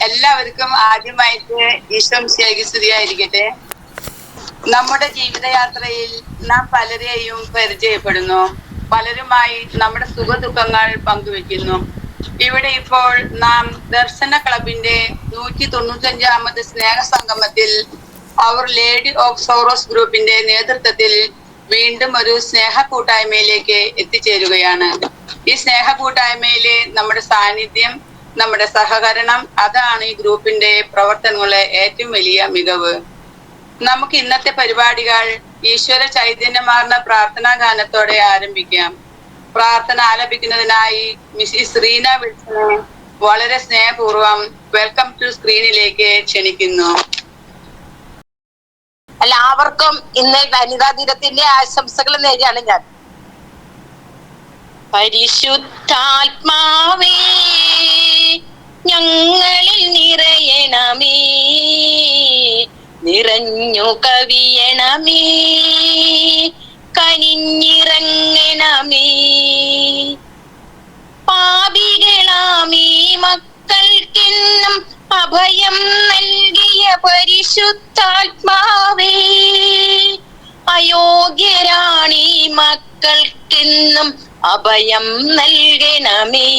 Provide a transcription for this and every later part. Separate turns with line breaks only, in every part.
എല്ലാവർക്കും ആദ്യമായിട്ട് ഈശോ മിശിഹായ്ക്ക് സ്തുതിയായിരിക്കട്ടെ. നമ്മുടെ ജീവിതയാത്രയിൽ നാം പലരെയും പരിചയപ്പെടുന്നു, പലരുമായി നമ്മുടെ സുഖദുഃഖങ്ങൾ പങ്കുവെക്കുന്നു. ഇവിടെ ഇപ്പോൾ നാം ദർശന ക്ലബിന്റെ 195ാമത് സ്നേഹ സംഗമത്തിൽ അവർ ലേഡി ഓഫ് സോറോസ് ഗ്രൂപ്പിന്റെ നേതൃത്വത്തിൽ വീണ്ടും ഒരു സ്നേഹ കൂട്ടായ്മയിലേക്ക് എത്തിച്ചേരുകയാണ്. ഈ സ്നേഹ കൂട്ടായ്മയിലെ നമ്മുടെ സാന്നിധ്യം, നമ്മുടെ സഹകരണം, അതാണ് ഈ ഗ്രൂപ്പിന്റെ പ്രവർത്തനങ്ങളെ ഏറ്റവും വലിയ മികവ്. നമുക്ക് ഇന്നത്തെ പരിപാടികൾ ഈശ്വര ചൈതന്യമാർന്ന പ്രാർത്ഥനാ ഗാനത്തോടെ ആരംഭിക്കാം. പ്രാർത്ഥന ആലപിക്കുന്നതിനായി മിസ്സിസ് റീന വിൽസനെ വളരെ സ്നേഹപൂർവ്വം വെൽക്കം ടു സ്ക്രീനിലേക്ക് ക്ഷണിക്കുന്നു.
എല്ലാവർക്കും ഇന്ന് വനിതാ ദിനത്തിന്റെ ആശംസകൾ നേരെയാണ് ഞാൻ. പരിശുദ്ധാത്മാവേ ഞങ്ങളിൽ നിറയണമേ, നിറഞ്ഞു കവിയണമേ, കനിഞ്ഞിറങ്ങണമേ. പാപികളാമീ മക്കൾക്കെന്നും അഭയം നൽകിയ പരിശുദ്ധാത്മാവേ, അയോഗ്യരാണീ മക്കൾക്കെന്നും അഭയം നൽകണമേ.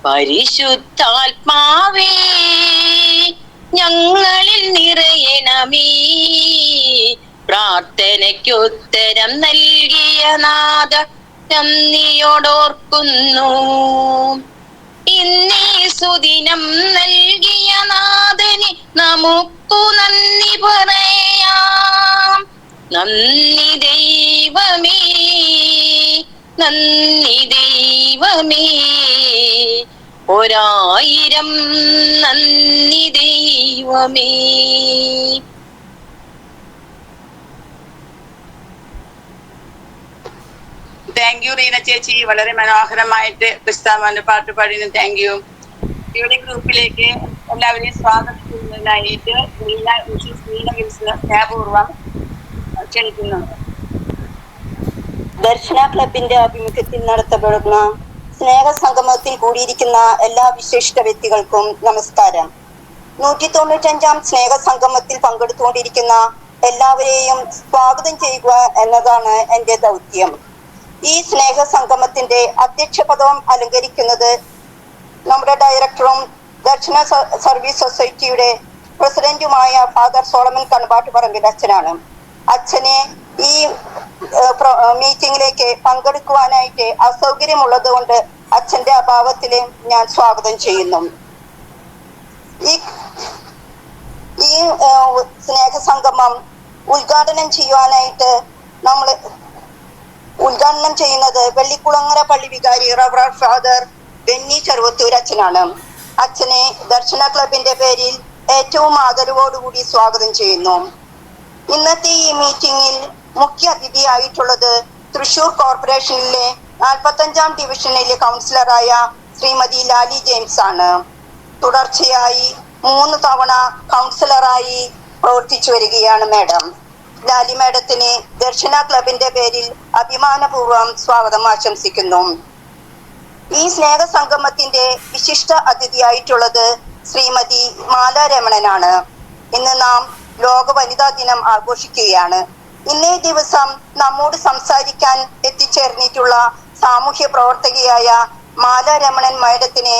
പരിശുദ്ധാത്മാവേ ഞങ്ങളിൽ നിറയണമേ, പ്രാർത്ഥനയ്ക്കുത്തരം നൽകിയ നാഥ നന്ദിയോടോർക്കുന്നു. ഇന്നീ സുദിനം നൽകിയ നാഥന് നമുക്കു നന്ദി പറയാം. നന്ദി ദൈവമേ, നന്ദി ദൈവമേ, ഒരായിരം നന്ദി ദൈവമേ.
താങ്ക് യു റീന ചേച്ചി, വളരെ മനോഹരമായിട്ട് ക്രിസ്താമന്റെ പാട്ട് പാടിന് താങ്ക് യു. ഇവിടെ ഗ്രൂപ്പിലേക്ക് എല്ലാവരെയും സ്വാഗതം ചെയ്യുന്നതിനായിട്ട് സ്നേഹപൂർവ്വം ക്ഷണിക്കുന്നു.
ദർശന ക്ലബിന്റെ ആഭിമുഖ്യത്തിൽ നടത്തപ്പെടുന്ന സ്നേഹ സംഗമത്തിൽ കൂടിയിരിക്കുന്ന എല്ലാ വിശിഷ്ട വ്യക്തികൾക്കും നമസ്കാരം. 195ാം സ്നേഹ സംഗമത്തിൽ പങ്കെടുത്തുകൊണ്ടിരിക്കുന്ന എല്ലാവരെയും സ്വാഗതം ചെയ്യുക എന്നതാണ് എൻ്റെ ദൗത്യം. ഈ സ്നേഹ സംഗമത്തിന്റെ അധ്യക്ഷ പദം അലങ്കരിക്കുന്നത് നമ്മുടെ ഡയറക്ടറും ദർശന സർവീസ് സൊസൈറ്റിയുടെ പ്രസിഡന്റുമായ ഫാദർ സോളമൻ കണബാട്ടുപറമ്പിൽ അച്ഛനാണ്. അച്ഛനെ ഈ മീറ്റിംഗിലേക്ക് പങ്കെടുക്കുവാനായിട്ട് അസൗകര്യമുള്ളത് കൊണ്ട് അച്ഛന്റെ അഭാവത്തില് ഞാൻ സ്വാഗതം ചെയ്യുന്നു. ഈ സ്നേഹ സംഗമം ഉദ്ഘാടനം ചെയ്യുന്നത് വെള്ളിക്കുളങ്ങര പള്ളി വികാരി റവറർ ഫാദർ ബെന്നി ചെറുവത്തൂർ അച്ഛനാണ്. അച്ഛനെ ദർശന ക്ലബിന്റെ പേരിൽ ഏറ്റവും ആദരവോടുകൂടി സ്വാഗതം ചെയ്യുന്നു. ഇന്നത്തെ ഈ മീറ്റിംഗിൽ മുഖ്യ അതിഥിയായിട്ടുള്ളത് തൃശൂർ കോർപ്പറേഷനിലെ 45ാം ഡിവിഷനിലെ കൗൺസിലറായ ശ്രീമതി ലാലി ജെയിംസ് ആണ്. തുടർച്ചയായി 3 തവണ കൗൺസിലറായി പ്രവർത്തിച്ചു വരികയാണ് മാഡം. ലാലി മാഡത്തിന് ദർശന ക്ലബിന്റെ പേരിൽ അഭിമാനപൂർവ്വം സ്വാഗതം ആശംസിക്കുന്നു. ഈ സ്നേഹ സംഗമത്തിന്റെ വിശിഷ്ട അതിഥിയായിട്ടുള്ളത് ശ്രീമതി മാല രമണനാണ്. ഇന്ന് നാം ലോക വനിതാ ദിനം ആഘോഷിക്കുകയാണ്. ഇന്നേ ദിവസം നമ്മോട് സംസാരിക്കാൻ എത്തിച്ചേർന്നിട്ടുള്ള സാമൂഹ്യ പ്രവർത്തകയായ മാല രമണൻ മാഡത്തിനെ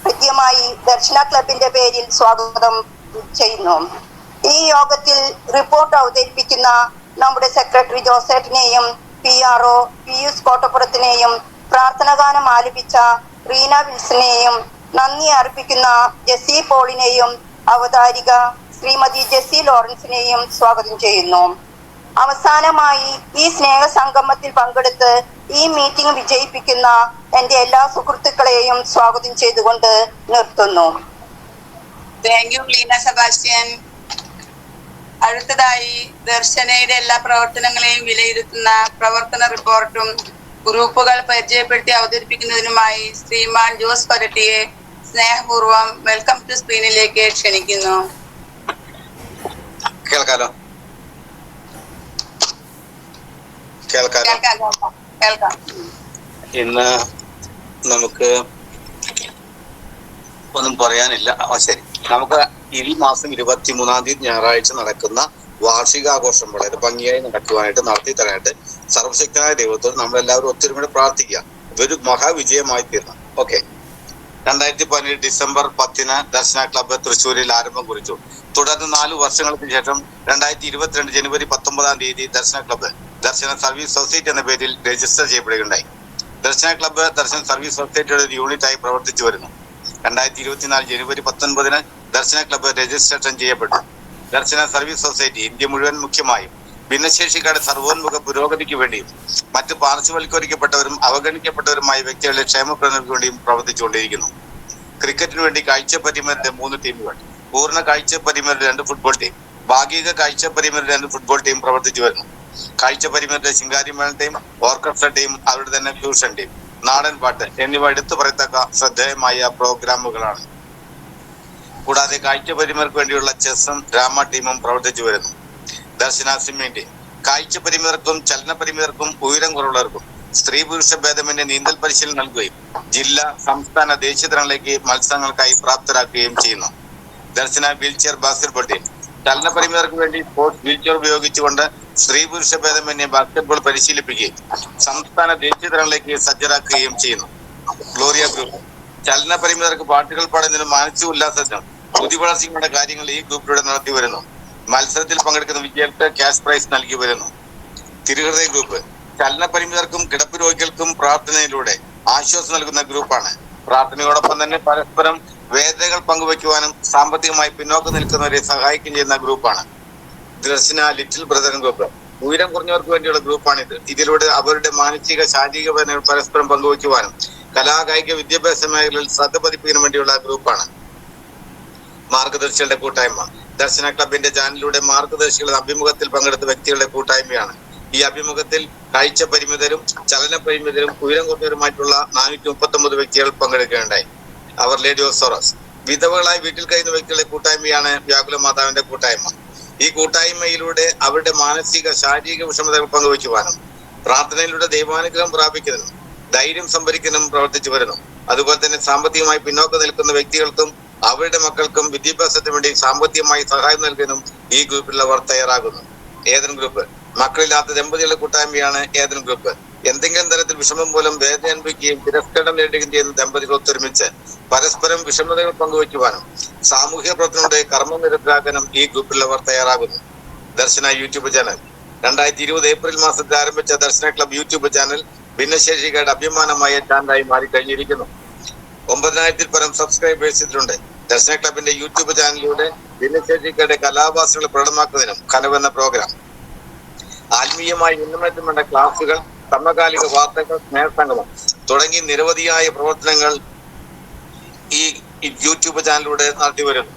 ഹൃദ്യമായി ദർശന ക്ലബിന്റെ പേരിൽ സ്വാഗതം ചെയ്യുന്നു. ഈ യോഗത്തിൽ റിപ്പോർട്ട് അവതരിപ്പിക്കുന്ന നമ്മുടെ സെക്രട്ടറി ജോസേട്ടിനെയും PRO പിയൂസ് കോട്ടപ്പുറത്തിനെയും പ്രാർത്ഥനാഗാനം ആലപിച്ച റീന വിൽസനെയും നന്ദി അർപ്പിക്കുന്ന ജെസ്സി പോളിനെയും അവതാരിക ശ്രീമതി ജെസ്സി ലോറൻസിനെയും സ്വാഗതം ചെയ്യുന്നു. അവസാനമായി ഈ സ്നേഹ സംഗമത്തിൽ പങ്കെടുത്ത് ഈ മീറ്റിംഗ് വിജയിപ്പിക്കുന്ന എൻ്റെ എല്ലാ സുഹൃത്തുക്കളെയും സ്വാഗതം ചെയ്തുകൊണ്ട് നിർത്തുന്നു.
Thank you Leena Sebastian. അടുത്തതായി ദർശനയുടെ എല്ലാ പ്രവർത്തനങ്ങളെയും വിലയിരുത്തുന്ന പ്രവർത്തന റിപ്പോർട്ടും ഗ്രൂപ്പുകൾ പരിചയപ്പെടുത്തി അവതരിപ്പിക്കുന്നതിനുമായി ശ്രീമാൻ ജോസ് പരട്ടിയെ സ്നേഹപൂർവ്വം വെൽക്കം ടു സ്ക്രീനിലേക്ക് ക്ഷണിക്കുന്നു.
കേൾക്കാം. ഇന്ന് നമുക്ക് ഒന്നും പറയാനില്ല. ശരി, നമുക്ക് ഈ മാസം 23-ാം തീയതി ഞായറാഴ്ച നടക്കുന്ന വാർഷികാഘോഷം വളരെ ഭംഗിയായി നടക്കുവാനായിട്ട് നടത്തി തരാനായിട്ട് സർവശക്തനായ ദൈവത്തോട് നമ്മളെല്ലാവരും ഒത്തൊരുമയോടെ പ്രാർത്ഥിക്കുക. ഇതൊരു മഹാവിജയമായി തീർന്നു. ഓക്കെ. 2017 ഡിസംബർ 10 ദർശന ക്ലബ്ബ് തൃശ്ശൂരിൽ ആരംഭം കുറിച്ചു. തുടർന്ന് 4 വർഷങ്ങൾക്ക് ശേഷം 2022 ജനുവരി 19-ാം തീയതി ദർശന ക്ലബ്ബ് ദർശന സർവീസ് സൊസൈറ്റി എന്ന പേരിൽ രജിസ്റ്റർ ചെയ്യപ്പെടുകയുണ്ടായി. ദർശന ക്ലബ്ബ് ദർശന സർവീസ് സൊസൈറ്റിയുടെ ഒരു യൂണിറ്റായി പ്രവർത്തിച്ചു വരുന്നു. 2024 ജനുവരി 19 ദർശന ക്ലബ്ബ് രജിസ്ട്രേഷൻ ചെയ്യപ്പെട്ടു. ദർശന സർവീസ് സൊസൈറ്റി ഇന്ത്യ മുഴുവൻ മുഖ്യമായും ഭിന്നശേഷിക്കാരുടെ സർവോന്മുഖ പുരോഗതിക്ക് വേണ്ടിയും മറ്റ് പാർശ്വവൽക്കരിക്കപ്പെട്ടവരും അവഗണിക്കപ്പെട്ടവരുമായ വ്യക്തികളുടെ ക്ഷേമപ്രദത്തിനു വേണ്ടിയും പ്രവർത്തിച്ചുകൊണ്ടിരിക്കുന്നു. ക്രിക്കറ്റിന് വേണ്ടി കാഴ്ചപരിമിതരുടെ 3 ടീമുകൾ, പൂർണ്ണ കാഴ്ചപരിമിതരുടെ 2 ഫുട്ബോൾ ടീം, ഭാഗിക കാഴ്ചപരിമിതരുടെ 2 ഫുട്ബോൾ ടീം പ്രവർത്തിച്ചു വരുന്നു. കാഴ്ചപരിമിതരുടെ ശിങ്കാരിമേള ടീം, ഓർക്കസ്ട്ര ടീം, അവരുടെ തന്നെ ഫ്യൂഷൻ ടീം, നാടൻ പാട്ട് എന്നിവ എടുത്തു പറയത്തക്ക ശ്രദ്ധേയമായ പ്രോഗ്രാമുകളാണ്. കൂടാതെ കാഴ്ചപരിമിതർക്ക് വേണ്ടിയുള്ള ചെസ്സും ഡ്രാമ ടീമും പ്രവർത്തിച്ചു വരുന്നു. ദർശന സ്വിമ്മിംഗ് ടീം കാഴ്ചപരിമിതർക്കും ചലനപരിമിതർക്കും ഉയരം കുറവുള്ളവർക്കും സ്ത്രീ പുരുഷ ഭേദമന്യേ നീന്തൽ പരിശീലനം നൽകുകയും ജില്ലാ, സംസ്ഥാന, ദേശീയ തലങ്ങളിലേക്ക് മത്സരങ്ങൾക്കായി പ്രാപ്തരാക്കുകയും ചെയ്യുന്നു. ദർശന വീൽചെയർ ബാസ്കറ്റ്ബോൾ ടീം ചലനപരിമിതർക്ക് വേണ്ടി സ്പോർട്സ് വീൽചെയർ ഉപയോഗിച്ചുകൊണ്ട് സ്ത്രീ പുരുഷ ഭേദമന്യേ ബാസ്കറ്റ്ബോൾ പരിശീലിപ്പിക്കുകയും സംസ്ഥാന, ദേശീയ തലങ്ങളിലേക്ക് സജ്ജരാക്കുകയും ചെയ്യുന്നു. ഗ്ലോറിയ ഗ്രൂപ്പ് ചലനപരിമിതർക്ക് പാട്ടുകൾ പാടുന്നതിനും മാനസിക ഉല്ലാസത്തിനും ബുദ്ധിവളർച്ചയുടെ കാര്യങ്ങൾ ഈ ഗ്രൂപ്പിലൂടെ നടത്തി വരുന്നു. മത്സരത്തിൽ പങ്കെടുക്കുന്ന വിജയികൾക്ക് ക്യാഷ് പ്രൈസ് നൽകി വരുന്നു. തിരുഹൃദയ ഗ്രൂപ്പ് ചലനപരിമിതർക്കും കിടപ്പ് രോഗികൾക്കും പ്രാർത്ഥനയിലൂടെ ആശ്വാസം നൽകുന്ന ഗ്രൂപ്പാണ്. പ്രാർത്ഥനയോടൊപ്പം തന്നെ പരസ്പരം വേദനകൾ പങ്കുവയ്ക്കുവാനും സാമ്പത്തികമായി പിന്നോക്കം നിൽക്കുന്നവരെ സഹായിക്കുകയും ചെയ്യുന്ന ഗ്രൂപ്പാണ്. ദർശന ലിറ്റിൽ ബ്രദർ ഗ്രൂപ്പ് ഉയരം കുറഞ്ഞവർക്ക് വേണ്ടിയുള്ള ഗ്രൂപ്പാണിത്. ഇതിലൂടെ അവരുടെ മാനസിക, ശാരീരിക വേദനകൾ പരസ്പരം പങ്കുവയ്ക്കുവാനും കലാകായിക വിദ്യാഭ്യാസ മേഖലകളിൽ ശ്രദ്ധ പതിപ്പിക്കുന്നതിന് വേണ്ടിയുള്ള ഗ്രൂപ്പാണ്. മാർഗദർശികളുടെ കൂട്ടായ്മ ദർശന ക്ലബിന്റെ ചാനലിലൂടെ മാർഗദർശികളുടെ അഭിമുഖത്തിൽ പങ്കെടുത്ത വ്യക്തികളുടെ കൂട്ടായ്മയാണ്. ഈ അഭിമുഖത്തിൽ കാഴ്ച പരിമിതരും ചലന പരിമിതരും ഉയരം കുറഞ്ഞവരുമായിട്ടുള്ള 439 വ്യക്തികൾ പങ്കെടുക്കുകയുണ്ടായി. അവർ ലേഡി ഓഫ് സോറസ് വിധവകളായി വീട്ടിൽ കഴിയുന്ന വ്യക്തികളുടെ കൂട്ടായ്മയാണ് വ്യാകുല മാതാവിന്റെ കൂട്ടായ്മ. ഈ കൂട്ടായ്മയിലൂടെ അവരുടെ മാനസിക, ശാരീരിക വിഷമതകൾ പങ്കുവയ്ക്കുവാനും പ്രാർത്ഥനയിലൂടെ ദൈവാനുഗ്രഹം പ്രാപിക്കുന്നതിനും ധൈര്യം സംഭരിക്കുന്നതിനും പ്രവർത്തിച്ചു വരുന്നു. അതുപോലെ തന്നെ സാമ്പത്തികമായി പിന്നോക്കം നിൽക്കുന്ന വ്യക്തികൾക്കും അവരുടെ മക്കൾക്കും വിദ്യാഭ്യാസത്തിന് വേണ്ടി സാമ്പത്തികമായി സഹായം നൽകാനും ഈ ഗ്രൂപ്പിലുള്ളവർ തയ്യാറാകുന്നു. ഏദൻ ഗ്രൂപ്പ് മക്കളില്ലാത്ത ദമ്പതികളുടെ കൂട്ടായ്മയാണ് ഏദൻ ഗ്രൂപ്പ്. എന്തെങ്കിലും തരത്തിൽ വിഷമം മൂലം വേദന അനുഭവിക്കുകയും തിരസ്കരണം നേടുകയും ചെയ്യുന്ന ദമ്പതികൾ ഒത്തൊരുമിച്ച് പരസ്പരം വിഷമതകൾ പങ്കുവയ്ക്കുവാനും സാമൂഹ്യ പ്രവർത്തനങ്ങളുടെ കർമ്മനിരതരാക്കാനും ഈ ഗ്രൂപ്പിലുള്ളവർ തയ്യാറാകുന്നു. ദർശന യൂട്യൂബ് ചാനൽ 2020 ഏപ്രിൽ മാസത്തിൽ ആരംഭിച്ച ദർശന ക്ലബ് യൂട്യൂബ് ചാനൽ ഭിന്നശേഷിക്കാരുടെ അഭിമാനമായ ചാനലായി മാറിക്കഴിഞ്ഞിരിക്കുന്നു. 9,000-ൽ പരം സബ്സ്ക്രൈബേഴ്സ് ഇതിലുണ്ട്. ദർശന ക്ലബിന്റെ യൂട്യൂബ് ചാനലിലൂടെ ഭിന്നശേഷിക്കാരുടെ കലാവാസനകൾ പ്രകടമാക്കുന്നതിനും കനവെന്ന പ്രോഗ്രാം, ആത്മീയമായി ഉന്നമനത്തിന് വേണ്ട ക്ലാസുകൾ, സമകാലിക വാർത്തകൾ, സ്നേഹസംഗമം തുടങ്ങി നിരവധിയായ പ്രവർത്തനങ്ങൾ ഈ യൂട്യൂബ് ചാനലിലൂടെ നടത്തി വരുന്നു.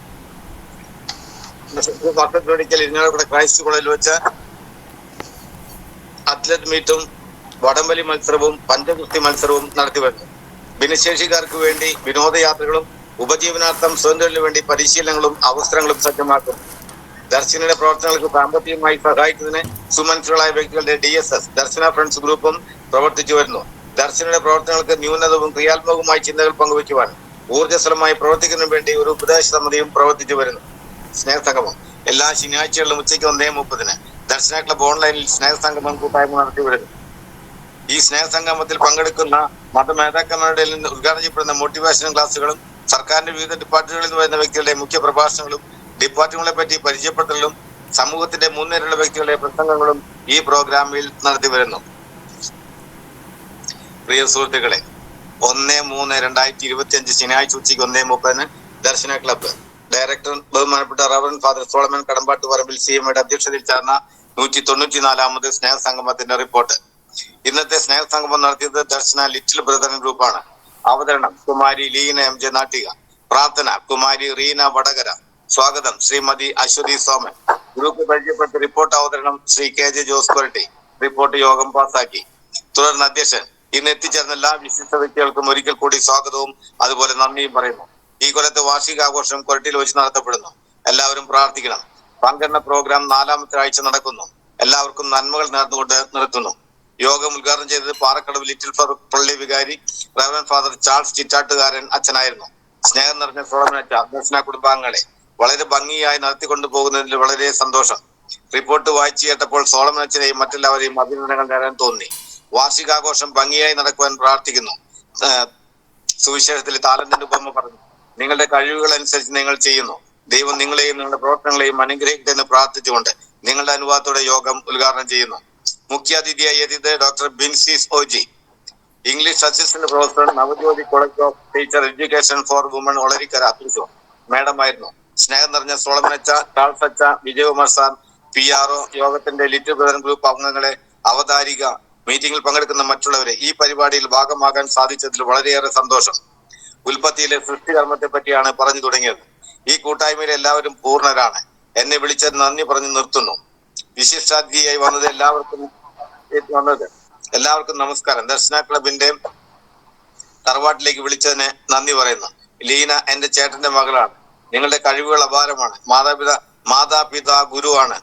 വർഷത്തിലൊരിക്കൽ ഇരിഞ്ഞാലക്കുട ക്രൈസ്റ്റ് കോളേജിൽ വെച്ച് അത്ലറ്റ് മീറ്റും വടംവലി മത്സരവും പഞ്ചഗുസ്തി മത്സരവും നടത്തി വരുന്നു. ഭിന്നശേഷിക്കാർക്ക് വേണ്ടി വിനോദയാത്രകളും ഉപജീവനാർത്ഥം സ്വതന്ത്രത്തിന് വേണ്ടി പരിശീലനങ്ങളും അവസരങ്ങളും സജ്ജമാക്കും. ദർശനയുടെ പ്രവർത്തനങ്ങൾക്ക് സാമ്പത്തികമായി സഹായിക്കുന്നതിന് സുമനസ്സുകളായ വ്യക്തികളുടെ DSS ദർശന ഫ്രണ്ട്സ് ഗ്രൂപ്പും പ്രവർത്തിച്ചു വരുന്നു. ദർശനയുടെ പ്രവർത്തനങ്ങൾക്ക് ന്യൂനതവും ക്രിയാത്മകവുമായ ചിന്തകൾ പങ്കുവയ്ക്കുവാൻ ഊർജ്ജസ്വലമായി പ്രവർത്തിക്കുന്നതിന് വേണ്ടി ഒരു ഉപദേശ സമിതിയും പ്രവർത്തിച്ചു വരുന്നു. സ്നേഹസംഗമം എല്ലാ ശനിയാഴ്ചകളിലും ഉച്ചയ്ക്ക് 1:30 ദർശന ക്ലബ് ഓൺലൈനിൽ സ്നേഹസംഗമം കൂട്ടായ്മ നടത്തി വരുന്നു. ഈ സ്നേഹസംഗമത്തിൽ പങ്കെടുക്കുന്ന മതനേതാക്കന്മാരുടെ ഉദ്ഘാടനം ചെയ്യപ്പെടുന്ന മോട്ടിവേഷൻ ക്ലാസുകളും സർക്കാരിന്റെ വിവിധ ഡിപ്പാർട്ട്മെന്റുകളിൽ നിന്ന് വരുന്ന വ്യക്തികളുടെ മുഖ്യ പ്രഭാഷണങ്ങളും ഡിപ്പാർട്ട്മെന്റുകളെ പറ്റി പരിചയപ്പെടുത്തലും സമൂഹത്തിന്റെ മുൻനിരയുള്ള വ്യക്തികളുടെ പ്രസംഗങ്ങളും ഈ പ്രോഗ്രാമിൽ നടത്തി വരുന്നു. പ്രിയ സുഹൃത്തുക്കളെ, 1/3/2025 ശനിയാഴ്ച ഉച്ചയ്ക്ക് 1:30 ദർശന ക്ലബ്ബ് ഡയറക്ടർ ബഹുമാനപ്പെട്ട റവറൻ ഫാദർ സോളമൻ കടമ്പാട്ട് പറമ്പിൽ CMയുടെ അധ്യക്ഷതയിൽ ചേർന്ന 194ാമത് സ്നേഹസംഗമത്തിന്റെ റിപ്പോർട്ട്. ഇന്നത്തെ സ്നേഹസംഗമം നടത്തിയത് ദർശന ലിറ്റിൽ ബ്രദർ ഗ്രൂപ്പാണ്. അവതരണം കുമാരി ലീന MJ നാട്ടിക. പ്രാർത്ഥന കുമാരി റീന വടകര. സ്വാഗതം ശ്രീമതി അശ്വതി സോമൻ. ഗ്രൂപ്പ് പരിചയപ്പെട്ട റിപ്പോർട്ട് അവതരണം ശ്രീ KJ ജോസ് കൊരട്ടി. റിപ്പോർട്ട് യോഗം പാസാക്കി. തുടർന്ന് അധ്യക്ഷൻ ഇന്ന് എത്തിച്ചേർന്ന എല്ലാ വിശിഷ്ട വ്യക്തികൾക്കും ഒരിക്കൽ കൂടി സ്വാഗതവും അതുപോലെ നന്ദിയും പറയുന്നു. ഈ കൊല്ലത്തെ വാർഷികാഘോഷം കൊരട്ടിയിൽ വെച്ച് നടത്തപ്പെടുന്നു. എല്ലാവരും പ്രാർത്ഥിക്കണം. പങ്കെടുന്ന പ്രോഗ്രാം 4ാമത്തെ ആഴ്ച നടക്കുന്നു. എല്ലാവർക്കും നന്മകൾ നേർന്നുകൊണ്ട് നിർത്തുന്നു. യോഗം ഉദ്ഘാടനം ചെയ്തത് പാറക്കടവ് ലിറ്റിൽ ഫ്ലവർ പള്ളി വികാരി റവറൻ ഫാദർ ചാൾസ് ചിറ്റാട്ടുകാരൻ അച്ഛനായിരുന്നു. സ്നേഹം നിറഞ്ഞ സോളമനച്ച ദർശന കുടുംബാംഗങ്ങളെ വളരെ ഭംഗിയായി നടത്തിക്കൊണ്ടു പോകുന്നതിൽ വളരെ സന്തോഷം. റിപ്പോർട്ട് വായിച്ചു കേട്ടപ്പോൾ സോളമനച്ചനെയും മറ്റെല്ലാവരെയും അഭിനന്ദനങ്ങൾ നേടാൻ തോന്നി. വാർഷികാഘോഷം ഭംഗിയായി നടക്കുവാൻ പ്രാർത്ഥിക്കുന്നു. സുവിശേഷത്തിൽ താലന്തിന്റെ ഉപമ പറഞ്ഞു, നിങ്ങളുടെ കഴിവുകൾ അനുസരിച്ച് നിങ്ങൾ ചെയ്യുന്നു. ദൈവം നിങ്ങളെയും നിങ്ങളുടെ പ്രവർത്തനങ്ങളെയും അനുഗ്രഹിക്കുമെന്ന് പ്രാർത്ഥിച്ചുകൊണ്ട് നിങ്ങളുടെ അനുവാദത്തോടെ യോഗം ഉദ്ഘാടനം ചെയ്യുന്നു. മുഖ്യാതിഥിയായി എത്തിയത് doctor Binsis OG, English assistant professor, Navajyothi college of teacher education for woman, Olarikkara, Thrissur മേഡമായിരുന്നു. സ്നേഹം നിറഞ്ഞ സോളമനച്ച, ടാൾസച്ച, വിജയകുമാർ സാർ, PRO, യോഗത്തിന്റെ ലിറ്റിൽ ബ്രദർ ഗ്രൂപ്പ് അംഗങ്ങളെ, അവതാരിക, മീറ്റിംഗിൽ പങ്കെടുക്കുന്ന മറ്റുള്ളവരെ ഈ പരിപാടിയിൽ ഭാഗമാകാൻ സാധിച്ചതിൽ വളരെയേറെ സന്തോഷം. ഉൽപ്പത്തിയിലെ സൃഷ്ടികർമ്മത്തെ പറ്റിയാണ് പറഞ്ഞു തുടങ്ങിയത്. ഈ കൂട്ടായ്മയിൽ എല്ലാവരും പൂർണ്ണരാണ്. എന്നെ വിളിച്ചത് നന്ദി പറഞ്ഞു നിർത്തുന്നു. വിശിഷ്ടാതിഥിയായി വന്നത് എല്ലാവർക്കും നമസ്കാരം. ദർശന ക്ലബിന്റെ തറവാട്ടിലേക്ക് വിളിച്ചതിന് നന്ദി പറയുന്നു. ലീന എന്റെ ചേട്ടന്റെ മകളാണ്. നിങ്ങളുടെ കഴിവുകൾ അപാരമാണ്. മാതാപിതാ ഗുരുവാണ്.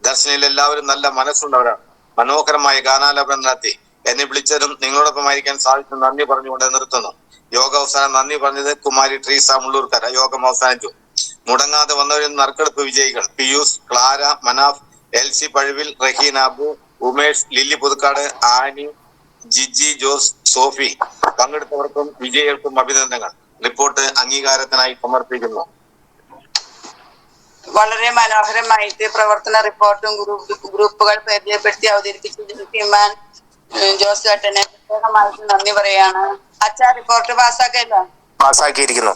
ദർശനയിൽ എല്ലാവരും നല്ല മനസ്സുള്ളവരാണ്. മനോഹരമായ ഗാനാലാപനം നടത്തി എന്നെ വിളിച്ചതും നിങ്ങളോടൊപ്പമായിരിക്കാൻ സാധിച്ചു നന്ദി പറഞ്ഞുകൊണ്ട് നിർത്തുന്നു. യോഗ അവസാനം നന്ദി പറഞ്ഞത് കുമാരി ട്രീസ മുള്ളൂർക്കര. യോഗം അവസാനിച്ചു. മുടങ്ങാതെ വന്നവരിൽ നറുക്കെടുപ്പ് വിജയികൾ Pius, Clara, Manaf, LC Pazhuvil, Raheen Abu, Umesh, Lilly Puthukkad, Annie, Jiji Jose, Sophie. പങ്കെടുത്തവർക്കും വിജയികൾക്കും അഭിനന്ദനങ്ങൾ. റിപ്പോർട്ട് അംഗീകാരത്തിനായി സമർപ്പിക്കുന്നു.
വളരെ മനോഹരമായിട്ട് പ്രവർത്തന റിപ്പോർട്ടും ഗ്രൂപ്പുകൾ പരിചയപ്പെടുത്തി അവതരിപ്പിച്ചിരിക്കുവാൻ ജോസ് ചേട്ടനെ പ്രത്യേകമായിട്ട് നന്ദി പറയാണ്. അച്ഛാ റിപ്പോർട്ട് പാസ്സാക്കല്ലോ?
പാസ്സാക്കിയിരിക്കുന്നു.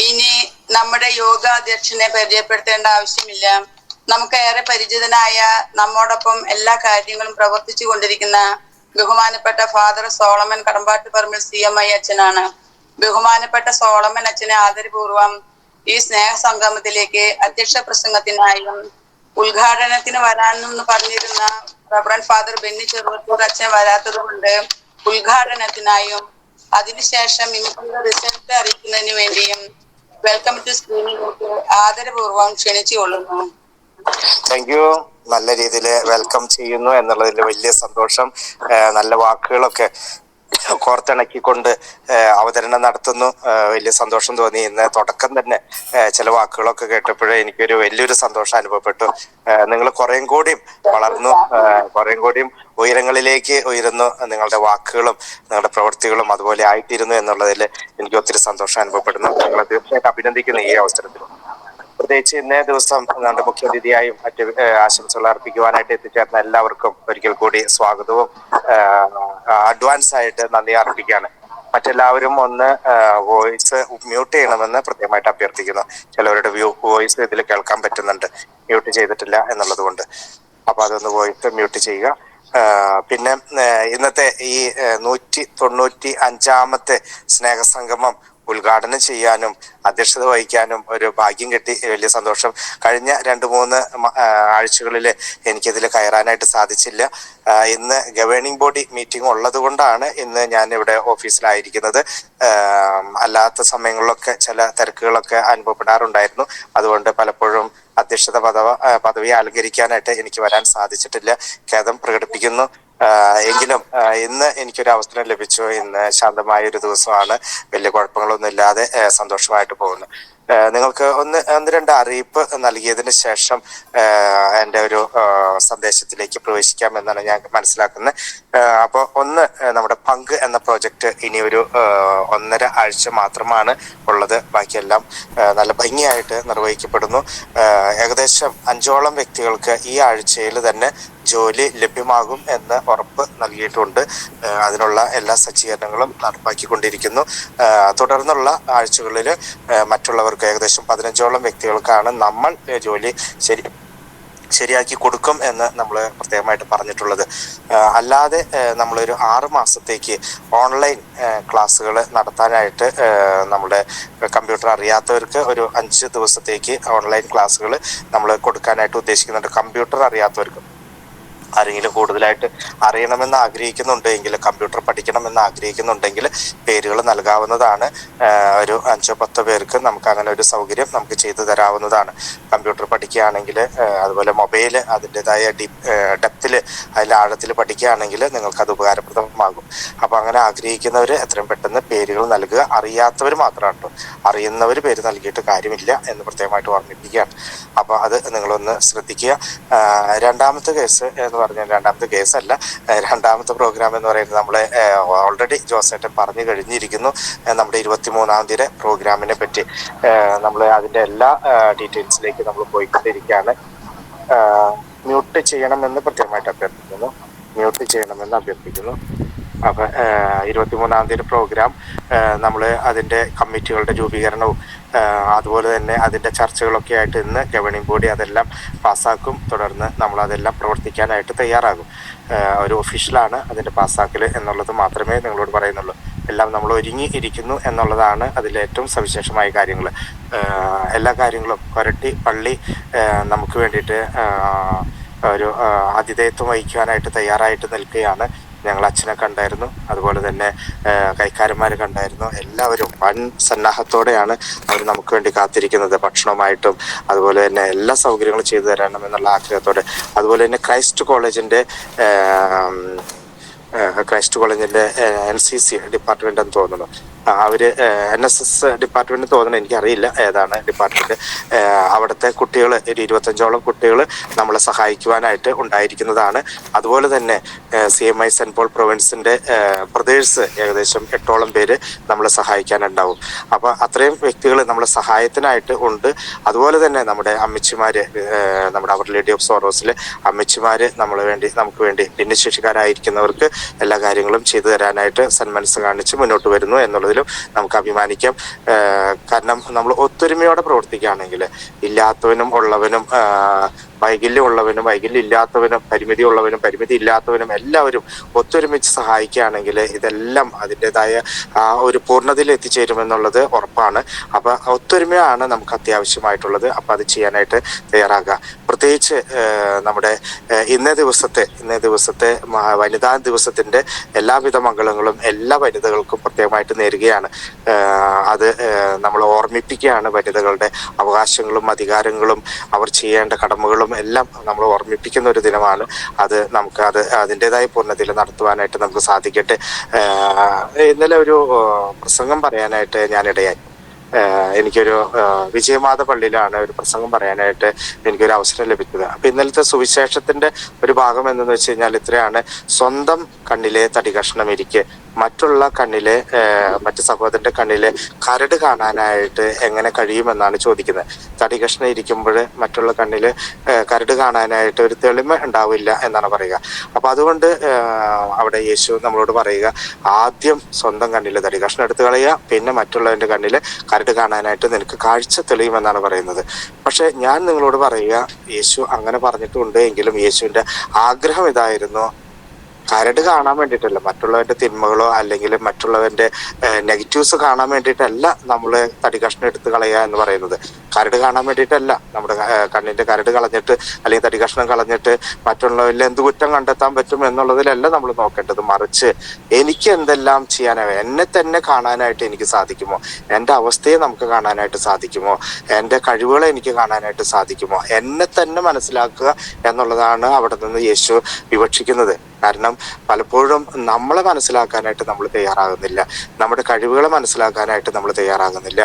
ഇനി നമ്മുടെ യോഗ അധ്യക്ഷനെ പരിചയപ്പെടുത്തേണ്ട ആവശ്യമില്ല. നമുക്ക് ഏറെ പരിചിതനായ, നമ്മോടൊപ്പം എല്ലാ കാര്യങ്ങളും പ്രവർത്തിച്ചു കൊണ്ടിരിക്കുന്ന ബഹുമാനപ്പെട്ട ഫാദർ സോളമൻ കടമ്പാട്ടുപറമ്പിൽ CMI അച്ഛനാണ്. ബഹുമാനപ്പെട്ട സോളമൻ അച്ഛനെ ആദരപൂർവം ഈ സ്നേഹ സംഗമത്തിലേക്ക് അധ്യക്ഷ പ്രസംഗത്തിനായും ഉദ്ഘാടനത്തിന് വരാനെന്ന് പറഞ്ഞിരുന്ന റവറൻ ഫാദർ ബെന്നി ചെറുവത്തൂർ അച്ഛൻ വരാത്തത് കൊണ്ട് ഉദ്ഘാടനത്തിനായും അതിനുശേഷം ഇനിക്കുള്ള റിസൾട്ട് അറിയിക്കുന്നതിന് വേണ്ടിയും വെൽക്കം ടു സ്ക്രീനിലേക്ക് ആദരപൂർവം ക്ഷണിച്ചുകൊള്ളുന്നു.
Thank you. നല്ല രീതിയിൽ വെൽക്കം ചെയ്യുന്നു എന്നുള്ളതിൽ വലിയ സന്തോഷം. നല്ല വാക്കുകളൊക്കെ കോർത്തിണക്കിക്കൊണ്ട് അവതരണം നടത്തുന്നു. വലിയ സന്തോഷം തോന്നി. ഇന്ന് തുടക്കം തന്നെ ചില വാക്കുകളൊക്കെ കേട്ടപ്പോഴേ എനിക്കൊരു വലിയൊരു സന്തോഷം അനുഭവപ്പെട്ടു. നിങ്ങൾ കുറേം കൂടിയും വളർന്നു, കുറേം കൂടിയും ഉയരങ്ങളിലേക്ക് ഉയരുന്നു. നിങ്ങളുടെ വാക്കുകളും നിങ്ങളുടെ പ്രവൃത്തികളും അതുപോലെ ആയിത്തീരുന്നു എന്നുള്ളതിൽ എനിക്ക് ഒത്തിരി സന്തോഷം അനുഭവപ്പെടുന്നു. നിങ്ങളെ തീർച്ചയായിട്ടും അഭിനന്ദിക്കുന്നു ഈ അവസരത്തിൽ. പ്രത്യേകിച്ച് ഇന്നേ ദിവസം നമ്മുടെ മുഖ്യാതിഥിയായും മറ്റ് ആശംസകൾ അർപ്പിക്കുവാനായിട്ട് എത്തിച്ചേർന്ന എല്ലാവർക്കും ഒരിക്കൽ കൂടി സ്വാഗതവും അഡ്വാൻസ് ആയിട്ട് നന്ദി അർപ്പിക്കുകയാണ്. മറ്റെല്ലാവരും ഒന്ന് വോയിസ് മ്യൂട്ട് ചെയ്യണമെന്ന് പ്രത്യേകമായിട്ട് അഭ്യർത്ഥിക്കുന്നു. ചിലവരുടെ വോയിസ് ഇതിൽ കേൾക്കാൻ പറ്റുന്നുണ്ട്, മ്യൂട്ട് ചെയ്തിട്ടില്ല എന്നുള്ളത് കൊണ്ട്. അപ്പൊ അതൊന്ന് വോയിസ് മ്യൂട്ട് ചെയ്യുക. പിന്നെ ഇന്നത്തെ ഈ 195ാമത്തെ സ്നേഹസംഗമം ഉദ്ഘാടനം ചെയ്യാനും അധ്യക്ഷത വഹിക്കാനും ഒരു ഭാഗ്യം കിട്ടി. വലിയ സന്തോഷം. കഴിഞ്ഞ 2-3 ആഴ്ചകളിൽ എനിക്കിതിൽ കയറാനായിട്ട് സാധിച്ചില്ല. ഇന്ന് ഗവേണിംഗ് ബോഡി മീറ്റിംഗ് ഉള്ളത് കൊണ്ടാണ് ഇന്ന് ഞാൻ ഇവിടെ ഓഫീസിലായിരിക്കുന്നത്. അല്ലാത്ത സമയങ്ങളിലൊക്കെ ചില തിരക്കുകളൊക്കെ അനുഭവപ്പെടാറുണ്ടായിരുന്നു. അതുകൊണ്ട് പലപ്പോഴും അധ്യക്ഷത പദവി അലങ്കരിക്കാനായിട്ട് എനിക്ക് വരാൻ സാധിച്ചിട്ടില്ല. ഖേദം പ്രകടിപ്പിക്കുന്നു. എങ്കിലും ഇന്ന് എനിക്കൊരു അവസരം ലഭിച്ചു. ഇന്ന് ശാന്തമായ ഒരു ദിവസമാണ്. വലിയ കുഴപ്പങ്ങളൊന്നും ഇല്ലാതെ സന്തോഷമായിട്ട് പോകുന്നു. നിങ്ങൾക്ക് ഒന്ന് രണ്ട് അറിയിപ്പ് നൽകിയതിന് ശേഷം എൻ്റെ ഒരു സന്ദേശത്തിലേക്ക് പ്രവേശിക്കാം എന്നാണ് ഞാൻ മനസ്സിലാക്കുന്നത്. അപ്പോൾ ഒന്ന്, നമ്മുടെ പങ്ക് എന്ന പ്രോജക്റ്റ് ഇനി ഒരു 1.5 ആഴ്ച മാത്രമാണ് ഉള്ളത്. ബാക്കിയെല്ലാം നല്ല ഭംഗിയായിട്ട് നിർവഹിക്കപ്പെടുന്നു. ഏകദേശം 5ഓളം വ്യക്തികൾക്ക് ഈ ആഴ്ചയിൽ തന്നെ ജോലി ലഭ്യമാകും എന്ന് ഉറപ്പ് നൽകിയിട്ടുണ്ട്. അതിനുള്ള എല്ലാ സജ്ജീകരണങ്ങളും നടപ്പാക്കിക്കൊണ്ടിരിക്കുന്നു. തുടർന്നുള്ള ആഴ്ചകളിൽ മറ്റുള്ളവർക്ക് ഏകദേശം 15ഓളം വ്യക്തികൾക്കാണ് നമ്മൾ ജോലി ശരിയാക്കി കൊടുക്കും എന്ന് നമ്മൾ പ്രത്യേകമായിട്ട് പറഞ്ഞിട്ടുള്ളത്. അല്ലാതെ നമ്മളൊരു 6 മാസത്തേക്ക് ഓൺലൈൻ ക്ലാസ്സുകൾ നടത്താനായിട്ട് നമ്മുടെ കമ്പ്യൂട്ടർ അറിയാത്തവർക്ക് ഒരു 5 ദിവസത്തേക്ക് ഓൺലൈൻ ക്ലാസ്സുകൾ നമ്മൾ കൊടുക്കാനായിട്ട് ഉദ്ദേശിക്കുന്നുണ്ട്. കമ്പ്യൂട്ടർ അറിയാത്തവർക്ക് ആരെങ്കിലും കൂടുതലായിട്ട് അറിയണമെന്ന് ആഗ്രഹിക്കുന്നുണ്ടെങ്കിൽ, കമ്പ്യൂട്ടർ പഠിക്കണമെന്ന് ആഗ്രഹിക്കുന്നുണ്ടെങ്കിൽ പേരുകൾ നൽകാവുന്നതാണ്. ഒരു 5-10 പേർക്ക് നമുക്ക് അങ്ങനെ ഒരു സൗകര്യം നമുക്ക് ചെയ്തു തരാവുന്നതാണ്. കമ്പ്യൂട്ടർ പഠിക്കുകയാണെങ്കിൽ, അതുപോലെ മൊബൈൽ അതിൻ്റെതായ ഡെപ്തിൽ അതിൽ ആഴത്തിൽ പഠിക്കുകയാണെങ്കിൽ നിങ്ങൾക്കത് ഉപകാരപ്രദമാകും. അപ്പോൾ അങ്ങനെ ആഗ്രഹിക്കുന്നവർ എത്രയും പെട്ടെന്ന് പേരുകൾ നൽകുക. അറിയാത്തവർ മാത്രമാണ് കേട്ടോ, അറിയുന്നവർ പേര് നൽകിയിട്ട് കാര്യമില്ല എന്ന് പ്രത്യേകമായിട്ട് ഓർമ്മിപ്പിക്കുകയാണ്. അപ്പോൾ അത് നിങ്ങളൊന്ന് ശ്രദ്ധിക്കുക. രണ്ടാമത്തെ കേസ് എന്ന് പറഞ്ഞാൽ, രണ്ടാമത്തെ കേസല്ല, രണ്ടാമത്തെ പ്രോഗ്രാം എന്ന് പറയുന്നത് നമ്മളെ ഓൾറെഡി ജോസേട്ടൻ പറഞ്ഞു കഴിഞ്ഞിരിക്കുന്നു. നമ്മുടെ 23-ാം തീയതി പ്രോഗ്രാമിനെ പറ്റി നമ്മൾ അതിൻ്റെ എല്ലാ ഡീറ്റെയിൽസിലേക്ക് നമ്മൾ പോയിക്കൊണ്ടിരിക്കുകയാണ്. മ്യൂട്ട് ചെയ്യണമെന്ന് പ്രത്യേകമായിട്ട് അഭ്യർത്ഥിക്കുന്നു. അപ്പം 23-ാം തീയതി പ്രോഗ്രാം നമ്മൾ അതിൻ്റെ കമ്മിറ്റികളുടെ രൂപീകരണവും അതുപോലെ തന്നെ അതിൻ്റെ ചർച്ചകളൊക്കെ ആയിട്ട് ഇന്ന് ഗവേണിംഗ് ബോഡി അതെല്ലാം പാസ്സാക്കും. തുടർന്ന് നമ്മളതെല്ലാം പ്രവർത്തിക്കാനായിട്ട് തയ്യാറാകും. ഒരു ഒഫീഷ്യലാണ് അതിൻ്റെ പാസ്സാക്കൽ എന്നുള്ളത് മാത്രമേ നിങ്ങളോട് പറയുന്നുള്ളൂ. എല്ലാം നമ്മൾ ഒരുങ്ങി ഇരിക്കുന്നു എന്നുള്ളതാണ് അതിലെ ഏറ്റവും സവിശേഷമായ കാര്യങ്ങൾ. എല്ലാ കാര്യങ്ങളും കൊരട്ടി പള്ളി നമുക്ക് വേണ്ടിയിട്ട് ഒരു ആതിഥേയത്വം വഹിക്കാനായിട്ട് തയ്യാറായിട്ട് നിൽക്കുകയാണ്. ഞങ്ങൾ അച്ഛനെ കണ്ടായിരുന്നു, അതുപോലെ തന്നെ കൈക്കാരന്മാർ കണ്ടായിരുന്നു. എല്ലാവരും വൻ സന്നാഹത്തോടെയാണ് അവർ നമുക്ക് വേണ്ടി കാത്തിരിക്കുന്നത്, ഭക്ഷണവുമായിട്ടും അതുപോലെ തന്നെ എല്ലാ സൗകര്യങ്ങളും ചെയ്തു തരണം എന്നുള്ള ആഗ്രഹത്തോടെ. അതുപോലെ തന്നെ ക്രൈസ്റ്റ് കോളേജിൻ്റെ NCC ഡിപ്പാർട്ട്മെന്റ് എന്ന് തോന്നുന്നു, അവർ NSS ഡിപ്പാർട്ട്മെന്റ് തോന്നുന്നു, എനിക്കറിയില്ല ഏതാണ് ഡിപ്പാർട്ട്മെന്റ്. അവിടുത്തെ കുട്ടികൾ, ഒരു 25ഓളം കുട്ടികൾ നമ്മളെ സഹായിക്കുവാനായിട്ട് ഉണ്ടായിരിക്കുന്നതാണ്. അതുപോലെ തന്നെ CMI സെന്റ് പോൾ പ്രൊവിൻസിന്റെ ബ്രദേഴ്സ് ഏകദേശം 8ഓളം പേര് നമ്മളെ സഹായിക്കാനുണ്ടാവും. അപ്പോൾ അത്രയും വ്യക്തികൾ നമ്മളെ സഹായത്തിനായിട്ട് ഉണ്ട്. അതുപോലെ തന്നെ നമ്മുടെ അമ്മച്ചിമാര്, നമ്മുടെ അവർ ലേഡി ഓഫ് സോറോസിലെ അമ്മച്ചിമാര് നമുക്ക് വേണ്ടി ഭിന്നശേഷിക്കാരായിരിക്കുന്നവർക്ക് എല്ലാ കാര്യങ്ങളും ചെയ്തു തരാനായിട്ട് സന്മനസ് കാണിച്ച് മുന്നോട്ട് വരുന്നു എന്നുള്ളതിലും നമുക്ക് അഭിമാനിക്കാം. കാരണം നമ്മൾ ഒത്തൊരുമയോടെ പ്രവർത്തിക്കുകയാണെങ്കിൽ ഇല്ലാത്തവനും ഉള്ളവനും, വൈകല്യമുള്ളവനും വൈകല്യം ഇല്ലാത്തവനും, പരിമിതി ഉള്ളവനും പരിമിതി ഇല്ലാത്തവനും എല്ലാവരും ഒത്തൊരുമിച്ച് സഹായിക്കുകയാണെങ്കിൽ ഇതെല്ലാം അതിൻ്റെതായ ഒരു പൂർണ്ണതയിൽ എത്തിച്ചേരുമെന്നുള്ളത് ഉറപ്പാണ്. അപ്പോൾ ഒത്തൊരുമയാണ് നമുക്ക് അത്യാവശ്യമായിട്ടുള്ളത്. അപ്പോൾ അത് ചെയ്യാനായിട്ട് തയ്യാറാക്കുക. പ്രത്യേകിച്ച് നമ്മുടെ ഇന്നേ ദിവസത്തെ വനിതാ ദിവസത്തിൻ്റെ എല്ലാവിധ മംഗളങ്ങളും എല്ലാ വനിതകൾക്കും പ്രത്യേകമായിട്ട് നേരുകയാണ്. അത് നമ്മൾ ഓർമ്മിപ്പിക്കുകയാണ്. വനിതകളുടെ അവകാശങ്ങളും അധികാരങ്ങളും അവർ ചെയ്യേണ്ട കടമകളും എല്ലാം നമ്മൾ ഓർമ്മിപ്പിക്കുന്ന ഒരു ദിനമാണ്. അത് നമുക്ക് അതിൻ്റെതായ പൂർണ്ണതയിൽ നടത്തുവാനായിട്ട് നമുക്ക് സാധിക്കട്ടെ. ഇന്നലെ ഒരു പ്രസംഗം പറയാനായിട്ട് ഞാനിടയായി. എനിക്കൊരു വിജയമാത പള്ളിയിലാണ് ഒരു പ്രസംഗം പറയാനായിട്ട് എനിക്കൊരു അവസരം ലഭിച്ചത്. അപ്പൊ ഇന്നലത്തെ സുവിശേഷത്തിന്റെ ഒരു ഭാഗം എന്തെന്ന് വെച്ച് കഴിഞ്ഞാൽ ഇത്രയാണ്: സ്വന്തം കണ്ണിലെ തടി കഷ്ണം ഇരിക്കെ മറ്റുള്ള കണ്ണിലെ, മറ്റു സഹോദരന്റെ കണ്ണിലെ കരട് കാണാനായിട്ട് എങ്ങനെ കഴിയുമെന്നാണ് ചോദിക്കുന്നത്. തടി കഷ്ണം ഇരിക്കുമ്പോൾ മറ്റുള്ള കണ്ണില് കരട് കാണാനായിട്ട് ഒരു തെളിമ ഉണ്ടാവില്ല എന്നാണ് പറയുക. അപ്പൊ അതുകൊണ്ട് അവിടെ യേശു നമ്മളോട് പറയുക, ആദ്യം സ്വന്തം കണ്ണിലെ തടി കഷ്ണം എടുത്ത് കളയുക, പിന്നെ മറ്റുള്ളവന്റെ കണ്ണില് കരട് കാണാനായിട്ട് നിനക്ക് കാഴ്ച തെളിയുമെന്നാണ് പറയുന്നത്. പക്ഷെ ഞാൻ നിങ്ങളോട് പറയുക, യേശു അങ്ങനെ പറഞ്ഞിട്ടുണ്ട് എങ്കിലും യേശുവിന്റെ ആഗ്രഹം ഇതായിരുന്നു: കരട് കാണാൻ വേണ്ടിയിട്ടല്ല, മറ്റുള്ളവന്റെ തിന്മകളോ അല്ലെങ്കിൽ മറ്റുള്ളവന്റെ നെഗറ്റീവ്സ് കാണാൻ വേണ്ടിയിട്ടല്ല നമ്മൾ തടി കഷ്ണം എടുത്ത് കളയുക എന്ന് പറയുന്നത്. കരട് കാണാൻ വേണ്ടിയിട്ടല്ല. നമ്മുടെ കണ്ണിന്റെ കരട് കളഞ്ഞിട്ട് അല്ലെങ്കിൽ തടി കഷ്ണം കളഞ്ഞിട്ട് മറ്റുള്ളവരിൽ എന്ത് കുറ്റം കണ്ടെത്താൻ പറ്റും എന്നുള്ളതിലല്ല നമ്മൾ നോക്കേണ്ടത്. മറിച്ച് എനിക്ക് എന്തെല്ലാം ചെയ്യാനാവും, എന്നെ തന്നെ കാണാനായിട്ട് എനിക്ക് സാധിക്കുമോ, എൻ്റെ അവസ്ഥയെ നമുക്ക് കാണാനായിട്ട് സാധിക്കുമോ, എൻ്റെ കഴിവുകളെ എനിക്ക് കാണാനായിട്ട് സാധിക്കുമോ, എന്നെ തന്നെ മനസ്സിലാക്കുക എന്നുള്ളതാണ് അവിടെ നിന്ന് യേശു വിവക്ഷിക്കുന്നത്. കാരണം പലപ്പോഴും നമ്മളെ മനസ്സിലാക്കാനായിട്ട് നമ്മൾ തയ്യാറാകുന്നില്ല, നമ്മുടെ കഴിവുകളെ മനസ്സിലാക്കാനായിട്ട് നമ്മൾ തയ്യാറാകുന്നില്ല.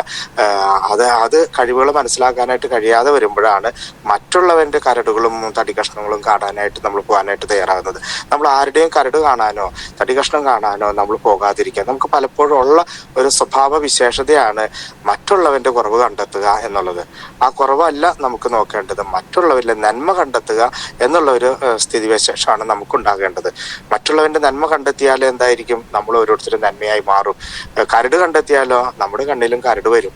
അത് കഴിവുകളെ മനസ്സിലാക്കാനായിട്ട് കഴിയാതെ വരുമ്പോഴാണ് മറ്റുള്ളവന്റെ കരടുകളും തടി കഷ്ണങ്ങളും കാണാനായിട്ട് നമ്മൾ പോകാനായിട്ട് തയ്യാറാകുന്നത്. നമ്മൾ ആരുടെയും കരട് കാണാനോ തടി കഷ്ണം കാണാനോ നമ്മൾ പോകാതിരിക്കുക. നമുക്ക് പലപ്പോഴും ഉള്ള ഒരു സ്വഭാവ വിശേഷതയാണ് മറ്റുള്ളവന്റെ കുറവ് കണ്ടെത്തുക എന്നുള്ളത്. ആ കുറവല്ല നമുക്ക് നോക്കേണ്ടത്, മറ്റുള്ളവരിലെ നന്മ കണ്ടെത്തുക എന്നുള്ള ഒരു സ്ഥിതിവിശേഷമാണ് നമുക്കുണ്ടാകേണ്ടത്. മറ്റുള്ളവന്റെ നന്മ കണ്ടെത്തിയാൽ എന്തായിരിക്കും? നമ്മൾ ഓരോരുത്തരും നന്മയായി മാറും. കരട് കണ്ടെത്തിയാലോ നമ്മുടെ കണ്ണിലും കരട് വരും,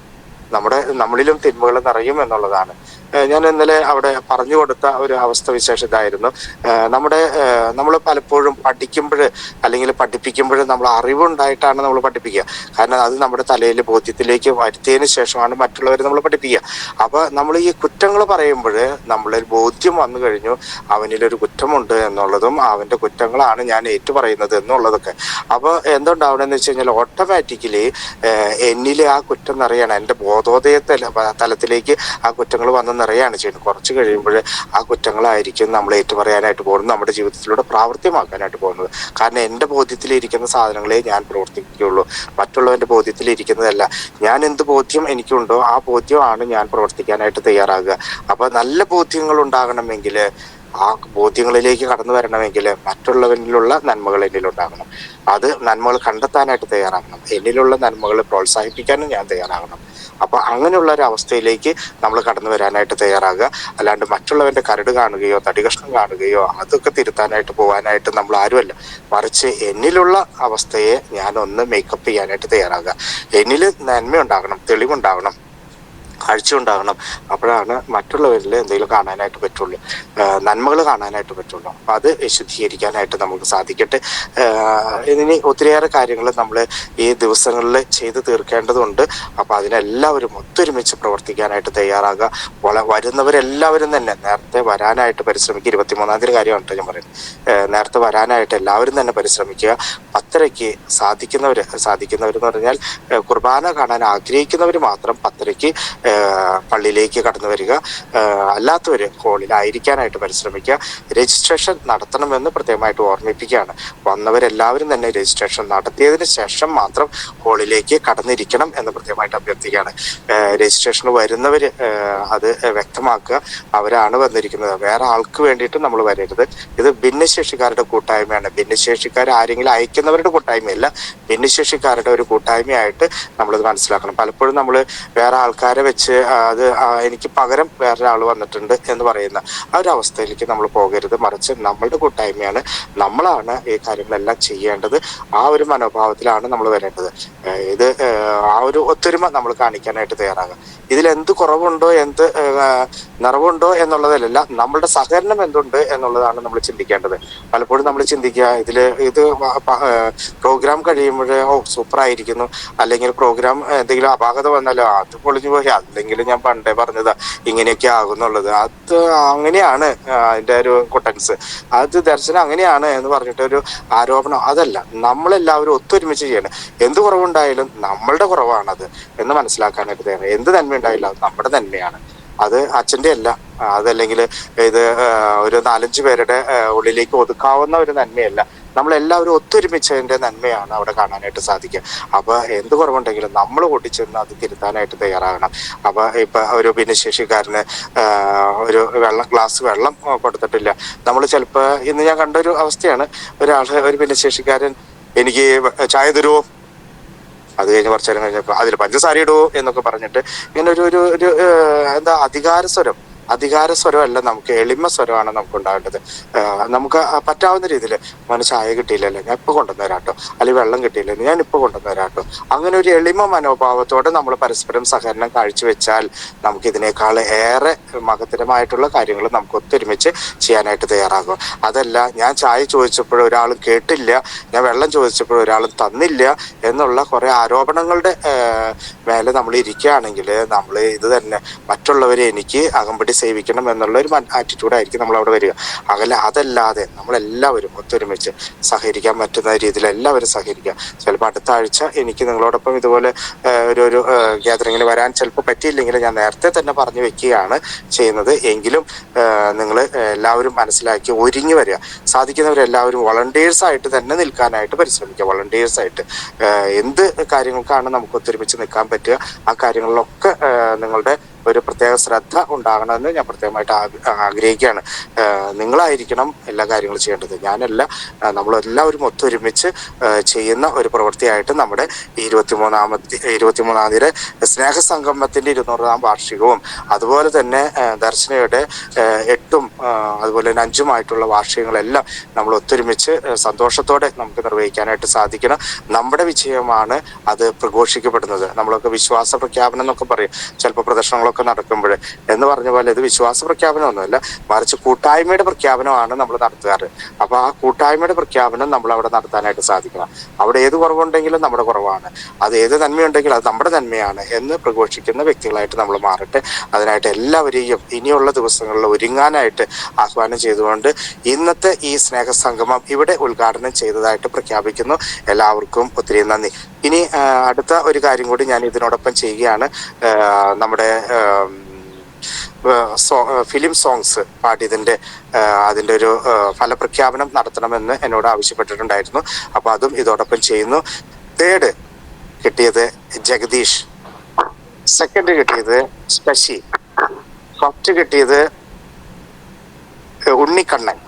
നമ്മളിലും തിന്മകൾ നിറയും എന്നുള്ളതാണ്. ഞാൻ ഇന്നലെ അവിടെ പറഞ്ഞു കൊടുത്ത ഒരു അവസ്ഥ വിശേഷം ഇതായിരുന്നു. നമ്മൾ പലപ്പോഴും പഠിക്കുമ്പോൾ അല്ലെങ്കിൽ പഠിപ്പിക്കുമ്പോൾ നമ്മൾ അറിവുണ്ടായിട്ടാണ് നമ്മൾ പഠിപ്പിക്കുക. കാരണം അത് നമ്മുടെ തലയിൽ ബോധ്യത്തിലേക്ക് വരുത്തിയതിന് ശേഷമാണ് മറ്റുള്ളവരെ നമ്മൾ പഠിപ്പിക്കുക. അപ്പൊ നമ്മൾ ഈ കുറ്റങ്ങൾ പറയുമ്പോൾ നമ്മളിൽ ബോധ്യം വന്നു കഴിഞ്ഞു അവനിലൊരു കുറ്റമുണ്ട് എന്നുള്ളതും അവന്റെ കുറ്റങ്ങളാണ് ഞാൻ ഏറ്റുപറയുന്നത് എന്നുള്ളതൊക്കെ. അപ്പൊ എന്തുണ്ടാവണമെന്ന് വെച്ച് കഴിഞ്ഞാൽ ഓട്ടോമാറ്റിക്കലി എന്നിൽ ആ കുറ്റം നിറയാണ്, എൻ്റെ ബോധോദയ തലത്തിലേക്ക് ആ കുറ്റങ്ങൾ വന്ന് നിറയാണ് ചെയ്യുന്നത്. കുറച്ച് കഴിയുമ്പോൾ ആ കുറ്റങ്ങളായിരിക്കും നമ്മൾ ഏറ്റുപറയാനായിട്ട് പോകുന്നത്, നമ്മുടെ ജീവിതത്തിലൂടെ പ്രാവർത്തികമാക്കാനായിട്ട് പോകുന്നത്. കാരണം എൻ്റെ ബോധ്യത്തിലിരിക്കുന്ന സാധനങ്ങളെ ഞാൻ പ്രവർത്തിക്കുകയുള്ളൂ, മറ്റുള്ളവൻ്റെ ബോധ്യത്തിലിരിക്കുന്നതല്ല. ഞാൻ എന്ത് ബോധ്യം എനിക്കുണ്ടോ ആ ബോധ്യമാണ് ഞാൻ പ്രവർത്തിക്കാനായിട്ട് തയ്യാറാകുക. അപ്പൊ നല്ല ബോധ്യങ്ങൾ ഉണ്ടാകണമെങ്കിൽ, ആ ബോധ്യങ്ങളിലേക്ക് കടന്നു വരണമെങ്കിൽ മറ്റുള്ളവരിലുള്ള നന്മകൾ എന്നിലുണ്ടാകണം. അത് നന്മകൾ കണ്ടെത്താനായിട്ട് തയ്യാറാകണം. എന്നിലുള്ള നന്മകൾ പ്രോത്സാഹിപ്പിക്കാനും ഞാൻ തയ്യാറാകണം. അപ്പൊ അങ്ങനെയുള്ള ഒരു അവസ്ഥയിലേക്ക് നമ്മൾ കടന്നു വരാനായിട്ട് തയ്യാറാകുക. അല്ലാണ്ട് മറ്റുള്ളവന്റെ കരട് കാണുകയോ തടികഷ്ണം കാണുകയോ അതൊക്കെ തിരുത്താനായിട്ട് പോകാനായിട്ട് നമ്മൾ ആരുമല്ല. മറിച്ച് എന്നിലുള്ള അവസ്ഥയെ ഞാൻ ഒന്ന് മേക്കപ്പ് ചെയ്യാനായിട്ട് തയ്യാറാകുക. എന്നിൽ നന്മയുണ്ടാകണം, തെളിവുണ്ടാകണം, കാഴ്ച ഉണ്ടാകണം. അപ്പോഴാണ് മറ്റുള്ളവരിൽ എന്തെങ്കിലും കാണാനായിട്ട് പറ്റുള്ളൂ, നന്മകൾ കാണാനായിട്ട് പറ്റുള്ളൂ. അപ്പൊ അത് ശുദ്ധീകരിക്കാനായിട്ട് നമുക്ക് സാധിക്കട്ടെ. ഇനി ഒത്തിരിയേറെ കാര്യങ്ങൾ നമ്മൾ ഈ ദിവസങ്ങളിൽ ചെയ്തു തീർക്കേണ്ടതുണ്ട്. അപ്പൊ അതിനെല്ലാവരും ഒത്തൊരുമിച്ച് പ്രവർത്തിക്കാനായിട്ട് തയ്യാറാകുക. വരുന്നവരെല്ലാവരും തന്നെ നേരത്തെ വരാനായിട്ട് പരിശ്രമിക്കുക. 23-ാം തീയതി കാര്യമാണ് ഞാൻ പറയുന്നത്. നേരത്തെ വരാനായിട്ട് എല്ലാവരും തന്നെ പരിശ്രമിക്കുക. 10:30 സാധിക്കുന്നവരെന്ന് പറഞ്ഞാൽ കുർബാന കാണാൻ ആഗ്രഹിക്കുന്നവർ മാത്രം 10:30 പള്ളിയിലേക്ക് കടന്നു വരിക. അല്ലാത്തവർ ഹോളിലായിരിക്കാനായിട്ട് പരിശ്രമിക്കുക. രജിസ്ട്രേഷൻ നടത്തണമെന്ന് പ്രത്യേകമായിട്ട് ഓർമ്മിപ്പിക്കുകയാണ്. വന്നവരെല്ലാവരും തന്നെ രജിസ്ട്രേഷൻ നടത്തിയതിന് ശേഷം മാത്രം ഹോളിലേക്ക് കടന്നിരിക്കണം എന്ന് പ്രത്യേകമായിട്ട് അഭ്യർത്ഥിക്കുകയാണ്. രജിസ്ട്രേഷൻ വരുന്നവർ അത് വ്യക്തമാക്കുക. അവരാണ് വന്നിരിക്കുന്നത്, വേറെ ആൾക്ക് വേണ്ടിയിട്ട് നമ്മൾ വരരുത്. ഇത് ഭിന്നശേഷിക്കാരുടെ കൂട്ടായ്മയാണ്. ഭിന്നശേഷിക്കാർ ആരെങ്കിലും അയക്കുന്നവരുടെ കൂട്ടായ്മയല്ല, ഭിന്നശേഷിക്കാരുടെ ഒരു കൂട്ടായ്മയായിട്ട് നമ്മളത് മനസ്സിലാക്കണം. പലപ്പോഴും നമ്മൾ വേറെ ആൾക്കാരെ വെച്ച് അത് എനിക്ക് പകരം വേറൊരാൾ വന്നിട്ടുണ്ട് എന്ന് പറയുന്ന ആ ഒരു അവസ്ഥയിലേക്ക് നമ്മൾ പോകരുത്. മറിച്ച് നമ്മളുടെ കൂട്ടായ്മയാണ്, നമ്മളാണ് ഈ കാര്യങ്ങളെല്ലാം ചെയ്യേണ്ടത്. ആ ഒരു മനോഭാവത്തിലാണ് നമ്മൾ വരേണ്ടത്. ഇത് ആ ഒരു ഒത്തൊരുമ നമ്മൾ കാണിക്കാനായിട്ട് തയ്യാറാകുക. ഇതിൽ എന്ത് കുറവുണ്ടോ, എന്ത് നിറവുണ്ടോ എന്നുള്ളതല്ല, നമ്മളുടെ സഹകരണം എന്തുണ്ട് എന്നുള്ളതാണ് നമ്മൾ ചിന്തിക്കേണ്ടത്. പലപ്പോഴും നമ്മൾ ചിന്തിക്കുക ഇത് പ്രോഗ്രാം കഴിയുമ്പോൾ സൂപ്പറായിരിക്കുന്നു, അല്ലെങ്കിൽ പ്രോഗ്രാം എന്തെങ്കിലും അപാകത വന്നാലോ അത് പൊളിഞ്ഞു പോയി, അല്ലെങ്കിൽ ഞാൻ പണ്ടേ പറഞ്ഞതാ ഇങ്ങനെയൊക്കെ ആകുന്നുള്ളത്. അത് അങ്ങനെയാണ് അതിൻ്റെ ഒരു കൊട്ടൻസ്, അത് ദർശനം അങ്ങനെയാണ് എന്ന് പറഞ്ഞിട്ട് ഒരു ആരോപണം അതല്ല. നമ്മളെല്ലാവരും ഒത്തൊരുമിച്ച് ചെയ്യണം. എന്ത് കുറവുണ്ടായാലും നമ്മളുടെ കുറവാണത് എന്ന് മനസ്സിലാക്കാനായിട്ട് തയ്യാറാണ്. എന്ത് നന്മ ഉണ്ടായില്ല അത് നമ്മുടെ നന്മയാണ്, അത് അച്ഛൻ്റെ അല്ല. അതല്ലെങ്കിൽ ഇത് ഒരു 4-5 പേരുടെ ഉള്ളിലേക്ക് ഒതുക്കാവുന്ന ഒരു നന്മയല്ല. നമ്മളെല്ലാവരും ഒത്തൊരുമിച്ചതിൻ്റെ നന്മയാണ് അവിടെ കാണാനായിട്ട് സാധിക്കുക. അപ്പൊ എന്ത് കുറവുണ്ടെങ്കിലും നമ്മൾ ഓടിച്ചെന്ന് അത് തിരുത്താനായിട്ട് തയ്യാറാകണം. അപ്പൊ ഇപ്പൊ ഒരു ഭിന്നശേഷിക്കാരന് ഒരു ഗ്ലാസ് വെള്ളം കൊടുത്തിട്ടില്ല. നമ്മൾ ചിലപ്പോൾ ഇന്ന് ഞാൻ കണ്ടൊരു അവസ്ഥയാണ്, ഒരു ഭിന്നശേഷിക്കാരൻ എനിക്ക് ചായ തരുമോ, അത് കഴിഞ്ഞ് കുറച്ചു നേരം കഴിഞ്ഞപ്പോൾ അതിൽ പഞ്ചസാര ഇടുവോ എന്നൊക്കെ പറഞ്ഞിട്ട് ഇങ്ങനെ ഒരു എന്താ അധികാര സ്വരമല്ല, നമുക്ക് എളിമ സ്വരമാണ് നമുക്ക് ഉണ്ടാകേണ്ടത്. നമുക്ക് പറ്റാവുന്ന രീതിയിൽ മോന് ചായ കിട്ടിയില്ലല്ലോ, ഞാൻ ഇപ്പോൾ കൊണ്ടുവന്ന് തരാട്ടോ, അല്ലെങ്കിൽ വെള്ളം കിട്ടിയില്ലല്ലോ, ഞാൻ ഇപ്പോൾ കൊണ്ടുവന്ന് തരാട്ടോ. അങ്ങനെ ഒരു എളിമ മനോഭാവത്തോടെ നമ്മൾ പരസ്പരം സഹകരണം കാഴ്ചവെച്ചാൽ നമുക്ക് ഇതിനേക്കാൾ ഏറെ മഹത്തരമായിട്ടുള്ള കാര്യങ്ങൾ നമുക്ക് ഒത്തൊരുമിച്ച് ചെയ്യാനായിട്ട് തയ്യാറാകും. അതല്ല, ഞാൻ ചായ ചോദിച്ചപ്പോൾ ഒരാളും കേട്ടില്ല, ഞാൻ വെള്ളം ചോദിച്ചപ്പോൾ ഒരാളും തന്നില്ല എന്നുള്ള കുറെ ആരോപണങ്ങളുടെ മേലെ നമ്മൾ ഇരിക്കുകയാണെങ്കിൽ നമ്മൾ ഇത് തന്നെ മറ്റുള്ളവരെ എനിക്ക് അകമ്പടി സേവിക്കണം എന്നുള്ള ഒരു ആറ്റിറ്റ്യൂഡായിരിക്കും നമ്മൾ അവിടെ വരിക. അതല്ലാതെ നമ്മളെല്ലാവരും ഒത്തൊരുമിച്ച് സഹകരിക്കാൻ പറ്റുന്ന രീതിയിൽ എല്ലാവരും സഹകരിക്കുക. ചിലപ്പോൾ അടുത്ത ആഴ്ച എനിക്ക് നിങ്ങളോടൊപ്പം ഇതുപോലെ ഒരു ഗ്യാതറിങ്ങിന് വരാൻ ചിലപ്പോൾ പറ്റിയില്ലെങ്കിൽ ഞാൻ നേരത്തെ തന്നെ പറഞ്ഞു വെക്കുകയാണ് ചെയ്യുന്നത്. എങ്കിലും നിങ്ങൾ എല്ലാവരും മനസ്സിലാക്കി ഒരുങ്ങി വരിക. സാധിക്കുന്നവരെല്ലാവരും വളണ്ടിയേഴ്സായിട്ട് തന്നെ നിൽക്കാനായിട്ട് പരിശ്രമിക്കുക. വളണ്ടിയേഴ്സായിട്ട് എന്ത് കാര്യങ്ങൾക്കാണ് നമുക്ക് ഒത്തൊരുമിച്ച് നിൽക്കാൻ പറ്റുക ആ കാര്യങ്ങളിലൊക്കെ നിങ്ങളുടെ ഒരു പ്രത്യേക ശ്രദ്ധ ഉണ്ടാകണമെന്ന് ഞാൻ പ്രത്യേകമായിട്ട് ആഗ്രഹിക്കുകയാണ്. നിങ്ങളായിരിക്കണം എല്ലാ കാര്യങ്ങളും ചെയ്യേണ്ടത്, ഞാനല്ല. നമ്മളെല്ലാവരും ഒത്തൊരുമിച്ച് ചെയ്യുന്ന ഒരു പ്രവൃത്തിയായിട്ട് നമ്മുടെ 23-ാം തീയതി സ്നേഹസംഗമത്തിന്റെ 200-ാം വാർഷികവും അതുപോലെ തന്നെ ദർശനയുടെ 8-ഉം അതുപോലെ തന്നെ 5-ഉമായിട്ടുള്ള വാർഷികങ്ങളെല്ലാം നമ്മൾ ഒത്തൊരുമിച്ച് സന്തോഷത്തോടെ നമുക്ക് നിർവഹിക്കാനായിട്ട് സാധിക്കണം. നമ്മുടെ വിജയമാണ് അത് പ്രഘോഷിക്കപ്പെടുന്നത്. നമ്മളൊക്കെ വിശ്വാസ പ്രഖ്യാപനം എന്നൊക്കെ പറയും, ചിലപ്പോൾ പ്രദർശനങ്ങളൊക്കെ കാര്യങ്ങളൊക്കെ നടക്കുമ്പോൾ എന്ന് പറഞ്ഞ പോലെ ഇത് വിശ്വാസ പ്രഖ്യാപനമൊന്നുമല്ല, മറിച്ച് കൂട്ടായ്മയുടെ പ്രഖ്യാപനമാണ് നമ്മൾ നടത്താറ്. അപ്പൊ ആ കൂട്ടായ്മയുടെ പ്രഖ്യാപനം നമ്മൾ അവിടെ നടത്താനായിട്ട് സാധിക്കണം. അവിടെ ഏത് കുറവുണ്ടെങ്കിലും നമ്മുടെ കുറവാണ്, അത് ഏത് നന്മയുണ്ടെങ്കിലും അത് നമ്മുടെ നന്മയാണ് എന്ന് പ്രഘോഷിക്കുന്ന വ്യക്തികളായിട്ട് നമ്മൾ മാറട്ടെ. അതിനായിട്ട് എല്ലാവരെയും ഇനിയുള്ള ദിവസങ്ങളിൽ ഒരുങ്ങാനായിട്ട് ആഹ്വാനം ചെയ്തുകൊണ്ട് ഇന്നത്തെ ഈ സ്നേഹസംഗമം ഇവിടെ ഉദ്ഘാടനം ചെയ്തതായിട്ട് പ്രഖ്യാപിക്കുന്നു. എല്ലാവർക്കും ഒത്തിരി നന്ദി. ഇനി അടുത്ത ഒരു കാര്യം കൂടി ഞാൻ ഇതിനോടൊപ്പം ചെയ്യുകയാണ്. നമ്മുടെ ഫിലിം സോങ്സ് പാടിയതിൻ്റെ അതിൻ്റെ ഒരു ഫലപ്രഖ്യാപനം നടത്തണമെന്ന് എന്നോട് ആവശ്യപ്പെട്ടിട്ടുണ്ടായിരുന്നു. അപ്പോൾ അതും ഇതോടൊപ്പം ചെയ്യുന്നു. 3rd കിട്ടിയത് ജഗദീഷ്, 2nd കിട്ടിയത് ശശി, 1st കിട്ടിയത് ഉണ്ണിക്കണ്ണൻ.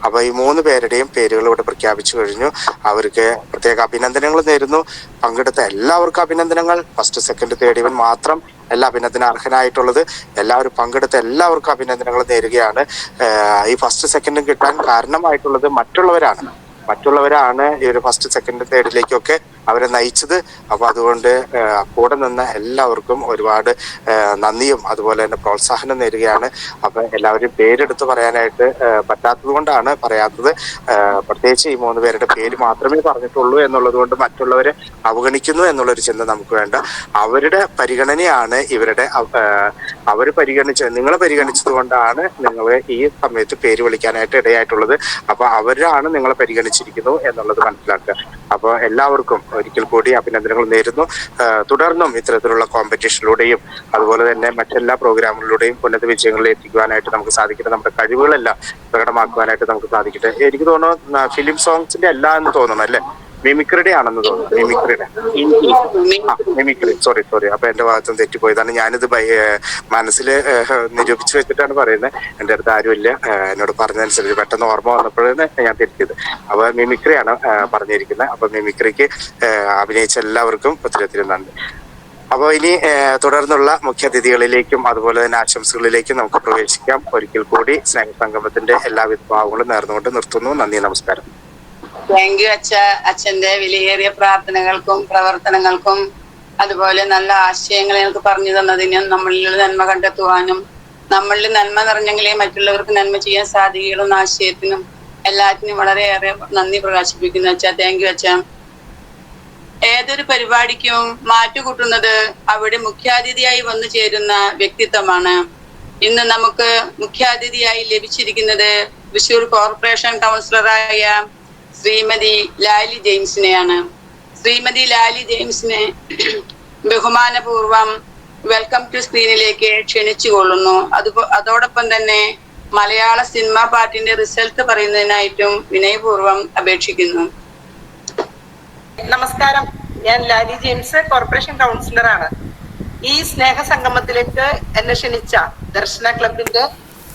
അപ്പൊ ഈ 3 പേരുടെയും പേരുകൾ ഇവിടെ പ്രഖ്യാപിച്ചു കഴിഞ്ഞു. അവർക്ക് പ്രത്യേക അഭിനന്ദനങ്ങൾ നേരുന്നു. പങ്കെടുത്ത എല്ലാവർക്കും അഭിനന്ദനങ്ങൾ. 1st, 2nd, 3rd ഇവൻ മാത്രം എല്ലാ അഭിനന്ദന അർഹനായിട്ടുള്ളത്. എല്ലാവരും പങ്കെടുത്ത എല്ലാവർക്കും അഭിനന്ദനങ്ങൾ നേരുകയാണ്. ഈ 1st, 2nd കിട്ടാൻ കാരണമായിട്ടുള്ളത് മറ്റുള്ളവരാണ് ഈ ഒരു 1st, 2nd, 3rd അവരെ നയിച്ചത്. അപ്പൊ അതുകൊണ്ട് കൂടെ നിന്ന എല്ലാവർക്കും ഒരുപാട് നന്ദിയും അതുപോലെ തന്നെ പ്രോത്സാഹനം നേരുകയാണ്. അപ്പൊ എല്ലാവരും പേരെടുത്ത് പറയാനായിട്ട് പറ്റാത്തത് കൊണ്ടാണ് പറയാത്തത്. പ്രത്യേകിച്ച് ഈ 3 പേരുടെ പേര് മാത്രമേ പറഞ്ഞിട്ടുള്ളൂ എന്നുള്ളത് കൊണ്ട് മറ്റുള്ളവരെ അവഗണിക്കുന്നു എന്നുള്ളൊരു ചിന്ത നമുക്ക് വേണ്ട. അവരുടെ പരിഗണനയാണ് നിങ്ങളെ പരിഗണിച്ചത് കൊണ്ടാണ് നിങ്ങൾ ഈ സമയത്ത് പേര് വിളിക്കാനായിട്ട് ഇടയായിട്ടുള്ളത്. അപ്പൊ അവരാണ് നിങ്ങളെ പരിഗണിച്ചിരിക്കുന്നു എന്നുള്ളത് മനസ്സിലാക്കുക. അപ്പൊ എല്ലാവർക്കും ഒരിക്കൽ കൂടി അഭിനന്ദനങ്ങൾ നേരുന്നു. തുടർന്നും ഇത്തരത്തിലുള്ള കോമ്പറ്റീഷനിലൂടെയും അതുപോലെ തന്നെ മറ്റെല്ലാ പ്രോഗ്രാമുകളിലൂടെയും ഉന്നത വിജയങ്ങളിൽ എത്തിക്കുവാനായിട്ട് നമുക്ക് സാധിക്കട്ടെ. നമ്മുടെ കഴിവുകളെല്ലാം പ്രകടമാക്കുവാനായിട്ട് നമുക്ക് സാധിക്കട്ടെ. എനിക്ക് തോന്നുന്നു ഫിലിം സോങ്സിന്റെ അല്ല എന്ന് തോന്നുന്നു, അല്ലെ? മിമിക്രിയുടെ ആണെന്ന് തോന്നുന്നു. Mimicry sorry. അപ്പൊ എന്റെ ഭാഗത്തും തെറ്റിപ്പോയതാണ്. ഞാനിത് മനസ്സിൽ നിരൂപിച്ചു വെച്ചിട്ടാണ് പറയുന്നത്. എന്റെ അടുത്ത് ആരുമില്ല, എന്നോട് പറഞ്ഞതനുസരിച്ച് പെട്ടെന്ന് ഓർമ്മ വന്നപ്പോഴാണ് ഞാൻ തിരിച്ചത്. അപ്പൊ മിമിക്രിയാണ് പറഞ്ഞിരിക്കുന്നത്. അപ്പൊ മിമിക്രിക്ക് അഭിനയിച്ച എല്ലാവർക്കും ഒത്തിരി നന്ദി. അപ്പോൾ ഇനി തുടർന്നുള്ള മുഖ്യാതിഥികളിലേക്കും അതുപോലെ തന്നെ ആശംസകളിലേക്കും നമുക്ക് പ്രവേശിക്കാം. ഒരിക്കൽ കൂടി സ്നേഹസംഗമത്തിന്റെ എല്ലാവിധ ഭാവങ്ങളും നേർന്നുകൊണ്ട് നിർത്തുന്നു. നന്ദി, നമസ്കാരം.
താങ്ക് യു അച്ഛ. അച്ഛന്റെ വിലയേറിയ പ്രാർത്ഥനകൾക്കും പ്രവർത്തനങ്ങൾക്കും അതുപോലെ നല്ല ആശയങ്ങൾ ഞങ്ങൾക്ക് പറഞ്ഞു തന്നതിനും നമ്മളിൽ നന്മ കണ്ടെത്തുവാനും നമ്മളിൽ നന്മ നിറഞ്ഞെങ്കിലേ മറ്റുള്ളവർക്ക് നന്മ ചെയ്യാൻ സാധിക്കുകയുള്ളൂ എന്ന ആശയത്തിനും എല്ലാത്തിനും വളരെയേറെ നന്ദി പ്രകാശിപ്പിക്കുന്നു അച്ഛ. താങ്ക് യു അച്ഛ. ഏതൊരു പരിപാടിക്കും മാറ്റുകൂട്ടുന്നത് അവിടെ മുഖ്യാതിഥിയായി വന്നു ചേരുന്ന വ്യക്തിത്വമാണ്. ഇന്ന് നമുക്ക് മുഖ്യാതിഥിയായി ലഭിച്ചിരിക്കുന്നത് തൃശൂർ കോർപ്പറേഷൻ കൗൺസിലറായ ശ്രീമതി ലാലി ജെയിംസിനെയാണ്. ശ്രീമതി ലാലി ജെയിംസിനെ ബഹുമാനപൂർവം വെൽക്കം ടു സ്ക്രീനിലേക്ക് ക്ഷണിച്ചുകൊള്ളുന്നു. അതോടൊപ്പം തന്നെ മലയാള സിനിമാ പാട്ടിന്റെ റിസൾട്ട് പറയുന്നതിനായിട്ടും വിനയപൂർവ്വം അപേക്ഷിക്കുന്നു.
നമസ്കാരം, ഞാൻ ലാലി ജെയിംസ്, കോർപ്പറേഷൻ കൗൺസിലറാണ്. ഈ സ്നേഹ സംഗമത്തിലേക്ക് എന്നെ ക്ഷണിച്ച ദർശന ക്ലബിന്റെ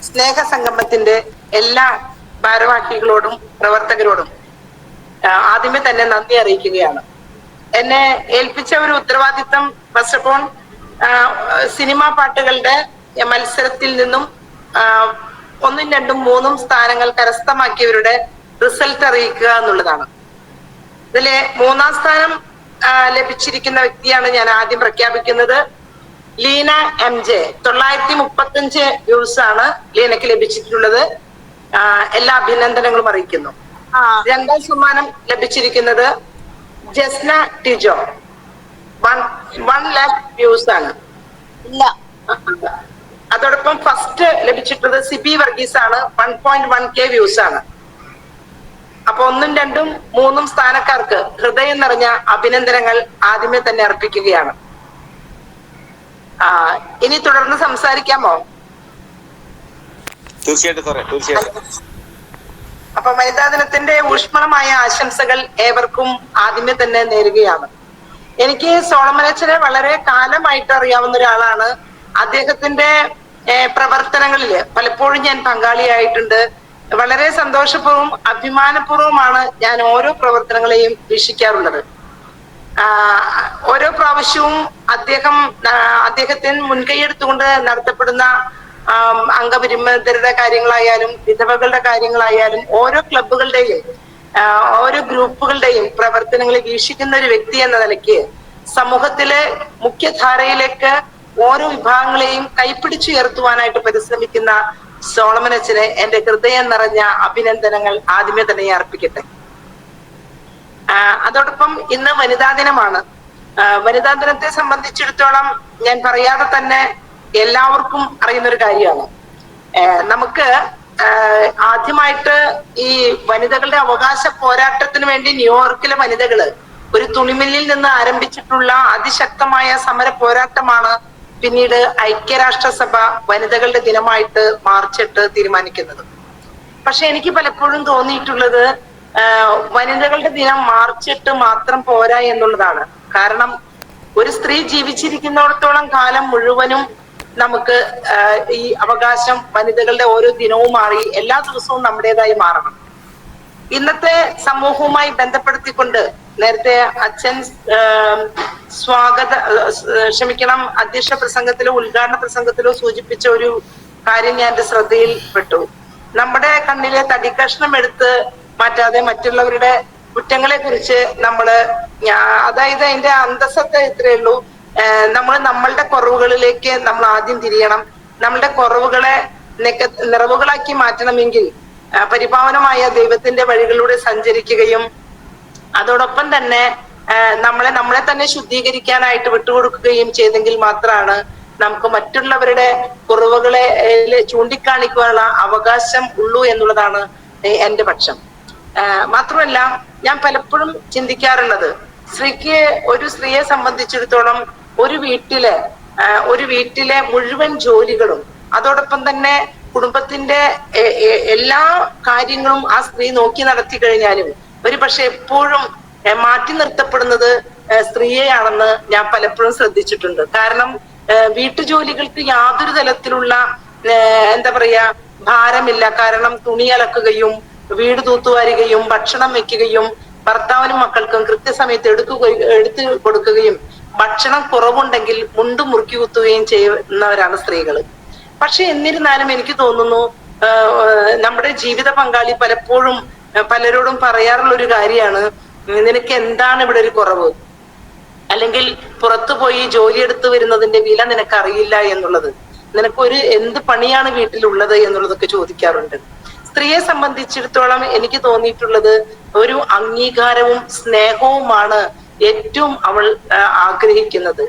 സ്നേഹ സംഗമത്തിന്റെ എല്ലാ ഭാരവാഹികളോടും പ്രവർത്തകരോടും ആദ്യമേ തന്നെ നന്ദി അറിയിക്കുകയാണ്. എന്നെ ഏൽപ്പിച്ച ഒരു ഉത്തരവാദിത്തം ഫസ്റ്റ് ഓഫ് ഓൾ സിനിമാ പാട്ടുകളുടെ മത്സരത്തിൽ നിന്നും 1, 2, 3 സ്ഥാനങ്ങൾ കരസ്ഥമാക്കിയവരുടെ റിസൾട്ട് അറിയിക്കുക എന്നുള്ളതാണ്. ഇതിലെ 3ാം സ്ഥാനം ലഭിച്ചിരിക്കുന്ന വ്യക്തിയാണ് ഞാൻ ആദ്യം പ്രഖ്യാപിക്കുന്നത്. ലീന MJ. 935 വ്യൂസ് ആണ് ലീനയ്ക്ക് ലഭിച്ചിട്ടുള്ളത്. എല്ലാ അഭിനന്ദനങ്ങളും അറിയിക്കുന്നു. 2ാം സമ്മാനം ലഭിച്ചിരിക്കുന്നത് ജസ്ന ടിജോ. 1 lakh വ്യൂസ് ആണ്. അതോടൊപ്പം ഫസ്റ്റ് ലഭിച്ചിട്ടുള്ളത് സിബി വർഗീസ് ആണ്. 1.1K വ്യൂസ് ആണ്. അപ്പൊ 1, 2, 3 സ്ഥാനക്കാർക്ക് ഹൃദയം നിറഞ്ഞ അഭിനന്ദനങ്ങൾ ആദ്യമേ തന്നെ അർപ്പിക്കുകയാണ്. ഇനി തുടർന്ന് സംസാരിക്കാമോ?
തീർച്ചയായിട്ടും.
അപ്പൊ വനിതാ ദിനത്തിന്റെ ഊഷ്മളമായ ആശംസകൾ ഏവർക്കും ആദ്യമേ തന്നെ നേരുകയാണ്. എനിക്ക് സോളമനച്ചനെ വളരെ കാലമായിട്ട് അറിയാവുന്ന ഒരാളാണ്. അദ്ദേഹത്തിന്റെ പ്രവർത്തനങ്ങളില് പലപ്പോഴും ഞാൻ പങ്കാളിയായിട്ടുണ്ട്. വളരെ സന്തോഷപൂർവ്വം അഭിമാനപൂർവ്വമാണ് ഞാൻ ഓരോ പ്രവർത്തനങ്ങളെയും വീക്ഷിക്കാറുള്ളത്. ഓരോ പ്രാവശ്യവും അദ്ദേഹത്തിന് മുൻകൈയെടുത്തുകൊണ്ട് നടത്തപ്പെടുന്ന അംഗപരിമിതരുടെ കാര്യങ്ങളായാലും വിധവകളുടെ കാര്യങ്ങളായാലും ഓരോ ക്ലബുകളുടെയും ഓരോ ഗ്രൂപ്പുകളുടെയും പ്രവർത്തനങ്ങളെ വീക്ഷിക്കുന്ന ഒരു വ്യക്തി എന്ന നിലയ്ക്ക് സമൂഹത്തിലെ മുഖ്യധാരയിലേക്ക് ഓരോ വിഭാഗങ്ങളെയും കൈപ്പിടിച്ചുയർത്തുവാനായിട്ട് പരിശ്രമിക്കുന്ന സോളമൻ അച്ഛന് എന്റെ ഹൃദയം നിറഞ്ഞ അഭിനന്ദനങ്ങൾ ആദ്യമേ തന്നെ അർപ്പിക്കട്ടെ. അതോടൊപ്പം ഇന്ന് വനിതാ ദിനമാണ്. വനിതാ ദിനത്തെ സംബന്ധിച്ചിടത്തോളം ഞാൻ പറയാതെ തന്നെ എല്ലാവർക്കും അറിയുന്ന ഒരു കാര്യമാണ്. നമുക്ക് ആദ്യമായിട്ട് ഈ വനിതകളുടെ അവകാശ പോരാട്ടത്തിന് വേണ്ടി ന്യൂയോർക്കിലെ വനിതകള് ഒരു തുണിമില്ലിൽ നിന്ന് ആരംഭിച്ചിട്ടുള്ള അതിശക്തമായ സമര പോരാട്ടമാണ് പിന്നീട് ഐക്യരാഷ്ട്രസഭ വനിതകളുടെ ദിനമായിട്ട് മാർച്ച് 8 തീരുമാനിക്കുന്നത്. പക്ഷെ എനിക്ക് പലപ്പോഴും തോന്നിയിട്ടുള്ളത് വനിതകളുടെ ദിനം മാർച്ച് 8 മാത്രം പോരാ എന്നുള്ളതാണ്. കാരണം ഒരു സ്ത്രീ ജീവിച്ചിരിക്കുന്നിടത്തോളം കാലം മുഴുവനും നമുക്ക് ഈ അവകാശം വനിതകളുടെ ഓരോ ദിനവും മാറി എല്ലാ ദിവസവും നമ്മുടേതായി മാറണം. ഇന്നത്തെ സമൂഹവുമായി ബന്ധപ്പെടുത്തിക്കൊണ്ട് നേരത്തെ അച്ഛൻ അധ്യക്ഷ പ്രസംഗത്തിലോ ഉദ്ഘാടന പ്രസംഗത്തിലോ സൂചിപ്പിച്ച ഒരു കാര്യം ഞാൻ എന്റെ ശ്രദ്ധയിൽപ്പെട്ടു. നമ്മുടെ കണ്ണിലെ തടിക്കഷ്ണം എടുത്ത് മാറ്റാതെ മറ്റുള്ളവരുടെ കുറ്റങ്ങളെ കുറിച്ച് അതായത് അതിന്റെ അന്തസ്സത്തെ ഇത്രയേ ഉള്ളൂ. നമ്മൾ നമ്മളുടെ കുറവുകളിലേക്ക് നമ്മൾ ആദ്യം തിരിയണം. നമ്മളുടെ കുറവുകളെ നിറവുകളാക്കി മാറ്റണമെങ്കിൽ പരിപാവനമായ ദൈവത്തിന്റെ വഴികളിലൂടെ സഞ്ചരിക്കുകയും അതോടൊപ്പം തന്നെ നമ്മളെ തന്നെ ശുദ്ധീകരിക്കാനായിട്ട് വിട്ടുകൊടുക്കുകയും ചെയ്തെങ്കിൽ മാത്രമാണ് നമുക്ക് മറ്റുള്ളവരുടെ കുറവുകളെ ചൂണ്ടിക്കാണിക്കുവാനുള്ള അവകാശം ഉള്ളൂ എന്നുള്ളതാണ് എന്റെ പക്ഷം. മാത്രമല്ല ഞാൻ പലപ്പോഴും ചിന്തിക്കാറുള്ളത്, ഒരു സ്ത്രീയെ സംബന്ധിച്ചിടത്തോളം ഒരു വീട്ടിലെ മുഴുവൻ ജോലികളും അതോടൊപ്പം തന്നെ കുടുംബത്തിന്റെ എല്ലാ കാര്യങ്ങളും ആ സ്ത്രീ നോക്കി നടത്തി കഴിഞ്ഞാലും ഒരു പക്ഷെ എപ്പോഴും മാറ്റി നിർത്തപ്പെടുന്നത് സ്ത്രീയെയാണെന്ന് ഞാൻ പലപ്പോഴും ശ്രദ്ധിച്ചിട്ടുണ്ട്. കാരണം വീട്ടുജോലികൾക്ക് യാതൊരു തരത്തിലുള്ള ഭാരമില്ല. കാരണം തുണി അലക്കുകയും വീട് തൂത്തുവാരുകയും ഭക്ഷണം വെക്കുകയും ഭർത്താവിനും മക്കൾക്കും കൃത്യസമയത്ത് എടുത്തു കൊടുക്കുകയും ഭക്ഷണം കുറവുണ്ടെങ്കിൽ മുണ്ട് മുറുക്കി കുത്തുകയും ചെയ്യുന്നവരാണ് സ്ത്രീകൾ. പക്ഷെ എന്നിരുന്നാലും എനിക്ക് തോന്നുന്നു നമ്മുടെ ജീവിത പങ്കാളി പലപ്പോഴും പലരോടും പറയാറുള്ള ഒരു കാര്യമാണ്, നിനക്ക് എന്താണ് ഇവിടെ ഒരു കുറവ്, അല്ലെങ്കിൽ പുറത്തു പോയി ജോലി എടുത്തു വരുന്നതിന്റെ വില നിനക്ക് അറിയില്ല എന്നുള്ളത്, നിനക്കൊരു എന്ത് പണിയാണ് വീട്ടിലുള്ളത് എന്നുള്ളതൊക്കെ ചോദിക്കാറുണ്ട്. സ്ത്രീയെ സംബന്ധിച്ചിടത്തോളം എനിക്ക് തോന്നിയിട്ടുള്ളത് ഒരു അംഗീകാരവും സ്നേഹവുമാണ് ഏറ്റവും അവൾ ആഗ്രഹിക്കുന്നത്.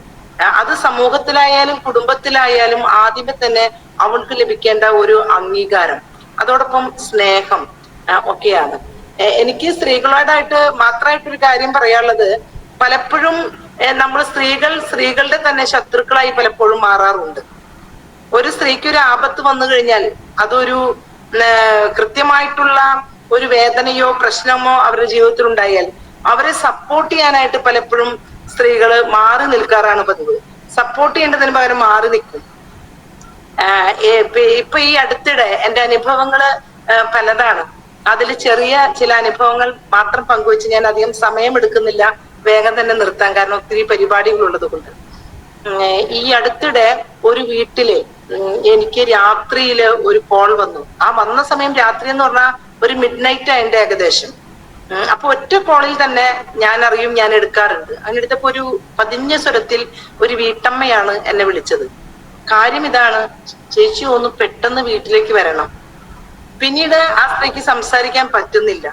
അത് സമൂഹത്തിലായാലും കുടുംബത്തിലായാലും ആദ്യമേ തന്നെ അവൾക്ക് ലഭിക്കേണ്ട ഒരു അംഗീകാരം അതോടൊപ്പം സ്നേഹം ഒക്കെയാണ്. എനിക്ക് സ്ത്രീകളോടായിട്ട് മാത്രമായിട്ടൊരു കാര്യം പറയാനുള്ളത്, പലപ്പോഴും നമ്മൾ സ്ത്രീകളുടെ തന്നെ ശത്രുക്കളായി പലപ്പോഴും മാറാറുണ്ട്. ഒരു സ്ത്രീക്ക് ഒരു ആപത്ത് വന്നു കഴിഞ്ഞാൽ അതൊരു കൃത്യമായിട്ടുള്ള ഒരു വേദനയോ പ്രശ്നമോ അവരുടെ ജീവിതത്തിൽ ഉണ്ടായാൽ അവരെ സപ്പോർട്ട് ചെയ്യാനായിട്ട് പലപ്പോഴും സ്ത്രീകള് മാറി നിൽക്കാറാണ് പതിവ്. സപ്പോർട്ട് ചെയ്യേണ്ടതിന് പകരം മാറി നിൽക്കും. ഇപ്പൊ ഈ അടുത്തിടെ എന്റെ അനുഭവങ്ങള് പലതാണ്. അതിൽ ചെറിയ ചില അനുഭവങ്ങൾ മാത്രം പങ്കുവെച്ച് ഞാൻ അധികം സമയം എടുക്കുന്നില്ല, വേഗം തന്നെ നിർത്താൻ, കാരണം ഒത്തിരി പരിപാടികൾ ഉള്ളത് കൊണ്ട്. ഈ അടുത്തിടെ ഒരു വീട്ടില് എനിക്ക് രാത്രിയില് ഒരു കോൾ വന്നു. ആ വന്ന സമയം രാത്രി എന്ന് പറഞ്ഞാൽ ഒരു മിഡ്നൈറ്റ് അതിന്റെ ഏകദേശം. അപ്പൊ ഒറ്റ കോളിൽ തന്നെ ഞാൻ അറിയും, ഞാൻ എടുക്കാറുണ്ട്. അങ്ങനെ എടുത്തപ്പോ ഒരു പതിഞ്ഞ സ്വരത്തിൽ ഒരു വീട്ടമ്മയാണ് എന്നെ വിളിച്ചത്. കാര്യം ഇതാണ്, ചേച്ചി ഒന്ന് പെട്ടെന്ന് വീട്ടിലേക്ക് വരണം. പിന്നീട് ആ സ്ത്രീക്ക് സംസാരിക്കാൻ പറ്റുന്നില്ല.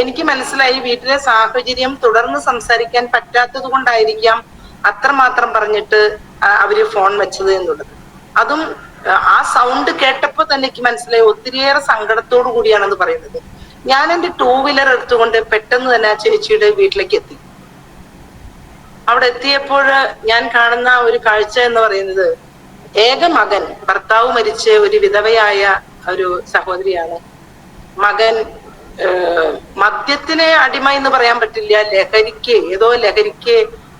എനിക്ക് മനസ്സിലായി വീട്ടിലെ സാഹചര്യം തുടർന്ന് സംസാരിക്കാൻ പറ്റാത്തത് കൊണ്ടായിരിക്കാം അത്രമാത്രം പറഞ്ഞിട്ട് അവര് ഫോൺ വെച്ചത് എന്നുള്ളത്. അതും ആ സൗണ്ട് കേട്ടപ്പോ തന്നെ എനിക്ക് മനസ്സിലായി ഒത്തിരിയേറെ സങ്കടത്തോടു കൂടിയാണെന്ന് പറയുന്നത്. ഞാൻ എന്റെ 2 വീലർ എടുത്തുകൊണ്ട് പെട്ടെന്ന് തന്നെ ആ ചേച്ചിയുടെ വീട്ടിലേക്ക് എത്തി. അവിടെ എത്തിയപ്പോൾ ഞാൻ കാണുന്ന ഒരു കാഴ്ച എന്ന് പറയുന്നത്, ഏക മകൻ, ഭർത്താവ് മരിച്ച് ഒരു വിധവയായ ഒരു സഹോദരിയാണ്. മകൻ മദ്യത്തിന് അടിമ എന്ന് പറയാൻ പറ്റില്ല, ഏതോ ലഹരിക്ക്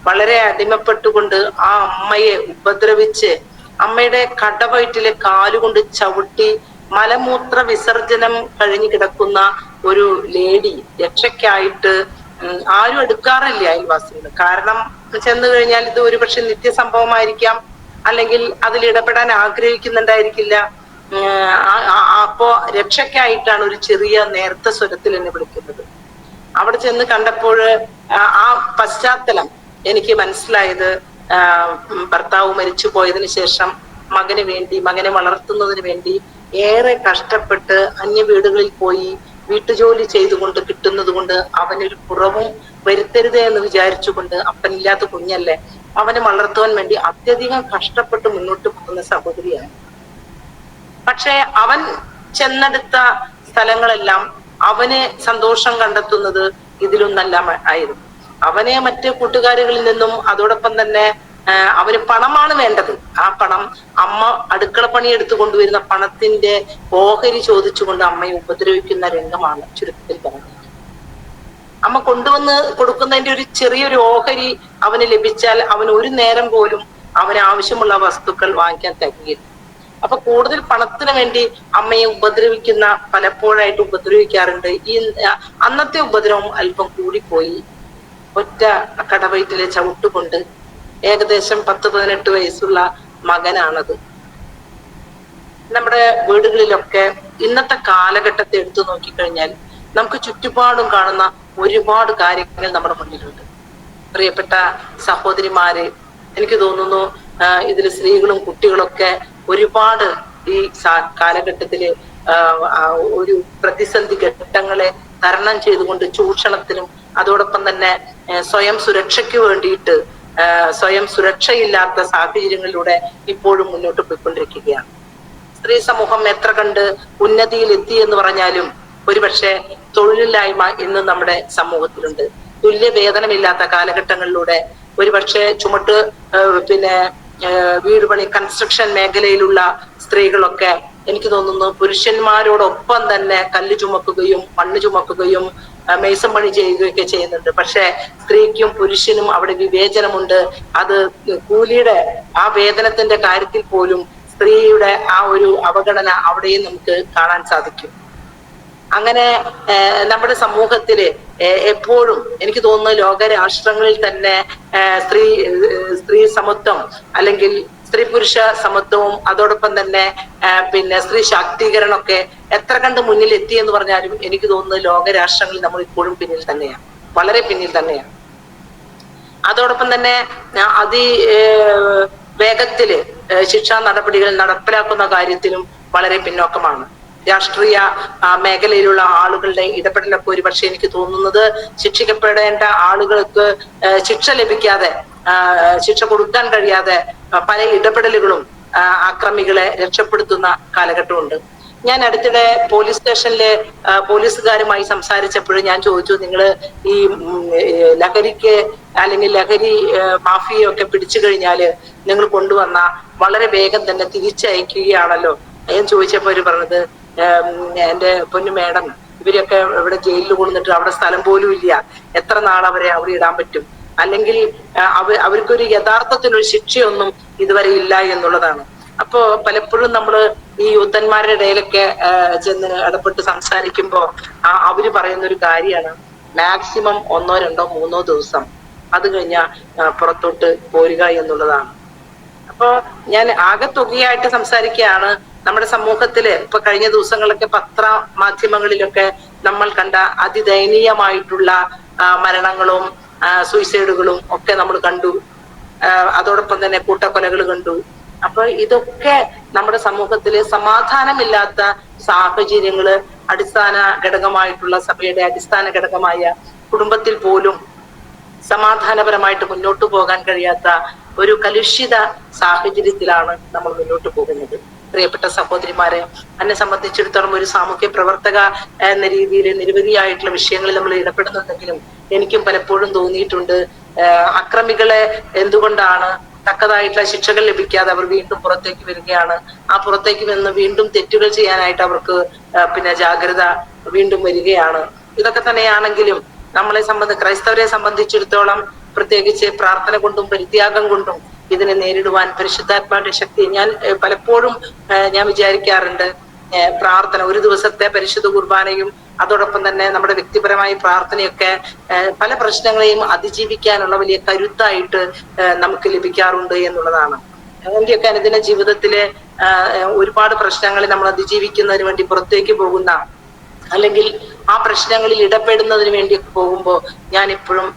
വളരെ അടിമപ്പെട്ടുകൊണ്ട് ആ അമ്മയെ ഉപദ്രവിച്ച് അമ്മയുടെ കടവയറ്റിലെ കാലുകൊണ്ട് ചവിട്ടി മലമൂത്ര വിസർജനം കഴിഞ്ഞു കിടക്കുന്ന ഒരു ലേഡി രക്ഷയ്ക്കായിട്ട് ആരും എടുക്കാറില്ല അയൽവാസികൾ. കാരണം ചെന്ന് കഴിഞ്ഞാൽ ഇത് ഒരുപക്ഷെ നിത്യസംഭവമായിരിക്കാം, അല്ലെങ്കിൽ അതിൽ ഇടപെടാൻ ആഗ്രഹിക്കുന്നുണ്ടായിരിക്കില്ല. അപ്പോ രക്ഷയ്ക്കായിട്ടാണ് ഒരു ചെറിയ നേർത്ത സ്വരത്തിൽ എന്നെ വിളിക്കുന്നത്. അവിടെ ചെന്ന് കണ്ടപ്പോൾ ആ പശ്ചാത്തലം എനിക്ക് മനസ്സിലായത്, ഭർത്താവ് മരിച്ചു പോയതിനു ശേഷം മകനെ വളർത്തുന്നതിന് വേണ്ടി ഏറെ കഷ്ടപ്പെട്ട് അന്യ വീടുകളിൽ പോയി വീട്ടുജോലി ചെയ്തുകൊണ്ട് കിട്ടുന്നത് കൊണ്ട് അവനൊരു കുറവും വരുത്തരുതേ എന്ന് വിചാരിച്ചുകൊണ്ട്, അപ്പനില്ലാത്ത കുഞ്ഞല്ലേ, അവനെ വളർത്തുവാൻ വേണ്ടി അത്യധികം കഷ്ടപ്പെട്ട് മുന്നോട്ട് പോകുന്ന സഹോദരിയാണ്. പക്ഷെ അവൻ ചെന്നെടുത്ത സ്ഥലങ്ങളെല്ലാം അവനെ സന്തോഷം കണ്ടെത്തുന്നത് ഇതിലൊന്നല്ല ആയിരുന്നു. അവനെ മറ്റ് കൂട്ടുകാരികളിൽ നിന്നും അതോടൊപ്പം തന്നെ അവന് പണമാണ് വേണ്ടത്. ആ പണം, അമ്മ അടുക്കള പണി എടുത്തു കൊണ്ടുവരുന്ന പണത്തിന്റെ ഓഹരി ചോദിച്ചുകൊണ്ട് അമ്മയെ ഉപദ്രവിക്കുന്ന രംഗമാണ് ചുരുക്കത്തിൽ പറഞ്ഞത്. അമ്മ കൊണ്ടുവന്ന് കൊടുക്കുന്നതിന്റെ ഒരു ചെറിയൊരു ഓഹരി അവന് ലഭിച്ചാൽ അവൻ ഒരു നേരം പോലും അവന് ആവശ്യമുള്ള വസ്തുക്കൾ വാങ്ങിക്കാൻ കഴിയില്ല. അപ്പൊ കൂടുതൽ പണത്തിന് വേണ്ടി അമ്മയെ പലപ്പോഴായിട്ട് ഉപദ്രവിക്കാറുണ്ട്. ഈ അന്നത്തെ ഉപദ്രവം അല്പം കൂടിപ്പോയി. ഒറ്റ കടവയറ്റിലെ ചവിട്ടുകൊണ്ട് ഏകദേശം 10-18 വയസ്സുള്ള മകനാണത്. നമ്മുടെ വീടുകളിലൊക്കെ ഇന്നത്തെ കാലഘട്ടത്തെ എടുത്തു നോക്കിക്കഴിഞ്ഞാൽ നമുക്ക് ചുറ്റുപാടും കാണുന്ന ഒരുപാട് കാര്യങ്ങൾ നമ്മുടെ മുന്നിലുണ്ട്. പ്രിയപ്പെട്ട സഹോദരിമാര്, എനിക്ക് തോന്നുന്നു ഇതിൽ സ്ത്രീകളും കുട്ടികളൊക്കെ ഒരുപാട് ഈ കാലഘട്ടത്തില് ഒരു പ്രതിസന്ധി ഘട്ടങ്ങളെ തരണം ചെയ്തുകൊണ്ട് ചൂഷണത്തിനും അതോടൊപ്പം തന്നെ സ്വയം സുരക്ഷയ്ക്ക് വേണ്ടിയിട്ട് സ്വയം സുരക്ഷയില്ലാത്ത സാഹചര്യങ്ങളിലൂടെ ഇപ്പോഴും മുന്നോട്ട് പോയിക്കൊണ്ടിരിക്കുകയാണ്. സ്ത്രീ സമൂഹം എത്ര കണ്ട് ഉന്നതിയിൽ എത്തി എന്ന് പറഞ്ഞാലും ഒരുപക്ഷെ തൊഴിലില്ലായ്മ ഇന്ന് നമ്മുടെ സമൂഹത്തിലുണ്ട്. തുല്യ വേതനമില്ലാത്ത കാലഘട്ടങ്ങളിലൂടെ ഒരുപക്ഷെ വീട് പണി കൺസ്ട്രക്ഷൻ മേഖലയിലുള്ള സ്ത്രീകളൊക്കെ എനിക്ക് തോന്നുന്നു പുരുഷന്മാരോടൊപ്പം തന്നെ കല്ല് ചുമക്കുകയും മണ്ണ് ചുമക്കുകയും മേസം പണി ചെയ്യുകയൊക്കെ ചെയ്യുന്നുണ്ട്. പക്ഷെ സ്ത്രീക്കും പുരുഷനും അവിടെ വിവേചനമുണ്ട്. അത് കൂലിയുടെ ആ വേതനത്തിന്റെ കാര്യത്തിൽ പോലും സ്ത്രീയുടെ ആ ഒരു അവഗണന അവിടെയും നമുക്ക് കാണാൻ സാധിക്കും. അങ്ങനെ നമ്മുടെ സമൂഹത്തില് എപ്പോഴും എനിക്ക് തോന്നുന്നു ലോകരാഷ്ട്രങ്ങളിൽ തന്നെ സ്ത്രീ സമത്വം അല്ലെങ്കിൽ സ്ത്രീ പുരുഷ സമത്വവും അതോടൊപ്പം തന്നെ സ്ത്രീ ശാക്തീകരണമൊക്കെ എത്ര കണ്ട് മുന്നിൽ എത്തി എന്ന് പറഞ്ഞാലും എനിക്ക് തോന്നുന്നത് ലോകരാഷ്ട്രങ്ങളിൽ നമ്മൾ ഇപ്പോഴും പിന്നിൽ തന്നെയാണ്, വളരെ പിന്നിൽ തന്നെയാണ്. അതോടൊപ്പം തന്നെ വേഗത്തില് ശിക്ഷാ നടപടികൾ നടപ്പിലാക്കുന്ന കാര്യത്തിലും വളരെ പിന്നോക്കമാണ്. രാഷ്ട്രീയ മേഖലയിലുള്ള ആളുകളുടെ ഇടപെടലൊക്കെ ഒരുപക്ഷെ എനിക്ക് തോന്നുന്നത് ശിക്ഷിക്കപ്പെടേണ്ട ആളുകൾക്ക് ശിക്ഷ ലഭിക്കാതെ, ശിക്ഷ കൊടുക്കാൻ കഴിയാതെ പല ഇടപെടലുകളും അക്രമികളെ രക്ഷപ്പെടുത്തുന്ന കാലഘട്ടമുണ്ട്. ഞാൻ അടുത്തിടെ പോലീസ് സ്റ്റേഷനിലെ പോലീസുകാരുമായി സംസാരിച്ചപ്പോഴും ഞാൻ ചോദിച്ചു, നിങ്ങൾ ഈ ലഹരിക്ക് അല്ലെങ്കിൽ ലഹരി മാഫിയൊക്കെ പിടിച്ചു കഴിഞ്ഞാല് നിങ്ങൾ കൊണ്ടുവന്ന വളരെ വേഗം തന്നെ തിരിച്ചയക്കുകയാണല്ലോ. ഞാൻ ചോദിച്ചപ്പോ അവര് പറഞ്ഞത്, എന്റെ പൊന്നു മേഡം, ഇവരൊക്കെ ഇവിടെ ജയിലിൽ കൊണ്ടുവന്നിട്ട് അവിടെ സ്ഥലം പോലും ഇല്ല, എത്ര നാൾ അവരെ അവിടെ ഇടാൻ പറ്റും, അല്ലെങ്കിൽ അവർക്കൊരു യഥാർത്ഥത്തിലൊരു ശിക്ഷയൊന്നും ഇതുവരെ ഇല്ല എന്നുള്ളതാണ്. അപ്പോ പലപ്പോഴും നമ്മള് ഈ യുദ്ധന്മാരുടെ ഇടയിലൊക്കെ ചെന്ന് ഇടപെട്ട് സംസാരിക്കുമ്പോ അവര് പറയുന്ന ഒരു കാര്യമാണ്, മാക്സിമം 1, 2, 3 ദിവസം, അത് കഴിഞ്ഞാൽ പുറത്തോട്ട് പോരുക എന്നുള്ളതാണ്. അപ്പോ ഞാൻ ആകെ തുകയായിട്ട് സംസാരിക്കുകയാണ്. നമ്മുടെ സമൂഹത്തില് ഇപ്പൊ കഴിഞ്ഞ ദിവസങ്ങളിലൊക്കെ പത്രമാധ്യമങ്ങളിലൊക്കെ നമ്മൾ കണ്ട അതിദയനീയമായിട്ടുള്ള മരണങ്ങളും സൂയിസൈഡുകളും ഒക്കെ നമ്മൾ കണ്ടു. അതോടൊപ്പം തന്നെ കൂട്ടക്കൊലകൾ കണ്ടു. അപ്പൊ ഇതൊക്കെ നമ്മുടെ സമൂഹത്തില് സമാധാനമില്ലാത്ത സാഹചര്യങ്ങള് അടിസ്ഥാന ഘടകമായിട്ടുള്ള സഭയുടെ അടിസ്ഥാന ഘടകമായ കുടുംബത്തിൽ പോലും സമാധാനപരമായിട്ട് മുന്നോട്ട് പോകാൻ കഴിയാത്ത ഒരു കലുഷിത സാഹചര്യത്തിലാണ് നമ്മൾ മുന്നോട്ട് പോകുന്നത്. പ്രിയപ്പെട്ട സഹോദരിമാരെ, എന്നെ സംബന്ധിച്ചിടത്തോളം ഒരു സാമൂഹ്യ പ്രവർത്തക എന്ന രീതിയിൽ നിരവധിയായിട്ടുള്ള വിഷയങ്ങളിൽ നമ്മൾ ഇടപെടുന്നുണ്ടെങ്കിലും എനിക്കും പലപ്പോഴും തോന്നിയിട്ടുണ്ട്, അക്രമികളെ എന്തുകൊണ്ടാണ് തക്കതായിട്ടുള്ള ശിക്ഷകൾ ലഭിക്കാതെ അവർ വീണ്ടും പുറത്തേക്ക് വരികയാണ്. ആ പുറത്തേക്ക് വന്ന് വീണ്ടും തെറ്റുകൾ ചെയ്യാനായിട്ട് അവർക്ക് ജാഗ്രത വീണ്ടും വരികയാണ്. ഇതൊക്കെ തന്നെയാണെങ്കിലും ക്രൈസ്തവരെ സംബന്ധിച്ചിടത്തോളം പ്രത്യേകിച്ച് പ്രാർത്ഥന കൊണ്ടും പരിത്യാഗം കൊണ്ടും ഇതിനെ നേരിടുവാൻ പരിശുദ്ധാത്മാവിന്റെ ശക്തി പലപ്പോഴും ഞാൻ വിചാരിക്കാറുണ്ട്. പ്രാർത്ഥന, ഒരു ദിവസത്തെ പരിശുദ്ധ കുർബാനയും അതോടൊപ്പം തന്നെ നമ്മുടെ വ്യക്തിപരമായ പ്രാർത്ഥനയൊക്കെ പല പ്രശ്നങ്ങളെയും അതിജീവിക്കാനുള്ള വലിയ കരുത്തായിട്ട് നമുക്ക് ലഭിക്കാറുണ്ട് എന്നുള്ളതാണ്. എന്റെയൊക്കെ അനുദിന ജീവിതത്തിലെ ഒരുപാട് പ്രശ്നങ്ങളെ നമ്മൾ അതിജീവിക്കുന്നതിന് വേണ്ടി പുറത്തേക്ക് പോകുന്ന അല്ലെങ്കിൽ ആ പ്രശ്നങ്ങളിൽ ഇടപെടുന്നതിന് വേണ്ടി പോകുമ്പോൾ ഞാൻ ഇപ്പോഴും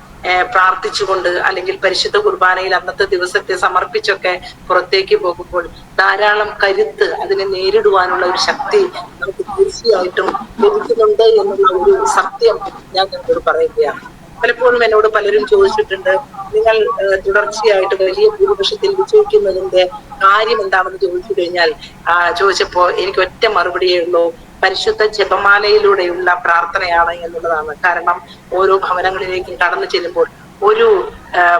പ്രാർത്ഥിച്ചുകൊണ്ട് അല്ലെങ്കിൽ പരിശുദ്ധ കുർബാനയിൽ അന്നത്തെ ദിവസത്തെ സമർപ്പിച്ചൊക്കെ പുറത്തേക്ക് പോകുമ്പോൾ ധാരാളം കരുത്ത് അതിനെ നേരിടുവാനുള്ള ഒരു ശക്തി നമുക്ക് തീർച്ചയായിട്ടും ലഭിക്കുന്നുണ്ട് എന്നുള്ള ഒരു സത്യം ഞാൻ നിങ്ങളോട് പറയുകയാണ്. പലപ്പോഴും എന്നോട് പലരും ചോദിച്ചിട്ടുണ്ട്, നിങ്ങൾ തുടർച്ചയായിട്ട് വലിയ ഭൂരിപക്ഷത്തിൽ വിജയിക്കുന്നതിന്റെ കാര്യം എന്താണെന്ന് ചോദിച്ചു കഴിഞ്ഞാൽ ചോദിച്ചപ്പോ എനിക്ക് ഒറ്റ മറുപടിയേ ഉള്ളൂ, പരിശുദ്ധ ജപമാലയിലൂടെയുള്ള പ്രാർത്ഥനയാണ് എന്നുള്ളതാണ്. കാരണം ഓരോ ഭവനങ്ങളിലേക്കും കടന്നു ചെല്ലുമ്പോൾ ഒരു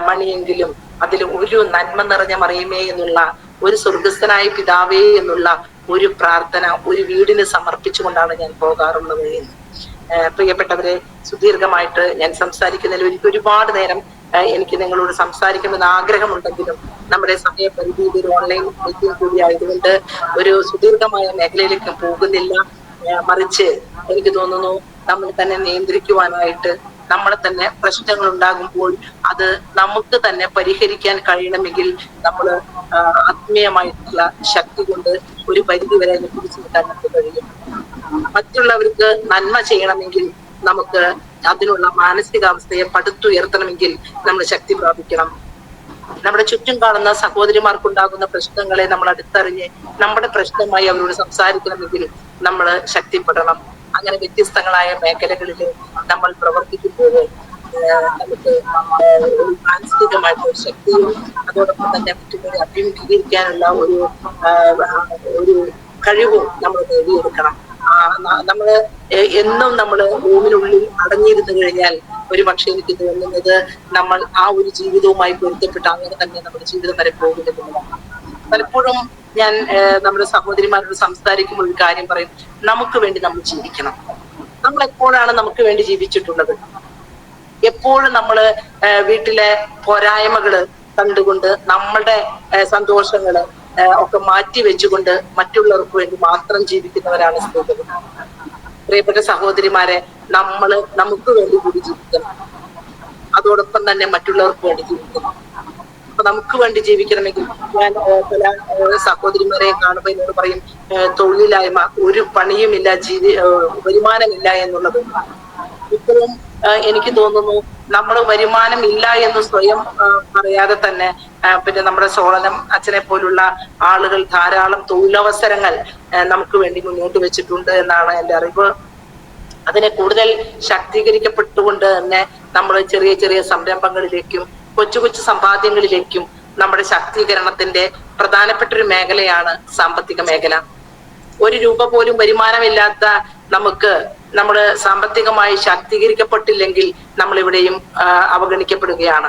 മണിയെങ്കിലും അതിൽ ഒരു നന്മ നിറഞ്ഞ മറിയമേ എന്നുള്ള, ഒരു സ്വർഗസ്ഥനായ പിതാവേ എന്നുള്ള ഒരു പ്രാർത്ഥന ഒരു വീടിന് സമർപ്പിച്ചുകൊണ്ടാണ് ഞാൻ പോകാറുള്ളത് എന്ന്. പ്രിയപ്പെട്ടവരെ, സുദീർഘമായിട്ട് ഞാൻ സംസാരിക്കുന്നതിൽ എനിക്ക് ഒരുപാട് നേരം എനിക്ക് നിങ്ങളോട് സംസാരിക്കണമെന്ന് ആഗ്രഹമുണ്ടെങ്കിലും നമ്മുടെ സമയപരിധി ഒരു ഓൺലൈൻ മീറ്റിംഗ് കൂടി ആയതുകൊണ്ട് ഒരു സുദീർഘമായ മേഖലയിലേക്ക് പോകുന്നില്ല. മറിച്ച് എനിക്ക് തോന്നുന്നു നമ്മൾ തന്നെ നിയന്ത്രിക്കുവാനായിട്ട്, നമ്മളെ തന്നെ പ്രശ്നങ്ങൾ ഉണ്ടാകുമ്പോൾ അത് നമുക്ക് തന്നെ പരിഹരിക്കാൻ കഴിയണമെങ്കിൽ നമ്മൾ ആത്മീയമായിട്ടുള്ള ശക്തി കൊണ്ട് ഒരു പരിധി വരെ അതിനെ പിടിച്ചു നിൽക്കാൻ നമുക്ക് കഴിയും. മറ്റുള്ളവർക്ക് നന്മ ചെയ്യണമെങ്കിൽ നമുക്ക് അതിനുള്ള മാനസികാവസ്ഥയെ പടുത്തുയർത്തണമെങ്കിൽ നമ്മൾ ശക്തി പ്രാപിക്കണം. നമ്മുടെ ചുറ്റും കാണുന്ന സഹോദരിമാർക്കുണ്ടാകുന്ന പ്രശ്നങ്ങളെ നമ്മൾ അടുത്തറിഞ്ഞ് നമ്മുടെ പ്രശ്നമായി അവരോട് സംസാരിക്കണമെങ്കിൽ നമ്മൾ ശക്തിപ്പെടണം. അങ്ങനെ വ്യത്യസ്തങ്ങളായ മേഖലകളിൽ നമ്മൾ പ്രവർത്തിക്കുമ്പോൾ നമുക്ക് മാനസികമായിട്ടുള്ള ശക്തിയും അതോടൊപ്പം തന്നെ മറ്റുള്ളവരെ അഭിമുഖീകരിക്കാനുള്ള ഒരു കഴിവും നമ്മൾ നേടിയെടുക്കണം. നമ്മള് എന്നും നമ്മള് റൂമിനുള്ളിൽ അടഞ്ഞിരുന്നു കഴിഞ്ഞാൽ ഒരു പക്ഷെ എനിക്ക് തോന്നുന്നത് നമ്മൾ ആ ഒരു ജീവിതവുമായി പൊരുത്തപ്പെട്ട് അങ്ങനെ തന്നെ നമ്മുടെ ജീവിതം വരെ പോകുമെന്നുള്ളതാണ്. പലപ്പോഴും ഞാൻ നമ്മുടെ സഹോദരിമാരോട് സംസാരിക്കുമ്പോൾ ഒരു കാര്യം പറയും, നമുക്ക് വേണ്ടി നമ്മൾ ജീവിക്കണം. നമ്മൾ എപ്പോഴാണ് നമുക്ക് വേണ്ടി ജീവിച്ചിട്ടുള്ളത്? എപ്പോഴും നമ്മള് വീട്ടിലെ പോരായ്മകള് കണ്ടുകൊണ്ട് നമ്മളുടെ സന്തോഷങ്ങള് ഒക്കെ മാറ്റി വെച്ചുകൊണ്ട് മറ്റുള്ളവർക്ക് വേണ്ടി മാത്രം ജീവിക്കുന്നവരാണ് സ്ത്രീകൾ. പ്രിയപ്പെട്ട സഹോദരിമാരെ, നമുക്ക് വേണ്ടി കൂടി ജീവിക്കണം, അതോടൊപ്പം തന്നെ മറ്റുള്ളവർക്ക് വേണ്ടി ജീവിക്കണം. അപ്പൊ നമുക്ക് വേണ്ടി ജീവിക്കണമെങ്കിൽ ഞാൻ പല സഹോദരിമാരെ കാണുമ്പോൾ എന്നോട് പറയും, തൊഴിലില്ലായ്മ, ഒരു പണിയുമില്ല, വരുമാനമില്ല എന്നുള്ളത്. ഇപ്പോഴും എനിക്ക് തോന്നുന്നു നമ്മൾ വരുമാനം ഇല്ല എന്ന് സ്വയം പറയാതെ തന്നെ പിന്നെ നമ്മുടെ സോളനം അച്ഛനെ പോലുള്ള ആളുകൾ ധാരാളം തൊഴിലവസരങ്ങൾ നമുക്ക് വേണ്ടി മുന്നോട്ട് വെച്ചിട്ടുണ്ട് എന്നാണ് എൻ്റെ അറിവ്. അതിനെ കൂടുതൽ ശാക്തീകരിക്കപ്പെട്ടുകൊണ്ട് തന്നെ നമ്മൾ ചെറിയ ചെറിയ സംരംഭങ്ങളിലേക്കും കൊച്ചു കൊച്ചു സമ്പാദ്യങ്ങളിലേക്കും നമ്മുടെ ശാക്തീകരണത്തിന്റെ പ്രധാനപ്പെട്ട ഒരു മേഖലയാണ് സാമ്പത്തിക മേഖല. ഒരു രൂപ പോലും വരുമാനമില്ലാത്ത നമുക്ക് നമ്മൾ സാമ്പത്തികമായി ശാക്തീകരിക്കപ്പെട്ടില്ലെങ്കിൽ നമ്മൾ ഇവിടെയും അവഗണിക്കപ്പെടുകയാണ്.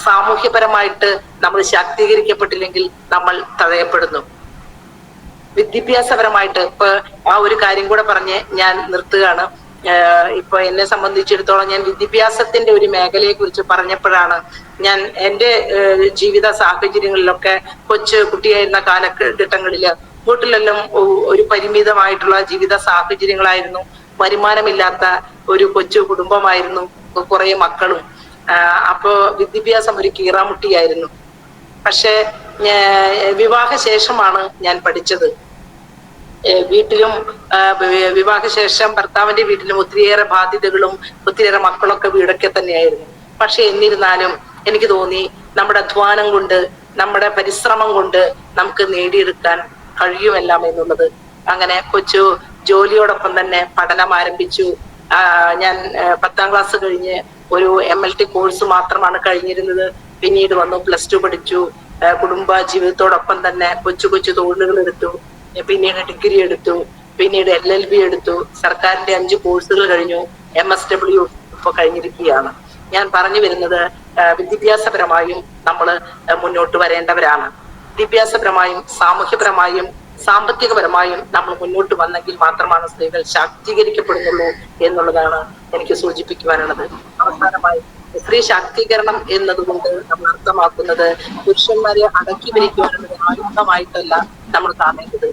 സാമൂഹ്യപരമായിട്ട് നമ്മൾ ശാക്തീകരിക്കപ്പെട്ടില്ലെങ്കിൽ നമ്മൾ തടയപ്പെടുന്നു. വിദ്യാഭ്യാസപരമായിട്ട് ഇപ്പൊ ആ ഒരു കാര്യം കൂടെ പറഞ്ഞ് ഞാൻ നിർത്തുകയാണ്. ഇപ്പൊ എന്നെ സംബന്ധിച്ചിടത്തോളം ഞാൻ വിദ്യാഭ്യാസത്തിന്റെ ഒരു മേഖലയെ കുറിച്ച് പറഞ്ഞപ്പോഴാണ് ഞാൻ എൻ്റെ ജീവിത സാഹചര്യങ്ങളിലൊക്കെ കുട്ടിയായിരുന്ന കാലഘട്ടങ്ങളില് വീട്ടിലെല്ലാം ഒരു പരിമിതമായിട്ടുള്ള ജീവിത സാഹചര്യങ്ങളായിരുന്നു. വരുമാനമില്ലാത്ത ഒരു കൊച്ചു കുടുംബമായിരുന്നു, കുറെ മക്കളും. അപ്പോ വിദ്യാഭ്യാസം ഒരു കീറാമുട്ടിയായിരുന്നു. പക്ഷെ വിവാഹശേഷമാണ് ഞാൻ പഠിച്ചത്. വീട്ടിലും വിവാഹശേഷം ഭർത്താവിന്റെ വീട്ടിലും ഒത്തിരിയേറെ ബാധ്യതകളും ഒത്തിരിയേറെ മക്കളൊക്കെ വീടൊക്കെ തന്നെയായിരുന്നു. പക്ഷെ എന്നിരുന്നാലും എനിക്ക് തോന്നി നമ്മുടെ അധ്വാനം കൊണ്ട്, നമ്മുടെ പരിശ്രമം കൊണ്ട് നമുക്ക് നേടിയെടുക്കാൻ കഴിയുമെല്ലാം എന്നുള്ളത്. അങ്ങനെ കൊച്ചു ജോലിയോടൊപ്പം തന്നെ പഠനം ആരംഭിച്ചു. ഞാൻ 10ാം ക്ലാസ് കഴിഞ്ഞ് ഒരു MLT കോഴ്സ് മാത്രമാണ് കഴിഞ്ഞിരുന്നത്. പിന്നീട് വന്നു പ്ലസ് 2 പഠിച്ചു. കുടുംബ ജീവിതത്തോടൊപ്പം തന്നെ കൊച്ചു കൊച്ചു തൊഴിലുകൾ എടുത്തു. പിന്നീട് ഡിഗ്രി എടുത്തു. പിന്നീട് LLB എടുത്തു. സർക്കാരിന്റെ 5 കോഴ്സുകൾ കഴിഞ്ഞു. MSW ഇപ്പൊ കഴിഞ്ഞിരിക്കുകയാണ്. ഞാൻ പറഞ്ഞു വരുന്നത് വിദ്യാഭ്യാസപരമായും നമ്മൾ മുന്നോട്ട് വരേണ്ടവരാണ്. വിദ്യാഭ്യാസപരമായും സാമൂഹ്യപരമായും സാമ്പത്തികപരമായും നമ്മൾ മുന്നോട്ട് വന്നെങ്കിൽ മാത്രമാണ് സ്ത്രീകൾ ശാക്തീകരിക്കപ്പെടുന്നുള്ളൂ എന്നുള്ളതാണ് എനിക്ക് സൂചിപ്പിക്കുവാനുള്ളത്. അവസാനമായി സ്ത്രീ ശാക്തീകരണം എന്നതുകൊണ്ട് നമ്മൾ അർത്ഥമാക്കുന്നത് പുരുഷന്മാരെ അടക്കി ഭരിക്കുവാനുള്ള ആയുധമായിട്ടല്ല നമ്മൾ കാണേണ്ടത്.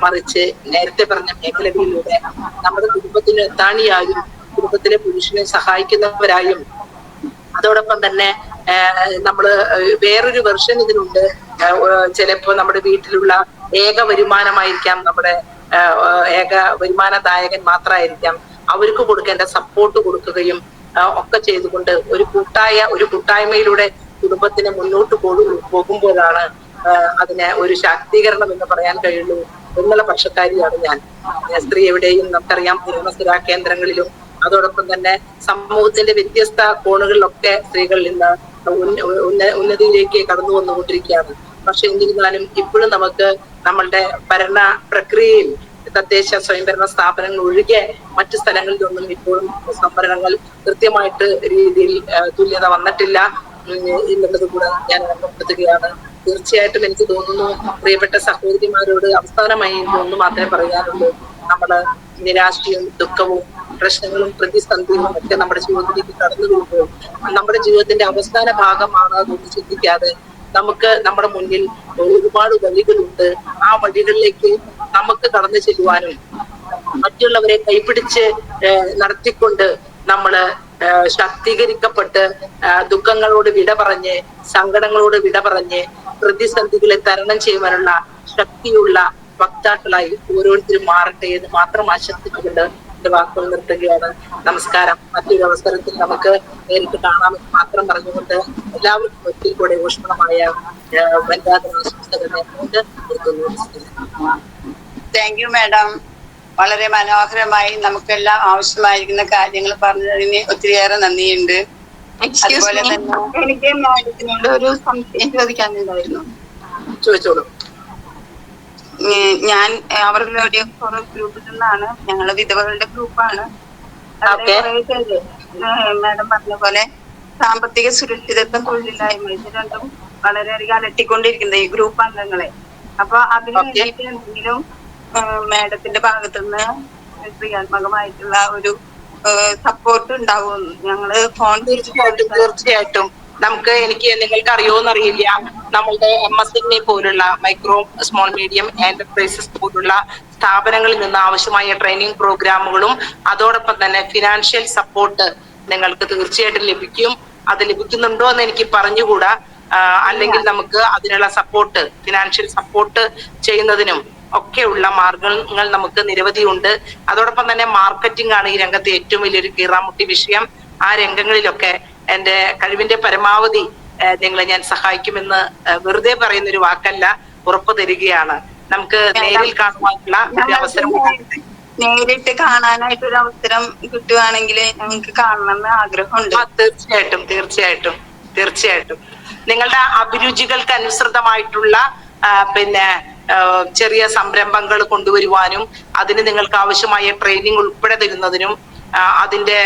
മറിച്ച് നേരത്തെ പറഞ്ഞ മേഖലകളിലൂടെ നമ്മുടെ കുടുംബത്തിന് എത്താണിയായും കുടുംബത്തിലെ പുരുഷനെ സഹായിക്കുന്നവരായും അതോടൊപ്പം തന്നെ നമ്മള് വേറൊരു വെർഷൻ ഇതിനുണ്ട്. ചിലപ്പോ നമ്മുടെ വീട്ടിലുള്ള ഏക വരുമാനമായിരിക്കാം, നമ്മുടെ ഏക വരുമാനദായകൻ മാത്രമായിരിക്കാം. അവർക്ക് കൊടുക്കേണ്ട സപ്പോർട്ട് കൊടുക്കുകയും ഒക്കെ ചെയ്തുകൊണ്ട് ഒരു കൂട്ടായ്മയിലൂടെ കുടുംബത്തിന് മുന്നോട്ട് പോകുമ്പോഴാണ് അതിനെ ഒരു ശാക്തീകരണം എന്ന് പറയാൻ കഴിയുള്ളൂ എന്നുള്ള പക്ഷക്കാരിയാണ് ഞാൻ. സ്ത്രീ എവിടെയും നമുക്കറിയാം ഭരണസ്ഥിരാ കേന്ദ്രങ്ങളിലും അതോടൊപ്പം തന്നെ സമൂഹത്തിന്റെ വ്യത്യസ്ത കോണുകളിലൊക്കെ സ്ത്രീകൾ ഇന്ന് ഉന്നതിയിലേക്ക് കടന്നു വന്നുകൊണ്ടിരിക്കുകയാണ്. പക്ഷെ എന്നിരുന്നാലും ഇപ്പോഴും നമുക്ക് നമ്മളുടെ ഭരണ പ്രക്രിയയിൽ തദ്ദേശ സ്വയംഭരണ സ്ഥാപനങ്ങൾ ഒഴികെ മറ്റു സ്ഥലങ്ങളിലൊന്നും ഇപ്പോഴും സംവരണങ്ങൾ കൃത്യമായിട്ട് രീതിയിൽ തുല്യത വന്നിട്ടില്ല എന്നുള്ളത് കൂടെ ഞാൻ ഓർമ്മപ്പെടുത്തുകയാണ്. തീർച്ചയായിട്ടും എനിക്ക് തോന്നുന്നു പ്രിയപ്പെട്ട സഹോദരിമാരോട് അവസാനമായി ഒന്ന് മാത്രമേ പറയാനുള്ളൂ. നമ്മള് നിരാശയും ദുഃഖവും പ്രശ്നങ്ങളും പ്രതിസന്ധികളും ഒക്കെ നമ്മുടെ ജീവിതത്തിലേക്ക് കടന്നു വരുമ്പോൾ നമ്മുടെ ജീവിതത്തിന്റെ അവസാന ഭാഗമാണ് അതൊന്നും ചിന്തിക്കാതെ നമുക്ക് നമ്മുടെ മുന്നിൽ ഒരുപാട് വഴികളുണ്ട്. ആ വഴികളിലേക്ക് നമുക്ക് കടന്നു ചെല്ലുവാനും മറ്റുള്ളവരെ കൈപിടിച്ച് നടത്തിക്കൊണ്ട് നമ്മള് ശാക്തീകരിക്കപ്പെട്ട് ദുഃഖങ്ങളോട് വിട പറഞ്ഞ് സങ്കടങ്ങളോട് വിട പറഞ്ഞ് പ്രതിസന്ധികളെ തരണം ചെയ്യുവാനുള്ള ശക്തിയുള്ള വക്താക്കളായി ഓരോരുത്തരും മാറട്ടെ എന്ന് മാത്രം ആശംസിച്ചുകൊണ്ട് എന്റെ വാക്കുകൾ നിർത്തുകയാണ്. നമസ്കാരം. മറ്റൊരു അവസരത്തിൽ നമുക്ക് നേരിട്ട് കാണാമെന്ന് മാത്രം പറഞ്ഞുകൊണ്ട് എല്ലാവർക്കും ഒരിക്കൽ കൂടെ ഊഷ്മളമായ വനിതാ ദിനാശംസകൾ നേർന്നുകൊണ്ട് നിർത്തുന്നു.
Thank you madam. വളരെ മനോഹരമായി നമുക്കെല്ലാം ആവശ്യമായിരിക്കുന്ന കാര്യങ്ങൾ പറഞ്ഞതിന് ഒത്തിരിയേറെ നന്ദിയുണ്ട്. അതുപോലെ തന്നെ
എനിക്ക് മാഡത്തിനോട് ഒരു സംശയം ചോദിക്കാനുണ്ടായിരുന്നു.
ചോദിച്ചോളൂ.
ഞാൻ അവരുടെ ഗ്രൂപ്പിൽ നിന്നാണ്. ഞങ്ങള് വിധവകളുടെ ഗ്രൂപ്പാണ്. മാഡം പറഞ്ഞ പോലെ സാമ്പത്തിക സുരക്ഷിതത്വം, തൊഴിലില്ലായ്മ ഇത് രണ്ടും വളരെയധികം അലട്ടിക്കൊണ്ടിരിക്കുന്നത് ഈ ഗ്രൂപ്പ് അംഗങ്ങളെ. അപ്പൊ അതിന് വേണ്ടിയിട്ട് എന്തെങ്കിലും മാഡത്തിന്റെ ഭാഗത്തുനിന്ന് ക്രിയാത്മകമായിട്ടുള്ള ഒരു സപ്പോർട്ട് ഉണ്ടാവും? ഞങ്ങള് ഫോൺ
തീർച്ചയായിട്ടും എനിക്ക് നിങ്ങൾക്ക് അറിയോന്നറിയില്ല, നമ്മളുടെ MSME പോലുള്ള മൈക്രോ സ്മോൾ മീഡിയം എന്റർപ്രൈസസ് പോലുള്ള സ്ഥാപനങ്ങളിൽ നിന്ന് ആവശ്യമായ ട്രെയിനിങ് പ്രോഗ്രാമുകളും അതോടൊപ്പം തന്നെ ഫിനാൻഷ്യൽ സപ്പോർട്ട് നിങ്ങൾക്ക് തീർച്ചയായിട്ടും ലഭിക്കും. അത് ലഭിക്കുന്നുണ്ടോ എന്ന് എനിക്ക് പറഞ്ഞുകൂടാ. അല്ലെങ്കിൽ നമുക്ക് അതിനുള്ള സപ്പോർട്ട്, ഫിനാൻഷ്യൽ സപ്പോർട്ട് ചെയ്യുന്നതിനും ഒക്കെയുള്ള മാർഗങ്ങൾ നമുക്ക് നിരവധിയുണ്ട്. അതോടൊപ്പം തന്നെ മാർക്കറ്റിംഗ് ആണ് ഈ രംഗത്തെ ഏറ്റവും വലിയൊരു കീറാമുട്ടി വിഷയം. ആ രംഗങ്ങളിലൊക്കെ എന്റെ കഴിവിന്റെ പരമാവധി നിങ്ങളെ ഞാൻ സഹായിക്കുമെന്ന് വെറുതെ പറയുന്ന ഒരു വാക്കല്ല, ഉറപ്പ് തരികയാണ്. നമുക്ക് നേരിൽ കാണുവാനുള്ള ഒരു അവസരം,
നേരിട്ട് കാണാനായിട്ടൊരു അവസരം കിട്ടുകയാണെങ്കിൽ ഞങ്ങൾക്ക് കാണണമെന്ന് ആഗ്രഹമുണ്ട്.
തീർച്ചയായിട്ടും തീർച്ചയായിട്ടും തീർച്ചയായിട്ടും നിങ്ങളുടെ അഭിരുചികൾക്ക് അനുസൃതമായിട്ടുള്ള ചെറിയ സംരംഭങ്ങൾ കൊണ്ടുവരുവാനും അതിന് നിങ്ങൾക്ക് ആവശ്യമായ ട്രെയിനിങ് ഉൾപ്പെടെ തരുന്നതിനും അതിന്റെ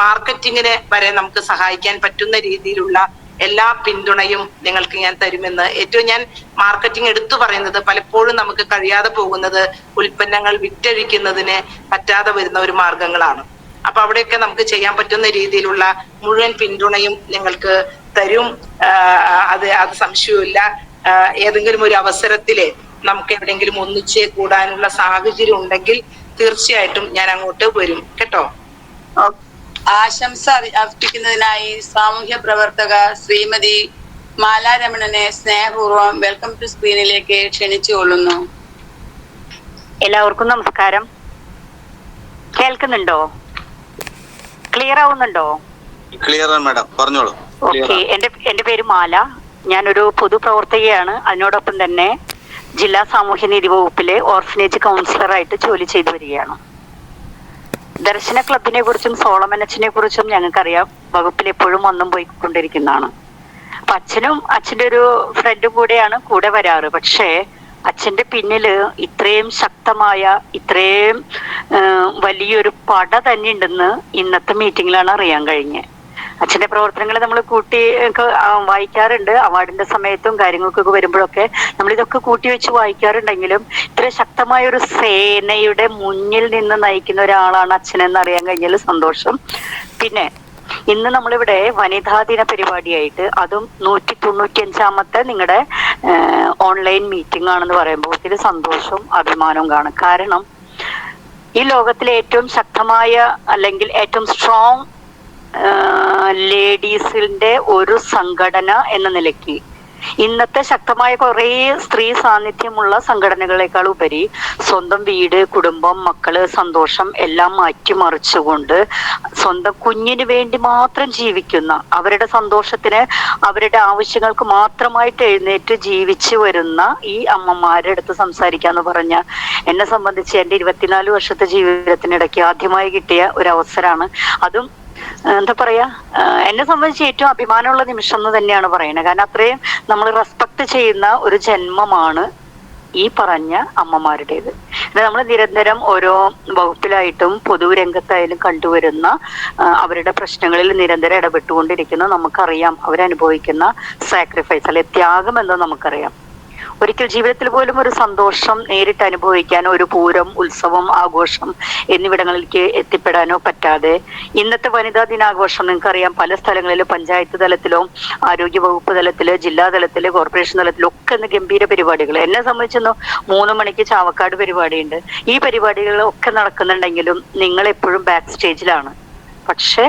മാർക്കറ്റിങ്ങിനെ വരെ നമുക്ക് സഹായിക്കാൻ പറ്റുന്ന രീതിയിലുള്ള എല്ലാ പിന്തുണയും നിങ്ങൾക്ക് ഞാൻ തരുമെന്ന്. ഏറ്റവും ഞാൻ മാർക്കറ്റിംഗ് എടുത്തു പറയുന്നത്, പലപ്പോഴും നമുക്ക് കഴിയാതെ പോകുന്നത് ഉൽപ്പന്നങ്ങൾ വിറ്റഴിക്കുന്നതിന് പറ്റാതെ വരുന്ന ഒരു മാർഗങ്ങളാണ്. അപ്പൊ അവിടെയൊക്കെ നമുക്ക് ചെയ്യാൻ പറ്റുന്ന രീതിയിലുള്ള മുഴുവൻ പിന്തുണയും നിങ്ങൾക്ക് തരും. അത് സംശയമില്ല. ഏതെങ്കിലും ഒരു അവസരത്തില് നമുക്ക് എവിടെയെങ്കിലും ഒന്നിച്ച് കൂടാനുള്ള സാഹചര്യം ഉണ്ടെങ്കിൽ തീർച്ചയായിട്ടും ഞാൻ അങ്ങോട്ട് വരും കേട്ടോ.
ആശംസ അർപ്പിക്കുന്നതിനായി സാമൂഹ്യ പ്രവർത്തക ശ്രീമതി മാലാരമണനെ സ്നേഹപൂർവ്വം വെൽക്കം ടു സ്ക്രീനിലേക്ക് ക്ഷണിച്ചുകൊള്ളുന്നു.
എല്ലാവർക്കും നമസ്കാരം. കേൾക്കുന്നുണ്ടോ? ക്ലിയർ ആവുന്നുണ്ടോ?
ക്ലിയർ ആണ് മാഡം, പറഞ്ഞോളൂ.
ഓക്കെ. എന്റെ പേര് മാല. ഞാനൊരു പൊതുപ്രവർത്തകയാണ്. അതിനോടൊപ്പം തന്നെ ജില്ലാ സാമൂഹ്യനീതി വകുപ്പിലെ ഓർഫനേജ് കൗൺസിലറായിട്ട് ജോലി ചെയ്തു വരികയാണ്. ദർശന ക്ലബിനെ കുറിച്ചും സോളമൻ അച്ഛനെ കുറിച്ചും ഞങ്ങൾക്കറിയാം. വകുപ്പിൽ എപ്പോഴും വന്നും പോയിക്കൊണ്ടിരിക്കുന്നതാണ്. അപ്പൊ അച്ഛന്റെ ഒരു ഫ്രണ്ടും കൂടെയാണ് കൂടെ വരാറ്. പക്ഷേ അച്ഛന്റെ പിന്നില് ഇത്രയും ശക്തമായ, ഇത്രയും വലിയൊരു പട തന്നെ ഉണ്ടെന്ന് ഇന്നത്തെ മീറ്റിങ്ങിലാണ് അറിയാൻ കഴിഞ്ഞത്. അച്ഛന്റെ പ്രവർത്തനങ്ങൾ നമ്മൾ കൂട്ടി വായിക്കാറുണ്ട്. അവാർഡിന്റെ സമയത്തും കാര്യങ്ങൾക്കൊക്കെ വരുമ്പോഴൊക്കെ നമ്മൾ ഇതൊക്കെ കൂട്ടി വെച്ച് വായിക്കാറുണ്ടെങ്കിലും ഇത്ര ശക്തമായ ഒരു സേനയുടെ മുന്നിൽ നിന്ന് നയിക്കുന്ന ഒരാളാണ് അച്ഛനെന്ന് അറിയാൻ കഴിഞ്ഞാൽ സന്തോഷം. പിന്നെ ഇന്ന് നമ്മളിവിടെ വനിതാ ദിന പരിപാടിയായിട്ട്, അതും 195-ാമത്തെ നിങ്ങളുടെ ഓൺലൈൻ മീറ്റിംഗ് ആണെന്ന് പറയുമ്പോൾ ഒത്തിരി സന്തോഷവും അഭിമാനവും കാണും. കാരണം ഈ ലോകത്തിലെ ഏറ്റവും ശക്തമായ അല്ലെങ്കിൽ ഏറ്റവും സ്ട്രോങ് ലേഡീസിന്റെ ഒരു സംഘടന എന്ന നിലയ്ക്ക് ഇന്നത്തെ ശക്തമായ കുറേ സ്ത്രീ സാന്നിധ്യമുള്ള സംഘടനകളെക്കാൾ ഉപരി സ്വന്തം വീട്, കുടുംബം, മക്കള്, സന്തോഷം എല്ലാം മാറ്റിമറിച്ചുകൊണ്ട് സ്വന്തം കുഞ്ഞിന് വേണ്ടി മാത്രം ജീവിക്കുന്ന, അവരുടെ സന്തോഷത്തിന് അവരുടെ ആവശ്യങ്ങൾക്ക് മാത്രമായിട്ട് എഴുന്നേറ്റ് ജീവിച്ചു വരുന്ന ഈ അമ്മമാരുടെ അടുത്ത് സംസാരിക്കാന്ന് പറഞ്ഞ എന്നെ സംബന്ധിച്ച് എൻ്റെ 24 വർഷത്തെ ജീവിതത്തിനിടയ്ക്ക് ആദ്യമായി കിട്ടിയ ഒരു അവസരമാണ്. അതും എന്താ പറയാ, എന്നെ സംബന്ധിച്ച് ഏറ്റവും അഭിമാനമുള്ള നിമിഷം എന്ന് തന്നെയാണ് പറയുന്നത്. കാരണം അത്രയും നമ്മൾ റെസ്പെക്ട് ചെയ്യുന്ന ഒരു ജന്മമാണ് ഈ പറഞ്ഞ അമ്മമാരുടേത്. നമ്മൾ നിരന്തരം ഓരോ വകുപ്പിലായിട്ടും പൊതുരംഗത്തായാലും കണ്ടുവരുന്ന അവരുടെ പ്രശ്നങ്ങളിൽ നിരന്തരം ഇടപെട്ടുകൊണ്ടിരിക്കുന്ന നമുക്കറിയാം അവരനുഭവിക്കുന്ന സാക്രിഫൈസ് അല്ലെ ത്യാഗം എന്ന് നമുക്കറിയാം. ഒരിക്കൽ ജീവിതത്തിൽ പോലും ഒരു സന്തോഷം നേരിട്ട് അനുഭവിക്കാനോ ഒരു പൂരം, ഉത്സവം, ആഘോഷം എന്നിവിടങ്ങളിലേക്ക് എത്തിപ്പെടാനോ പറ്റാതെ ഇന്നത്തെ വനിതാ ദിനാഘോഷം നിങ്ങൾക്കറിയാം പല സ്ഥലങ്ങളിലും പഞ്ചായത്ത് തലത്തിലോ ആരോഗ്യ വകുപ്പ് തലത്തില്, ജില്ലാ തലത്തില്, കോർപ്പറേഷൻ തലത്തിലും ഒക്കെ ഇന്ന് ഗംഭീര പരിപാടികൾ. എന്നെ സംബന്ധിച്ചൊന്നും 3 മണിക്ക് ചാവക്കാട് പരിപാടിയുണ്ട്. ഈ പരിപാടികളൊക്കെ നടക്കുന്നുണ്ടെങ്കിലും നിങ്ങൾ എപ്പോഴും ബാക്ക് സ്റ്റേജിലാണ്. പക്ഷെ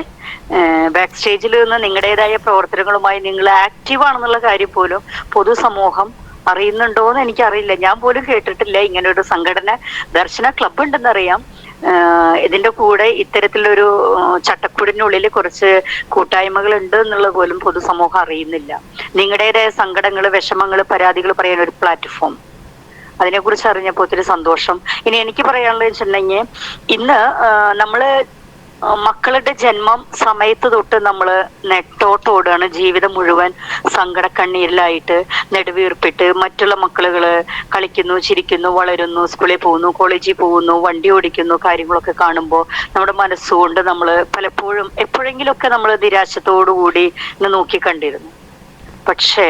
ബാക്ക് സ്റ്റേജിൽ നിന്ന് നിങ്ങളുടേതായ പ്രവർത്തനങ്ങളുമായി നിങ്ങൾ ആക്റ്റീവ് ആണെന്നുള്ള കാര്യം പോലും പൊതുസമൂഹം അറിയുന്നുണ്ടോന്ന് എനിക്കറിയില്ല. ഞാൻ പോലും കേട്ടിട്ടില്ല ഇങ്ങനെ ഒരു സംഘടന. ദർശന ക്ലബ് ഉണ്ടെന്നറിയാം. ഇതിന്റെ കൂടെ ഇത്തരത്തിലൊരു ചട്ടക്കൂടിനുള്ളിൽ കുറച്ച് കൂട്ടായ്മകൾ ഉണ്ട് എന്നുള്ളത് പോലും പൊതുസമൂഹം അറിയുന്നില്ല. നിങ്ങളുടേതായ സങ്കടങ്ങള്, വിഷമങ്ങള്, പരാതികൾ പറയാൻ ഒരു പ്ലാറ്റ്ഫോം, അതിനെക്കുറിച്ച് അറിഞ്ഞപ്പോൾ ഒത്തിരി സന്തോഷം. ഇനി എനിക്ക് പറയാനുള്ളത് വെച്ചിട്ടുണ്ടെങ്കിൽ ഇന്ന് നമ്മള് മക്കളുടെ ജന്മം സമയത്ത് തൊട്ട് നമ്മള് നെട്ടോട്ടോടാണ്. ജീവിതം മുഴുവൻ സങ്കടക്കണ്ണീരിലായിട്ട് നെടുവീർപ്പിട്ട് മറ്റുള്ള മക്കളുകള് കളിക്കുന്നു, ചിരിക്കുന്നു, വളരുന്നു, സ്കൂളിൽ പോകുന്നു, കോളേജിൽ പോകുന്നു, വണ്ടി ഓടിക്കുന്നു, കാര്യങ്ങളൊക്കെ കാണുമ്പോൾ നമ്മുടെ മനസ്സുകൊണ്ട് നമ്മൾ പലപ്പോഴും എപ്പോഴെങ്കിലുമൊക്കെ നമ്മൾ നിരാശത്തോടു കൂടി നോക്കി കണ്ടിരുന്നു. പക്ഷേ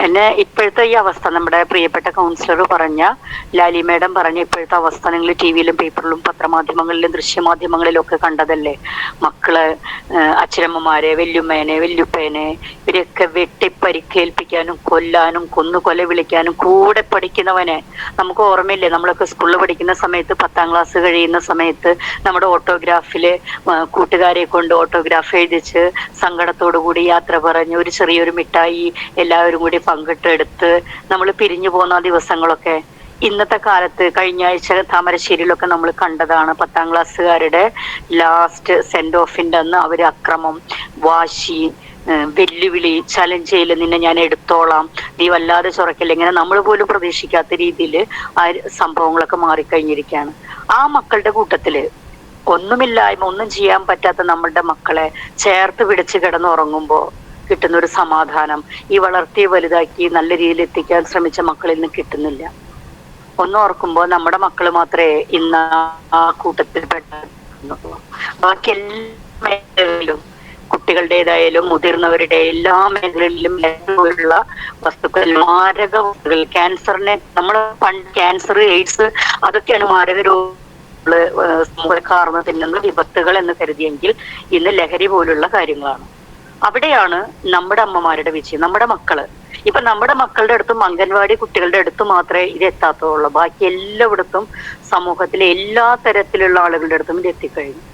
എന്നെ ഇപ്പോഴത്തെ ഈ അവസ്ഥ നമ്മുടെ പ്രിയപ്പെട്ട കൗൺസിലർ പറഞ്ഞ, ലാലി മേഡം പറഞ്ഞ ഇപ്പോഴത്തെ അവസ്ഥ നിങ്ങൾ ടിവിയിലും പേപ്പറിലും പത്രമാധ്യമങ്ങളിലും ദൃശ്യമാധ്യമങ്ങളിലും ഒക്കെ കണ്ടതല്ലേ. മക്കള് അച്ഛനമ്മമാരെ, വല്യുമ്മേനെ, വല്യുപ്പേനെ ഇവരെയൊക്കെ വെട്ടിപ്പരിക്കേൽപ്പിക്കാനും കൊല്ലാനും കൊല വിളിക്കാനും കൂടെ പഠിക്കുന്നവനെ നമുക്ക് ഓർമ്മയില്ലേ? നമ്മളൊക്കെ സ്കൂളിൽ പഠിക്കുന്ന സമയത്ത് 10ാം ക്ലാസ് കഴിയുന്ന സമയത്ത് നമ്മുടെ ഓട്ടോഗ്രാഫില് കൂട്ടുകാരെ കൊണ്ട് ഓട്ടോഗ്രാഫ് എഴുതിച്ച് സങ്കടത്തോടു കൂടി യാത്ര പറഞ്ഞ് ഒരു ചെറിയൊരു മിഠായി എല്ലാവരും കൂടി പങ്കിട്ടെടുത്ത് നമ്മൾ പിരിഞ്ഞു പോകുന്ന ദിവസങ്ങളൊക്കെ ഇന്നത്തെ കാലത്ത് കഴിഞ്ഞ ആഴ്ച താമരശ്ശേരിയിലൊക്കെ നമ്മൾ കണ്ടതാണ്. 10ാം ക്ലാസ്സുകാരുടെ ലാസ്റ്റ് സെൻഡ് ഓഫിന്റെ അന്ന് അവര് അക്രമം, വാശി, വെല്ലുവിളി, ചലഞ്ച് ചെയ്യല്, നിന്നെ ഞാൻ എടുത്തോളാം, നീ വല്ലാതെ ചൊറക്കല്ല, ഇങ്ങനെ നമ്മൾ പോലും പ്രതീക്ഷിക്കാത്ത രീതിയിൽ ആ സംഭവങ്ങളൊക്കെ മാറിക്കഴിഞ്ഞിരിക്കുകയാണ്. ആ മക്കളുടെ കൂട്ടത്തില് ഒന്നുമില്ലായ്മ, ഒന്നും ചെയ്യാൻ പറ്റാത്ത നമ്മളുടെ മക്കളെ ചേർത്ത് പിടിച്ച് കിടന്നുറങ്ങുമ്പോൾ കിട്ടുന്ന ഒരു സമാധാനം ഈ വളർത്തി വലുതാക്കി നല്ല രീതിയിൽ എത്തിക്കാൻ ശ്രമിച്ച മക്കളിൽ നിന്ന് കിട്ടുന്നില്ല. ഒന്നോർക്കുമ്പോൾ നമ്മുടെ മക്കള് മാത്രമേ ഇന്ന് ആ കൂട്ടത്തിൽ പെട്ടുള്ളൂ. ബാക്കി എല്ലാ മേഖലകളിലും കുട്ടികളുടേതായാലും മുതിർന്നവരുടെ എല്ലാ മേഖലകളിലും ഉള്ള വസ്തുക്കൾ, മാരക വസ്തുക്കൾ, ക്യാൻസറിനെ നമ്മുടെ പണ്ട് ക്യാൻസർ, എയ്ഡ്സ് അതൊക്കെയാണ് മാരക രോഗങ്ങള് കാർന്ന് തിന്നുന്ന വിപത്തുകൾ എന്ന് കരുതിയെങ്കിൽ ഇന്ന് ലഹരി പോലുള്ള കാര്യങ്ങളാണ്. അവിടെയാണ് നമ്മുടെ അമ്മമാരുടെ വിജയം. നമ്മുടെ മക്കള് ഇപ്പൊ നമ്മുടെ മക്കളുടെ അടുത്തും അംഗൻവാടി കുട്ടികളുടെ അടുത്ത് മാത്രമേ ഇത് എത്താത്തുള്ളൂ. ബാക്കി എല്ലായിടത്തും സമൂഹത്തിലെ എല്ലാ തരത്തിലുള്ള ആളുകളുടെ അടുത്തും ഇത് എത്തിക്കഴിഞ്ഞു.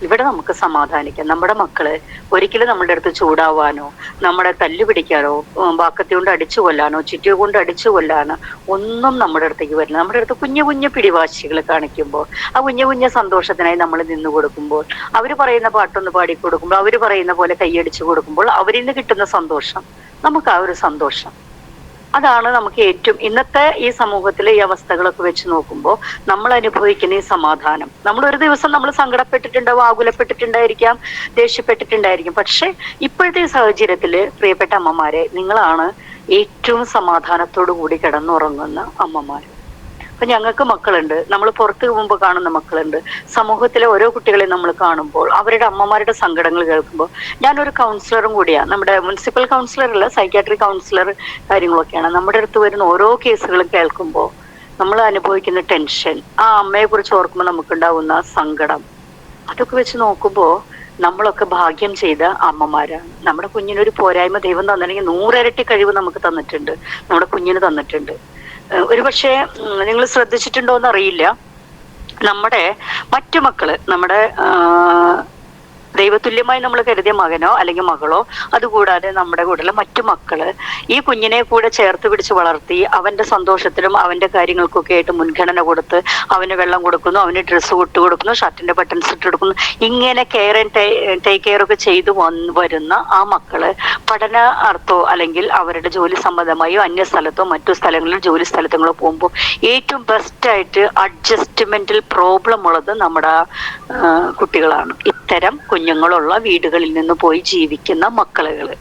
ഇവിടെ നമുക്ക് സമാധാനിക്കാം. നമ്മുടെ മക്കള് ഒരിക്കലും നമ്മുടെ അടുത്ത് ചൂടാവാനോ നമ്മളെ തല്ലുപിടിക്കാനോ വാക്കത്തി കൊണ്ട് അടിച്ചു കൊല്ലാനോ ചുറ്റിയ കൊണ്ട് അടിച്ചു കൊല്ലാനോ ഒന്നും നമ്മുടെ അടുത്തേക്ക് വരില്ല. നമ്മുടെ അടുത്ത് കുഞ്ഞു കുഞ്ഞു പിടിവാശികൾ കാണിക്കുമ്പോൾ, ആ കുഞ്ഞു കുഞ്ഞു സന്തോഷത്തിനായി നമ്മൾ നിന്നു കൊടുക്കുമ്പോൾ, അവര് പറയുന്ന പാട്ടൊന്ന് പാടിക്കൊടുക്കുമ്പോൾ, അവര് പറയുന്ന പോലെ കൈയടിച്ചു കൊടുക്കുമ്പോൾ അവരിൽ നിന്ന് കിട്ടുന്ന സന്തോഷം, നമുക്ക് ആ ഒരു സന്തോഷം അതാണ് നമുക്ക് ഏറ്റവും ഇന്നത്തെ ഈ സമൂഹത്തിലെ ഈ അവസ്ഥകളൊക്കെ വെച്ച് നോക്കുമ്പോൾ നമ്മൾ അനുഭവിക്കുന്ന ഈ സമാധാനം. നമ്മൾ ഒരു ദിവസം നമ്മൾ സങ്കടപ്പെട്ടിട്ടുണ്ടാവും, ആകുലപ്പെട്ടിട്ടുണ്ടായിരിക്കാം, ദേഷ്യപ്പെട്ടിട്ടുണ്ടായിരിക്കും. പക്ഷെ ഇപ്പോഴത്തെ ഈ സാഹചര്യത്തില് പ്രിയപ്പെട്ട അമ്മമാരെ, നിങ്ങളാണ് ഏറ്റവും സമാധാനത്തോടു കൂടി കിടന്നുറങ്ങുന്ന അമ്മമാര്. അപ്പൊ ഞങ്ങൾക്ക് മക്കളുണ്ട്, നമ്മൾ പുറത്ത് പോകുമ്പോൾ കാണുന്ന മക്കളുണ്ട്, സമൂഹത്തിലെ ഓരോ കുട്ടികളെ നമ്മൾ കാണുമ്പോൾ അവരുടെ അമ്മമാരുടെ സങ്കടങ്ങൾ കേൾക്കുമ്പോൾ, ഞാനൊരു കൗൺസിലറും കൂടിയാണ്, നമ്മുടെ മുനിസിപ്പൽ കൗൺസിലർ അല്ല, സൈക്യാട്രി കൗൺസിലർ കാര്യങ്ങളൊക്കെയാണ്. നമ്മുടെ അടുത്ത് വരുന്ന ഓരോ കേസുകളും കേൾക്കുമ്പോൾ നമ്മൾ അനുഭവിക്കുന്ന ടെൻഷൻ, ആ അമ്മയെ കുറിച്ച് ഓർക്കുമ്പോൾ നമുക്കുണ്ടാവുന്ന സങ്കടം, അതൊക്കെ വെച്ച് നോക്കുമ്പോൾ നമ്മളൊക്കെ ഭാഗ്യം ചെയ്ത അമ്മമാരാണ്. നമ്മുടെ കുഞ്ഞിനൊരു പോരായ്മ ദൈവം തന്നിട്ടുണ്ടെങ്കിൽ 100 ഇരട്ടി കഴിവ് നമുക്ക് തന്നിട്ടുണ്ട്, നമ്മുടെ കുഞ്ഞിന് തന്നിട്ടുണ്ട്. ഒരുപക്ഷെ നിങ്ങൾ ശ്രദ്ധിച്ചിട്ടുണ്ടോ എന്ന് അറിയില്ല, നമ്മുടെ മറ്റു മക്കള്, നമ്മുടെ ദൈവതുല്യമായി നമ്മൾ കരുതിയ മകനോ അല്ലെങ്കിൽ മകളോ, അതുകൂടാതെ നമ്മുടെ കൂടെയുള്ള മറ്റു മക്കള് ഈ കുഞ്ഞിനെ കൂടെ ചേർത്ത് പിടിച്ച് വളർത്തി അവന്റെ സന്തോഷത്തിലും അവന്റെ കാര്യങ്ങൾക്കൊക്കെ ആയിട്ട് മുൻഗണന കൊടുത്ത് അവന് വെള്ളം കൊടുക്കുന്നു, അവന് ഡ്രസ്സ് കൊടുക്കുന്നു, ഷർട്ടിന്റെ ബട്ടൺസ് ഇട്ട് കൊടുക്കുന്നു, ഇങ്ങനെ കെയർ ആൻഡ് ടേക്ക് കെയർ ഒക്കെ ചെയ്തു വരുന്ന ആ മക്കള് പഠന അർത്ഥോ അല്ലെങ്കിൽ അവരുടെ ജോലി സംബന്ധമായോ അന്യ സ്ഥലത്തോ മറ്റു സ്ഥലങ്ങളിലും ജോലി സ്ഥലത്തങ്ങളോ പോകുമ്പോൾ ഏറ്റവും ബെസ്റ്റായിട്ട് അഡ്ജസ്റ്റ്മെന്റിൽ പ്രോബ്ലം ഉള്ളത് നമ്മുടെ കുട്ടികളാണ്. ഇത്തരം കുഞ്ഞുങ്ങളുള്ള വീടുകളിൽ നിന്ന് പോയി ജീവിക്കുന്ന മക്കളുകള്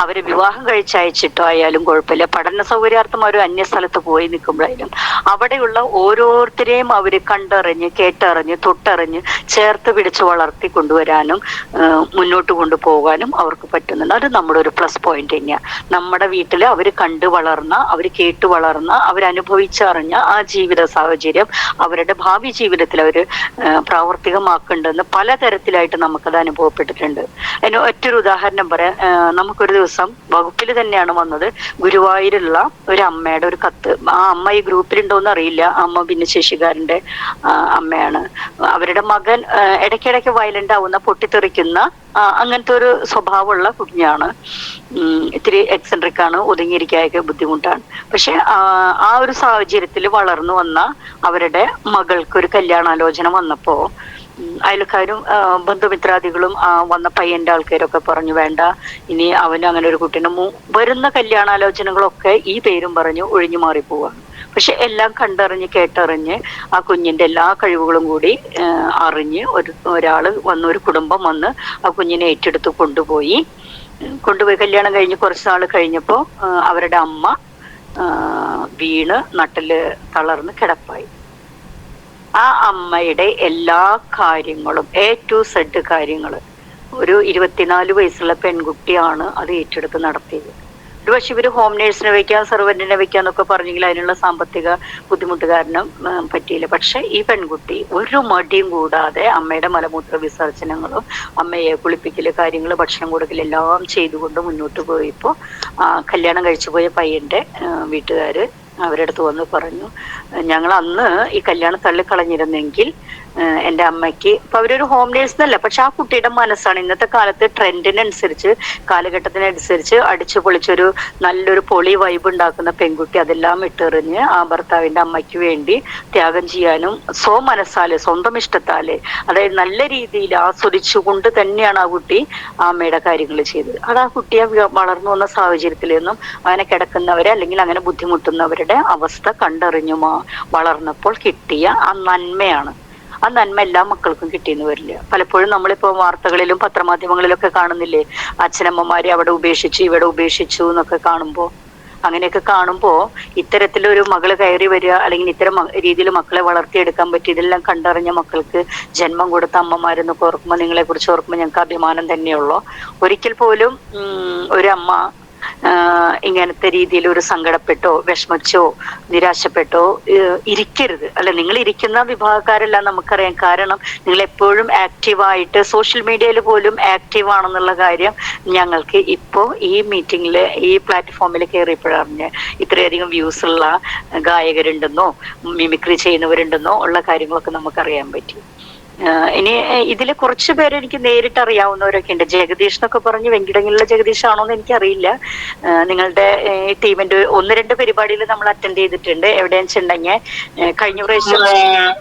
അവര് വിവാഹം കഴിച്ചയച്ചിട്ടോ ആയാലും കുഴപ്പമില്ല, പഠന സൗകര്യാർത്ഥം ഒരു അന്യ സ്ഥലത്ത് പോയി നിൽക്കുമ്പോഴായാലും അവിടെയുള്ള ഓരോരുത്തരെയും അവര് കണ്ടറിഞ്ഞ് കേട്ടറിഞ്ഞ് തൊട്ടറിഞ്ഞ് ചേർത്ത് പിടിച്ച് വളർത്തി കൊണ്ടുവരാനും മുന്നോട്ട് കൊണ്ടുപോകാനും അവർക്ക് പറ്റുന്നുണ്ട്. അത് നമ്മുടെ ഒരു പ്ലസ് പോയിന്റ് തന്നെയാണ്. നമ്മുടെ വീട്ടിൽ അവര് കണ്ടു വളർന്ന, അവര് കേട്ടു വളർന്ന, അവരനുഭവിച്ചറിഞ്ഞ ആ ജീവിത സാഹചര്യം അവരുടെ ഭാവി ജീവിതത്തിൽ അവര് പ്രാവർത്തികമാക്കേണ്ടെന്ന് പലതരത്തിലായിട്ട് നമുക്കത് അനുഭവപ്പെട്ടിട്ടുണ്ട്. അതിന് ഒറ്റൊരു ഉദാഹരണം പറയാം. നമുക്കൊരു ദിവസം വകുപ്പിൽ തന്നെയാണ് വന്നത്, ഗുരുവായൂരുള്ള ഒരു അമ്മയുടെ ഒരു കത്ത്. ആ അമ്മ ഈ ഗ്രൂപ്പിലുണ്ടോന്ന് അറിയില്ല. അമ്മ ഭിന്നശേഷിക്കാരന്റെ അമ്മയാണ്. അവരുടെ മകൻ ഇടയ്ക്കിടയ്ക്ക് വയലന്റ് ആവുന്ന, പൊട്ടിത്തെറിക്കുന്ന അങ്ങനത്തെ ഒരു സ്വഭാവമുള്ള കുഞ്ഞാണ്. ഇത്തിരി എക്സെൻട്രിക് ആണ്, ഒതുങ്ങിയിരിക്കാനൊക്കെ ബുദ്ധിമുട്ടാണ്. പക്ഷെ ആ ഒരു സാഹചര്യത്തിൽ വളർന്നു വന്ന അവരുടെ മകൾക്ക് ഒരു കല്യാണാലോചന വന്നപ്പോ അയൽക്കാരും ബന്ധുമിത്രാദികളും വന്ന പയ്യന്റെ ആൾക്കാരൊക്കെ പറഞ്ഞു, വേണ്ട, ഇനി അവന് അങ്ങനെ ഒരു കുട്ടീനെ വരുന്ന കല്യാണാലോചനകളൊക്കെ ഈ പേരും പറഞ്ഞു ഒഴിഞ്ഞു മാറിപ്പോവാണ്. പക്ഷെ എല്ലാം കണ്ടറിഞ്ഞ് കേട്ടറിഞ്ഞ് ആ കുഞ്ഞിന്റെ എല്ലാ കഴിവുകളും കൂടി അറിഞ്ഞ് ഒരാള് വന്ന്, ഒരു കുടുംബം വന്ന് ആ കുഞ്ഞിനെ ഏറ്റെടുത്ത് കൊണ്ടുപോയി കല്യാണം കഴിഞ്ഞ് കുറച്ച് നാൾ കഴിഞ്ഞപ്പോ അവരുടെ അമ്മ വീണ് നട്ടില് തളർന്ന് കിടപ്പായി. ആ അമ്മയുടെ എല്ലാ കാര്യങ്ങളും A to Z കാര്യങ്ങള് ഒരു 24 വയസ്സുള്ള പെൺകുട്ടിയാണ് അത് ഏറ്റെടുത്ത് നടത്തിയത്. ഒരു പക്ഷെ ഇവര് ഹോം നേഴ്സിനെ വെക്കാം, സെർവന്റിനെ വെക്കാന്നൊക്കെ പറഞ്ഞെങ്കിൽ അതിനുള്ള സാമ്പത്തിക ബുദ്ധിമുട്ട് കാരണം പറ്റിയില്ല. പക്ഷെ ഈ പെൺകുട്ടി ഒരു മടിയും കൂടാതെ അമ്മയുടെ മലമൂത്ര വിസർജനങ്ങളും അമ്മയെ കുളിപ്പിക്കല്, കാര്യങ്ങള്, ഭക്ഷണം കൊടുക്കല് എല്ലാം ചെയ്തുകൊണ്ട് മുന്നോട്ട് പോയപ്പോ കല്യാണം കഴിച്ചു പോയ പയ്യന്റെ വീട്ടുകാര് അവരുടെ അടുത്ത് വന്ന് പറഞ്ഞു, ഞങ്ങൾ അന്ന് ഈ കല്യാണം തള്ളിക്കളഞ്ഞിരുന്നെങ്കിൽ എൻ്റെ അമ്മയ്ക്ക്, ഇപ്പൊ അവരൊരു ഹോം നേഴ്സ് എന്നല്ല, പക്ഷെ ആ കുട്ടിയുടെ മനസ്സാണ് ഇന്നത്തെ കാലത്ത് ട്രെൻഡിനനുസരിച്ച്, കാലഘട്ടത്തിനനുസരിച്ച് അടിച്ചു പൊളിച്ചൊരു നല്ലൊരു പൊളി വൈബ് ഉണ്ടാക്കുന്ന പെൺകുട്ടി അതെല്ലാം ഇട്ടെറിഞ്ഞ് ആ ഭർത്താവിന്റെ അമ്മയ്ക്ക് വേണ്ടി ത്യാഗം ചെയ്യാനും മനസ്സാല്, സ്വന്തം ഇഷ്ടത്താല്, അതായത് നല്ല രീതിയിൽ ആസ്വദിച്ചുകൊണ്ട് തന്നെയാണ് ആ കുട്ടി ആ അമ്മയുടെ കാര്യങ്ങൾ ചെയ്തത്. അത് ആ കുട്ടിയെ വളർന്നു വന്ന സാഹചര്യത്തിൽ നിന്നും അങ്ങനെ കിടക്കുന്നവരെ അല്ലെങ്കിൽ അങ്ങനെ ബുദ്ധിമുട്ടുന്നവരുടെ അവസ്ഥ കണ്ടറിഞ്ഞു വളർന്നപ്പോൾ കിട്ടിയ ആ നന്മയാണ്. ആ നന്മ എല്ലാ മക്കൾക്കും കിട്ടിയെന്ന് വരില്ല. പലപ്പോഴും നമ്മളിപ്പോ വാർത്തകളിലും പത്രമാധ്യമങ്ങളിലൊക്കെ കാണുന്നില്ലേ, അച്ഛനമ്മമാരെ അവിടെ ഉപേക്ഷിച്ചു ഇവിടെ ഉപേക്ഷിച്ചു എന്നൊക്കെ കാണുമ്പോ, അങ്ങനെയൊക്കെ കാണുമ്പോ ഇത്തരത്തിലൊരു മകള് കയറി വരിക അല്ലെങ്കിൽ ഇത്തരം രീതിയിൽ മക്കളെ വളർത്തിയെടുക്കാൻ പറ്റി, ഇതെല്ലാം കണ്ടറിഞ്ഞ മക്കൾക്ക് ജന്മം കൊടുത്ത അമ്മമാരെന്നൊക്കെ ഓർക്കുമ്പോൾ, നിങ്ങളെ കുറിച്ച് ഓർക്കുമ്പോൾ ഞങ്ങൾക്ക് അഭിമാനം തന്നെയുള്ളൂ. ഒരിക്കൽ പോലും ഒരു അമ്മ ഇങ്ങനത്തെ രീതിയിൽ ഒരു സങ്കടപ്പെട്ടോ വിഷമിച്ചോ നിരാശപ്പെട്ടോ ഇരിക്കരുത്. അല്ല, നിങ്ങൾ ഇരിക്കുന്ന വിഭാഗക്കാരെല്ലാം നമുക്കറിയാം. കാരണം നിങ്ങൾ എപ്പോഴും ആക്റ്റീവായിട്ട് സോഷ്യൽ മീഡിയയിൽ പോലും ആക്റ്റീവ് ആണെന്നുള്ള കാര്യം ഞങ്ങൾക്ക് ഇപ്പോ ഈ മീറ്റിംഗില് ഈ പ്ലാറ്റ്ഫോമിൽ കയറിയപ്പോഴറിഞ്ഞ് ഇത്രയധികം വ്യൂസ് ഉള്ള ഗായകരുണ്ടെന്നോ മിമിക്രി ചെയ്യുന്നവരുണ്ടെന്നോ ഉള്ള കാര്യങ്ങളൊക്കെ നമുക്കറിയാൻ പറ്റി. ഇനി ഇതില് കുറച്ചു പേര് എനിക്ക് നേരിട്ട് അറിയാവുന്നവരൊക്കെ ഉണ്ട്. ജഗദീഷ് എന്നൊക്കെ പറഞ്ഞ് വെങ്കിടങ്ങളിലെ ജഗദീഷ് ആണോന്ന് എനിക്കറിയില്ല. നിങ്ങളുടെ ടീമിന്റെ 1-2 പരിപാടിയിൽ നമ്മൾ അറ്റൻഡ് ചെയ്തിട്ടുണ്ട്. എവിടെയാണെന്ന് വെച്ചിട്ടുണ്ടെങ്കിൽ കഴിഞ്ഞ പ്രാവശ്യം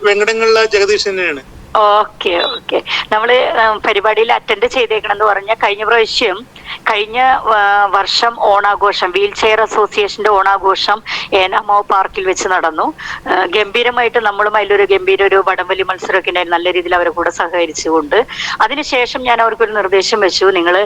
വെങ്കിടങ്ങളിലെ ജഗദീഷ് തന്നെയാണ്.
ഓക്കെ. നമ്മള് പരിപാടിയിൽ അറ്റൻഡ് ചെയ്തേക്കണെന്ന് പറഞ്ഞാൽ കഴിഞ്ഞ വർഷം ഓണാഘോഷം, വീൽ ചെയർ അസോസിയേഷന്റെ ഓണാഘോഷം ഏനാമാവ് പാർക്കിൽ വെച്ച് നടന്നു. ഗംഭീരമായിട്ട് നമ്മളും അതിലൊരു ഗംഭീര ഒരു വടംവലി മത്സരമൊക്കെ ഉണ്ടായിരുന്നു. നല്ല രീതിയിൽ അവരെ കൂടെ സഹകരിച്ചുകൊണ്ട് അതിനുശേഷം ഞാൻ അവർക്കൊരു നിർദ്ദേശം വെച്ചു, നിങ്ങള്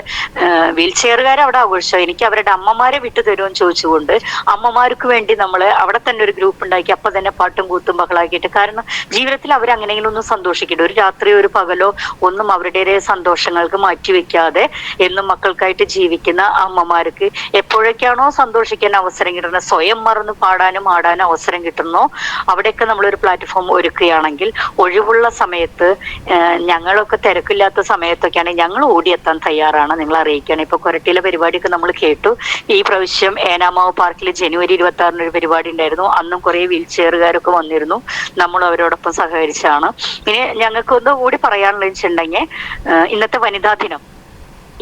വീൽ ചെയറുകാരെ അവിടെ ആഘോഷിച്ചോ, എനിക്ക് അവരുടെ അമ്മമാരെ വിട്ടു തരുമെന്ന് ചോദിച്ചുകൊണ്ട് അമ്മമാർക്ക് വേണ്ടി നമ്മള് അവിടെ തന്നെ ഒരു ഗ്രൂപ്പ് ഉണ്ടാക്കി. അപ്പൊ തന്നെ പാട്ടും കൂത്തും ബഹളാക്കിയിട്ട്, കാരണം ജീവിതത്തിൽ അവരങ്ങനെയെങ്കിലും ഒന്ന് സന്തോഷിക്കട്ടെ. ഒരു രാത്രി ഒരു പകലോ ഒന്നും അവരുടെ സന്തോഷങ്ങൾക്ക് മാറ്റിവെക്കാതെ എന്നും മക്കൾക്കായിട്ട് ജീവിക്കുന്ന അമ്മമാർക്ക് എപ്പോഴൊക്കെയാണോ സന്തോഷിക്കാൻ അവസരം കിട്ടുന്നത്, സ്വയം മറന്ന് പാടാനും ആടാനും അവസരം കിട്ടുന്നോ അവിടെയൊക്കെ നമ്മളൊരു പ്ലാറ്റ്ഫോം ഒരുക്കുകയാണെങ്കിൽ ഒഴിവുള്ള സമയത്ത്, ഞങ്ങളൊക്കെ തിരക്കില്ലാത്ത സമയത്തൊക്കെയാണെങ്കിൽ ഞങ്ങൾ ഓടിയെത്താൻ തയ്യാറാണ്, നിങ്ങൾ അറിയിക്കുകയാണ്. ഇപ്പൊ കൊരട്ടിയിലെ പരിപാടിയൊക്കെ നമ്മൾ കേട്ടു. ഈ പ്രാവശ്യം ഏനാമാവ് പാർക്കിൽ ജനുവരി 26 ഒരു പരിപാടി ഉണ്ടായിരുന്നു. അന്നും കുറെ വീൽ ചെയറുകാരൊക്കെ വന്നിരുന്നു. നമ്മൾ അവരോടൊപ്പം സഹകരിച്ചാണ്. ഇനി ഞങ്ങൾക്ക് ഒന്നുകൂടി പറയാനുള്ളത് വെച്ചിട്ടുണ്ടെങ്കിൽ ഇന്നത്തെ വനിതാ ദിനം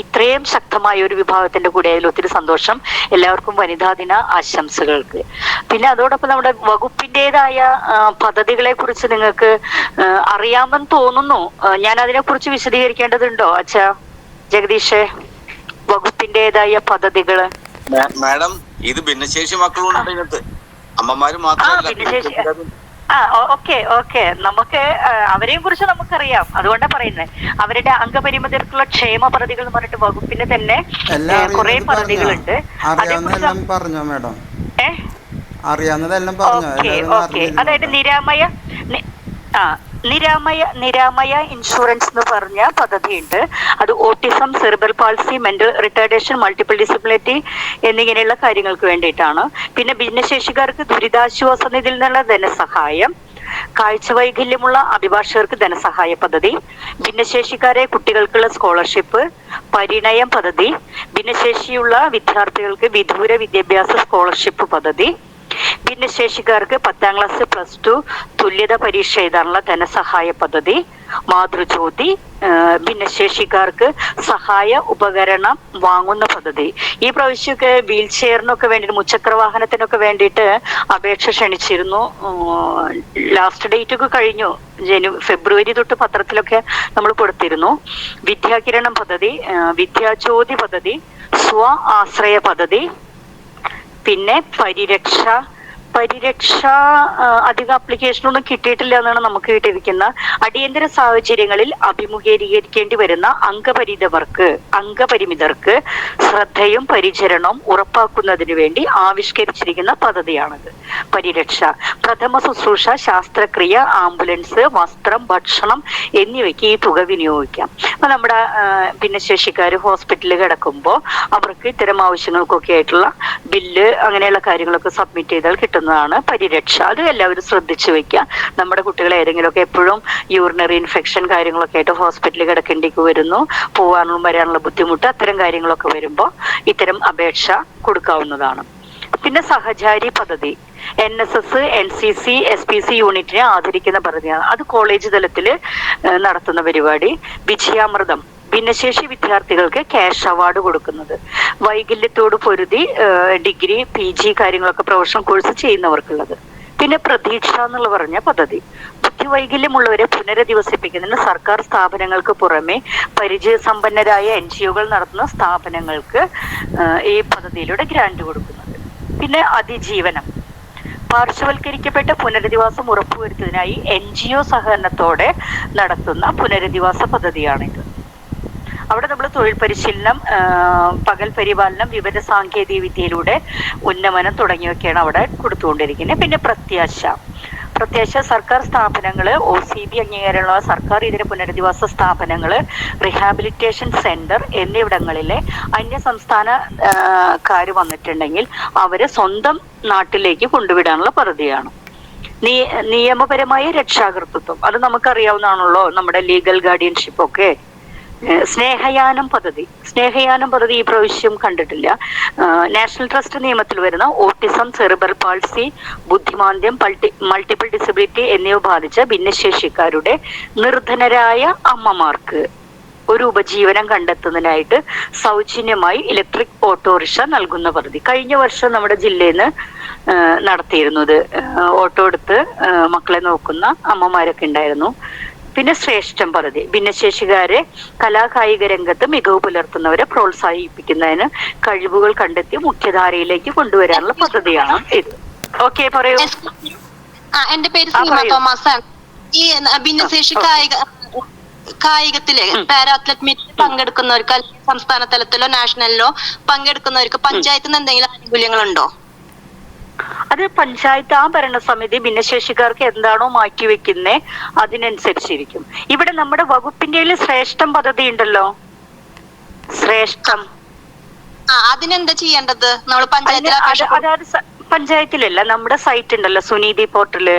ഇത്രയും ശക്തമായ ഒരു വിഭാഗത്തിന്റെ കൂടെ അതിൽ ഒത്തിരി സന്തോഷം. എല്ലാവർക്കും വനിതാ ദിന ആശംസകൾക്ക്. പിന്നെ അതോടൊപ്പം നമ്മുടെ വകുപ്പിന്റേതായ പദ്ധതികളെ കുറിച്ച് നിങ്ങൾക്ക് അറിയാമെന്ന് തോന്നുന്നു. ഞാൻ അതിനെ കുറിച്ച് വിശദീകരിക്കേണ്ടതുണ്ടോ അച്ഛാ ജഗദീഷ്? വകുപ്പിന്റേതായ പദ്ധതികള്
മാഡം, ഇത് ഭിന്നശേഷി മക്കളുണ്ട് ഇതിനകത്ത്, അമ്മമാര് മാത്രമല്ല.
ഓക്കെ നമുക്ക് അവരെയും കുറിച്ച് നമുക്കറിയാം. അതുകൊണ്ടാണ് പറയുന്നത്. അവരുടെ അംഗപരിമിതർക്കുള്ള ക്ഷേമ പദ്ധതികൾ എന്ന് പറഞ്ഞിട്ട് വകുപ്പിന് തന്നെ കുറെ പദ്ധതികളുണ്ട്.
പറഞ്ഞോ മാഡം? അറിയാവുന്നതെല്ലാം പറഞ്ഞോ?
അതായത് നിരാമയ ഇൻഷുറൻസ് എന്ന് പറഞ്ഞ പദ്ധതിയുണ്ട്. അത് autism, cerebral palsy, mental retardation, multiple disability എന്നിങ്ങനെയുള്ള കാര്യങ്ങൾക്ക് വേണ്ടിയിട്ടാണ്. പിന്നെ ഭിന്നശേഷിക്കാർക്ക് ദുരിതാശ്വാസ നിധിയിൽ നിന്നുള്ള ധനസഹായം, കാഴ്ച വൈകല്യമുള്ള അഭിഭാഷകർക്ക് ധനസഹായ പദ്ധതി, ഭിന്നശേഷിക്കാരെ കുട്ടികൾക്കുള്ള സ്കോളർഷിപ്പ്, പരിണയം പദ്ധതി, ഭിന്നശേഷിയുള്ള വിദ്യാർത്ഥികൾക്ക് വിദൂര വിദ്യാഭ്യാസ സ്കോളർഷിപ്പ് പദ്ധതി, ഭിന്നശേഷിക്കാർക്ക് 10ാം ക്ലാസ് +2 തുല്യത പരീക്ഷ എഴുതാനുള്ള ധനസഹായ പദ്ധതി, മാതൃജ്യോതി, ഭിന്നശേഷിക്കാർക്ക് സഹായ ഉപകരണം വാങ്ങുന്ന പദ്ധതി. ഈ പ്രാവശ്യമൊക്കെ വീൽ ചെയറിനൊക്കെ വേണ്ടിയിട്ട്, മുച്ചക്ര വാഹനത്തിനൊക്കെ വേണ്ടിയിട്ട് അപേക്ഷ ക്ഷണിച്ചിരുന്നു. ലാസ്റ്റ് ഡേറ്റ് ഒക്കെ കഴിഞ്ഞു. ഫെബ്രുവരി തൊട്ട് പത്രത്തിലൊക്കെ നമ്മൾ കൊടുത്തിരുന്നു. വിദ്യാകിരണം പദ്ധതി, വിദ്യാജ്യോതി പദ്ധതി, സ്വ ആശ്രയ പദ്ധതി, പിന്നെ പരിരക്ഷ അധിക ആപ്ലിക്കേഷനൊന്നും കിട്ടിയിട്ടില്ല എന്നാണ് നമുക്ക് കിട്ടിയിരിക്കുന്ന. അടിയന്തര സാഹചര്യങ്ങളിൽ അഭിമുഖീകരിക്കേണ്ടി വരുന്ന അംഗപരിമിതർക്ക് ശ്രദ്ധയും പരിചരണവും ഉറപ്പാക്കുന്നതിന് വേണ്ടി ആവിഷ്കരിച്ചിരിക്കുന്ന പദ്ധതിയാണിത്. പരിരക്ഷ, പ്രഥമ ശുശ്രൂഷ, ശാസ്ത്രക്രിയ, ആംബുലൻസ്, വസ്ത്രം, ഭക്ഷണം എന്നിവയ്ക്ക് ഈ തുക വിനിയോഗിക്കാം. അപ്പൊ നമ്മുടെ ഭിന്നശേഷിക്കാർ ഹോസ്പിറ്റലിൽ കിടക്കുമ്പോൾ അവർക്ക് ഇത്തരം ആവശ്യങ്ങൾക്കൊക്കെ ആയിട്ടുള്ള ബില്ല് അങ്ങനെയുള്ള കാര്യങ്ങളൊക്കെ സബ്മിറ്റ് ചെയ്താൽ കിട്ടുന്നതാണ് പരിരക്ഷ. അത് എല്ലാവരും ശ്രദ്ധിച്ചു വെക്കുക. നമ്മുടെ കുട്ടികൾ ഏതെങ്കിലുമൊക്കെ എപ്പോഴും യൂറിനറി ഇൻഫെക്ഷൻ കാര്യങ്ങളൊക്കെ ആയിട്ട് ഹോസ്പിറ്റലിൽ കിടക്കേണ്ടിക്ക് വരുന്നു, പോകാനുള്ള വരാനുള്ള ബുദ്ധിമുട്ട്, അത്തരം കാര്യങ്ങളൊക്കെ വരുമ്പോൾ ഇത്തരം അപേക്ഷ കൊടുക്കാവുന്നതാണ്. പിന്നെ സഹചാരി പദ്ധതി, NSS, NCC, SPC യൂണിറ്റിനെ ആദരിക്കുന്ന പദ്ധതിയാണ്. അത് കോളേജ് തലത്തിൽ നടത്തുന്ന പരിപാടി. വിജയാമൃതം, ഭിന്നശേഷി വിദ്യാർത്ഥികൾക്ക് ക്യാഷ് അവാർഡ് കൊടുക്കുന്നത്. വൈകല്യത്തോട് പൊരുതി ഡിഗ്രി, PG കാര്യങ്ങളൊക്കെ പ്രൊഫഷണൽ കോഴ്സ് ചെയ്യുന്നവർക്കുള്ളത്. പിന്നെ പ്രതീക്ഷ എന്നുള്ള പറഞ്ഞ പദ്ധതി, ബുദ്ധിവൈകല്യമുള്ളവരെ പുനരധിവസിപ്പിക്കുന്നതിന് സർക്കാർ സ്ഥാപനങ്ങൾക്ക് പുറമെ പരിചയസമ്പന്നരായ NGOകൾ നടത്തുന്ന സ്ഥാപനങ്ങൾക്ക് ഈ പദ്ധതിയിലൂടെ ഗ്രാന്റ് കൊടുക്കുന്നത്. പിന്നെ അതിജീവനം, പാർശ്വവൽക്കരിക്കപ്പെട്ട പുനരധിവാസം ഉറപ്പുവരുത്തുന്നതിനായി NGO സഹകരണത്തോടെ നടത്തുന്ന പുനരധിവാസ പദ്ധതിയാണിത്. അവിടെ നമ്മൾ തൊഴിൽ പരിശീലനം, പകൽ പരിപാലനം, വിവര സാങ്കേതിക വിദ്യയിലൂടെ ഉന്നമനം തുടങ്ങിയൊക്കെയാണ് അവിടെ കൊടുത്തുകൊണ്ടിരിക്കുന്നത്. പിന്നെ പ്രത്യാശ സർക്കാർ സ്ഥാപനങ്ങൾ, OCB അംഗീകാരമുള്ള സർക്കാർ ഇതര പുനരധിവാസ സ്ഥാപനങ്ങൾ, റിഹാബിലിറ്റേഷൻ സെന്റർ എന്നിവിടങ്ങളിലെ അന്യ സംസ്ഥാനക്കാർ വന്നിട്ടുണ്ടെങ്കിൽ അവരെ സ്വന്തം നാട്ടിലേക്ക് കൊണ്ടുവിടാനുള്ള പദ്ധതിയാണ്. നിയമപരമായ രക്ഷാകർതൃത്വം, അത് നമുക്കറിയാവുന്നതാണല്ലോ, നമ്മുടെ ലീഗൽ ഗാർഡിയൻഷിപ്പ് ഒക്കെ. സ്നേഹയാനം പദ്ധതി ഈ പ്രാവശ്യം കണ്ടിട്ടില്ല. നാഷണൽ ട്രസ്റ്റ് നിയമത്തിൽ വരുന്ന ഓട്ടിസം, സെറിബ്രൽ പാൾസി, ബുദ്ധിമാന്ദ്യം, മൾട്ടിപ്പിൾ ഡിസബിലിറ്റി എന്നിവ ബാധിച്ച ഭിന്നശേഷിക്കാരുടെ നിർധനരായ അമ്മമാർക്ക് ഒരു ഉപജീവനം കണ്ടെത്തുന്നതിനായിട്ട് സൗജന്യമായി ഇലക്ട്രിക് ഓട്ടോറിക്ഷ നൽകുന്ന പദ്ധതി. കഴിഞ്ഞ വർഷം നമ്മുടെ ജില്ലയിൽ നിന്ന് നടത്തിയിരുന്നത്. ഓട്ടോ എടുത്ത് മക്കളെ നോക്കുന്ന അമ്മമാരൊക്കെ ഉണ്ടായിരുന്നു. പിന്നെ ശ്രേഷ്ഠം പദ്ധതി, ഭിന്നശേഷിക്കാരെ കലാകായിക രംഗത്ത് മികവ് പുലർത്തുന്നവരെ പ്രോത്സാഹിപ്പിക്കുന്നതിന് കഴിവുകൾ കണ്ടെത്തി മുഖ്യധാരയിലേക്ക് കൊണ്ടുവരാനുള്ള പദ്ധതിയാണ് ഇത്. ഓക്കെ, പറയൂ.
എന്റെ പേര് സീമ തോമസ് ആണ്. ഈ ഭിന്നശേഷി കായികത്തിലെ പാരാ അത്ലറ്റ് മീറ്റിൽ പങ്കെടുക്കുന്നവർക്ക്, അല്ലെങ്കിൽ സംസ്ഥാന തലത്തിലോ നാഷണലിലോ പങ്കെടുക്കുന്നവർക്ക് പഞ്ചായത്തിൽ നിന്ന് എന്തെങ്കിലും ആനുകൂല്യങ്ങളുണ്ടോ?
അത് പഞ്ചായത്ത് ഭരണസമിതി ഭിന്നശേഷിക്കാർക്ക് എന്താണോ മാറ്റിവെക്കുന്നേ അതിനനുസരിച്ചിരിക്കും. ഇവിടെ നമ്മുടെ വകുപ്പിന്റെ ശ്രേഷ്ഠം പദ്ധതി ഉണ്ടല്ലോ, ശ്രേഷ്ഠം.
അതിനെന്താ ചെയ്യേണ്ടത്? നമ്മൾ
പഞ്ചായത്തിലല്ല, നമ്മുടെ സൈറ്റ് ഉണ്ടല്ലോ, സുനീതി പോർട്ടല്,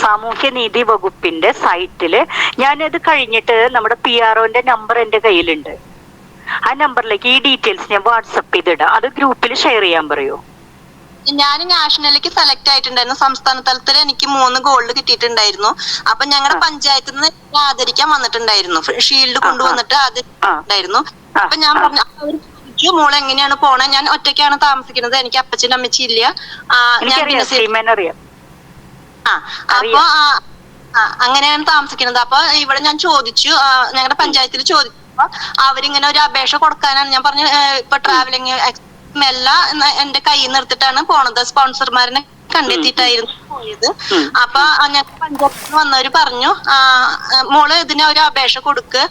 സാമൂഹ്യനീതി വകുപ്പിന്റെ സൈറ്റില്. ഞാനത് കഴിഞ്ഞിട്ട് നമ്മുടെ PROന്റെ നമ്പർ എന്റെ കയ്യിലുണ്ട്. ആ നമ്പറിലേക്ക് ഈ ഡീറ്റെയിൽസ് ഞാൻ വാട്സപ്പ് ചെയ്തിടാം. അത് ഗ്രൂപ്പിൽ ഷെയർ ചെയ്യാൻ പറയൂ.
ഞാൻ നാഷണലിലേക്ക് സെലക്ട് ആയിട്ടുണ്ടായിരുന്നു. സംസ്ഥാന തലത്തിൽ എനിക്ക് 3 ഗോൾഡ് കിട്ടിയിട്ടുണ്ടായിരുന്നു. അപ്പൊ ഞങ്ങളുടെ പഞ്ചായത്തിൽ നിന്ന് ആദരിക്കാൻ വന്നിട്ടുണ്ടായിരുന്നു. ഷീൽഡ് കൊണ്ടുവന്നിട്ട് ആദരിച്ചിട്ടുണ്ടായിരുന്നു. അപ്പൊ ഞാൻ പറഞ്ഞു, അവര് ചോദിച്ചു മോള് എങ്ങനെയാണ് പോണേ, ഞാൻ ഒറ്റയ്ക്കാണ് താമസിക്കുന്നത്, എനിക്ക് അപ്പച്ചനും അമ്മച്ചി ഇല്ല. അപ്പൊ അങ്ങനെയാണ് താമസിക്കുന്നത്. അപ്പൊ ഇവിടെ ഞാൻ ചോദിച്ചു, ഞങ്ങളുടെ പഞ്ചായത്തിൽ ചോദിച്ചപ്പോ അവരിങ്ങനെ ഒരു അപേക്ഷ കൊടുക്കാനാണ്. ഞാൻ പറഞ്ഞു ഇപ്പൊ ട്രാവലിംഗ് എല്ലാം എന്റെ കയ്യിൽ നിന്ന് എടുത്തിട്ടാണ് പോണത്, സ്പോൺസർമാരെ കണ്ടെത്തിയിട്ടായിരുന്നു പോയത്. അപ്പൊ ഞങ്ങൾ പഞ്ചായത്തിൽ വന്നവര് പറഞ്ഞു, മോള് ഇതിന് ഒരു അപേക്ഷ കൊടുക്ക്,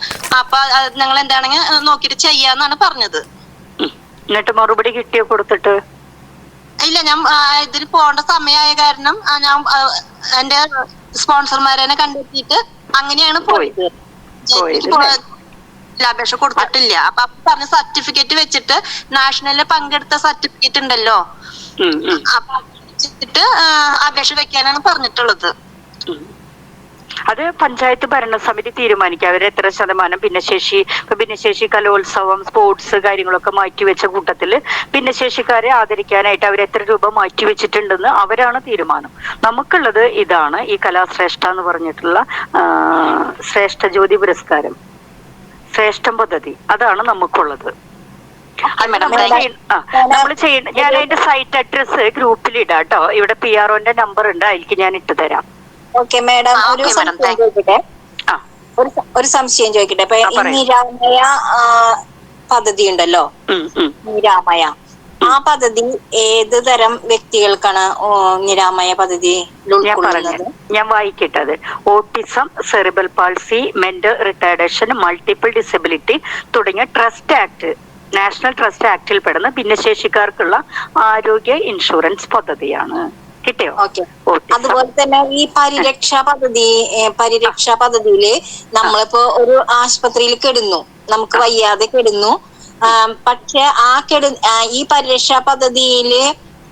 അപ്പൊ ഞങ്ങൾ എന്താണെങ്കിൽ നോക്കിട്ട് ചെയ്യാന്നാണ് പറഞ്ഞത്.
എന്നിട്ട് മറുപടി കിട്ടിയോ കൊടുത്തിട്ട്?
ഇല്ല, ഞാൻ ഇതിൽ പോകേണ്ട സമയമായ കാരണം ഞാൻ എന്റെ സ്പോൺസർമാരെ കണ്ടെത്തിയിട്ട് അങ്ങനെയാണ് പോയത്. അപേക്ഷ കൊടുത്തിട്ടില്ല. അപ്പൊ പറഞ്ഞ സർട്ടിഫിക്കറ്റ് വെച്ചിട്ട് നാഷണലിൽ പങ്കെടുത്ത സർട്ടിഫിക്കറ്റ് ഉണ്ടല്ലോ, അപ്പൊ വെച്ചിട്ട് അപേക്ഷ വെക്കാനാണ് പറഞ്ഞിട്ടുള്ളത്.
അത് പഞ്ചായത്ത് ഭരണസമിതി തീരുമാനിക്കുക അവർ എത്ര ശതമാനം ഭിന്നശേഷി കലോത്സവം, സ്പോർട്സ് കാര്യങ്ങളൊക്കെ മാറ്റിവെച്ച കൂട്ടത്തില് ഭിന്നശേഷിക്കാരെ ആദരിക്കാനായിട്ട് അവർ എത്ര രൂപ മാറ്റിവെച്ചിട്ടുണ്ടെന്ന് അവരാണ് തീരുമാനം. നമുക്കുള്ളത് ഇതാണ്, ഈ കലാശ്രേഷ്ഠ എന്ന് പറഞ്ഞിട്ടുള്ള ശ്രേഷ്ഠ ജ്യോതി പുരസ്കാരം, ശ്രേഷ്ഠം പദ്ധതി, അതാണ് നമുക്കുള്ളത്. നമ്മൾ ചെയ്യേണ്ട, ഞാൻ അതിന്റെ സൈറ്റ് അഡ്രസ് ഗ്രൂപ്പിൽ ഇടാം കേട്ടോ. ഇവിടെ PROന്റെ നമ്പർ ഉണ്ട്, അതിലേക്ക് ഞാൻ ഇട്ടു തരാം.
ഓക്കെ മാഡം, ഒരു സംശയം ചോദിക്കട്ടെ. ഇപ്പൊ നിരാമയ പദ്ധതി ഉണ്ടല്ലോ, നിരാമയ, ആ പദ്ധതി ഏത് തരം വ്യക്തികൾക്കാണ് നിരാമയ പദ്ധതി?
ഞാൻ വായിക്കട്ടത്. Autism, cerebral palsy, mental retardation, multiple disability തുടങ്ങിയ ട്രസ്റ്റ് ആക്ട്, നാഷണൽ ട്രസ്റ്റ് ആക്ടിൽ പെടുന്ന ഭിന്നശേഷിക്കാർക്കുള്ള ആരോഗ്യ ഇൻഷുറൻസ് പദ്ധതിയാണ്. കിട്ടിയോ?
അതുപോലെ തന്നെ ഈ പരിരക്ഷാ പദ്ധതിയില് നമ്മളിപ്പോ ഒരു ആശുപത്രിയിൽ കിടന്നു, നമുക്ക് വയ്യാതെ കിടന്നു, പക്ഷെ ഈ പരിരക്ഷാ പദ്ധതിയില്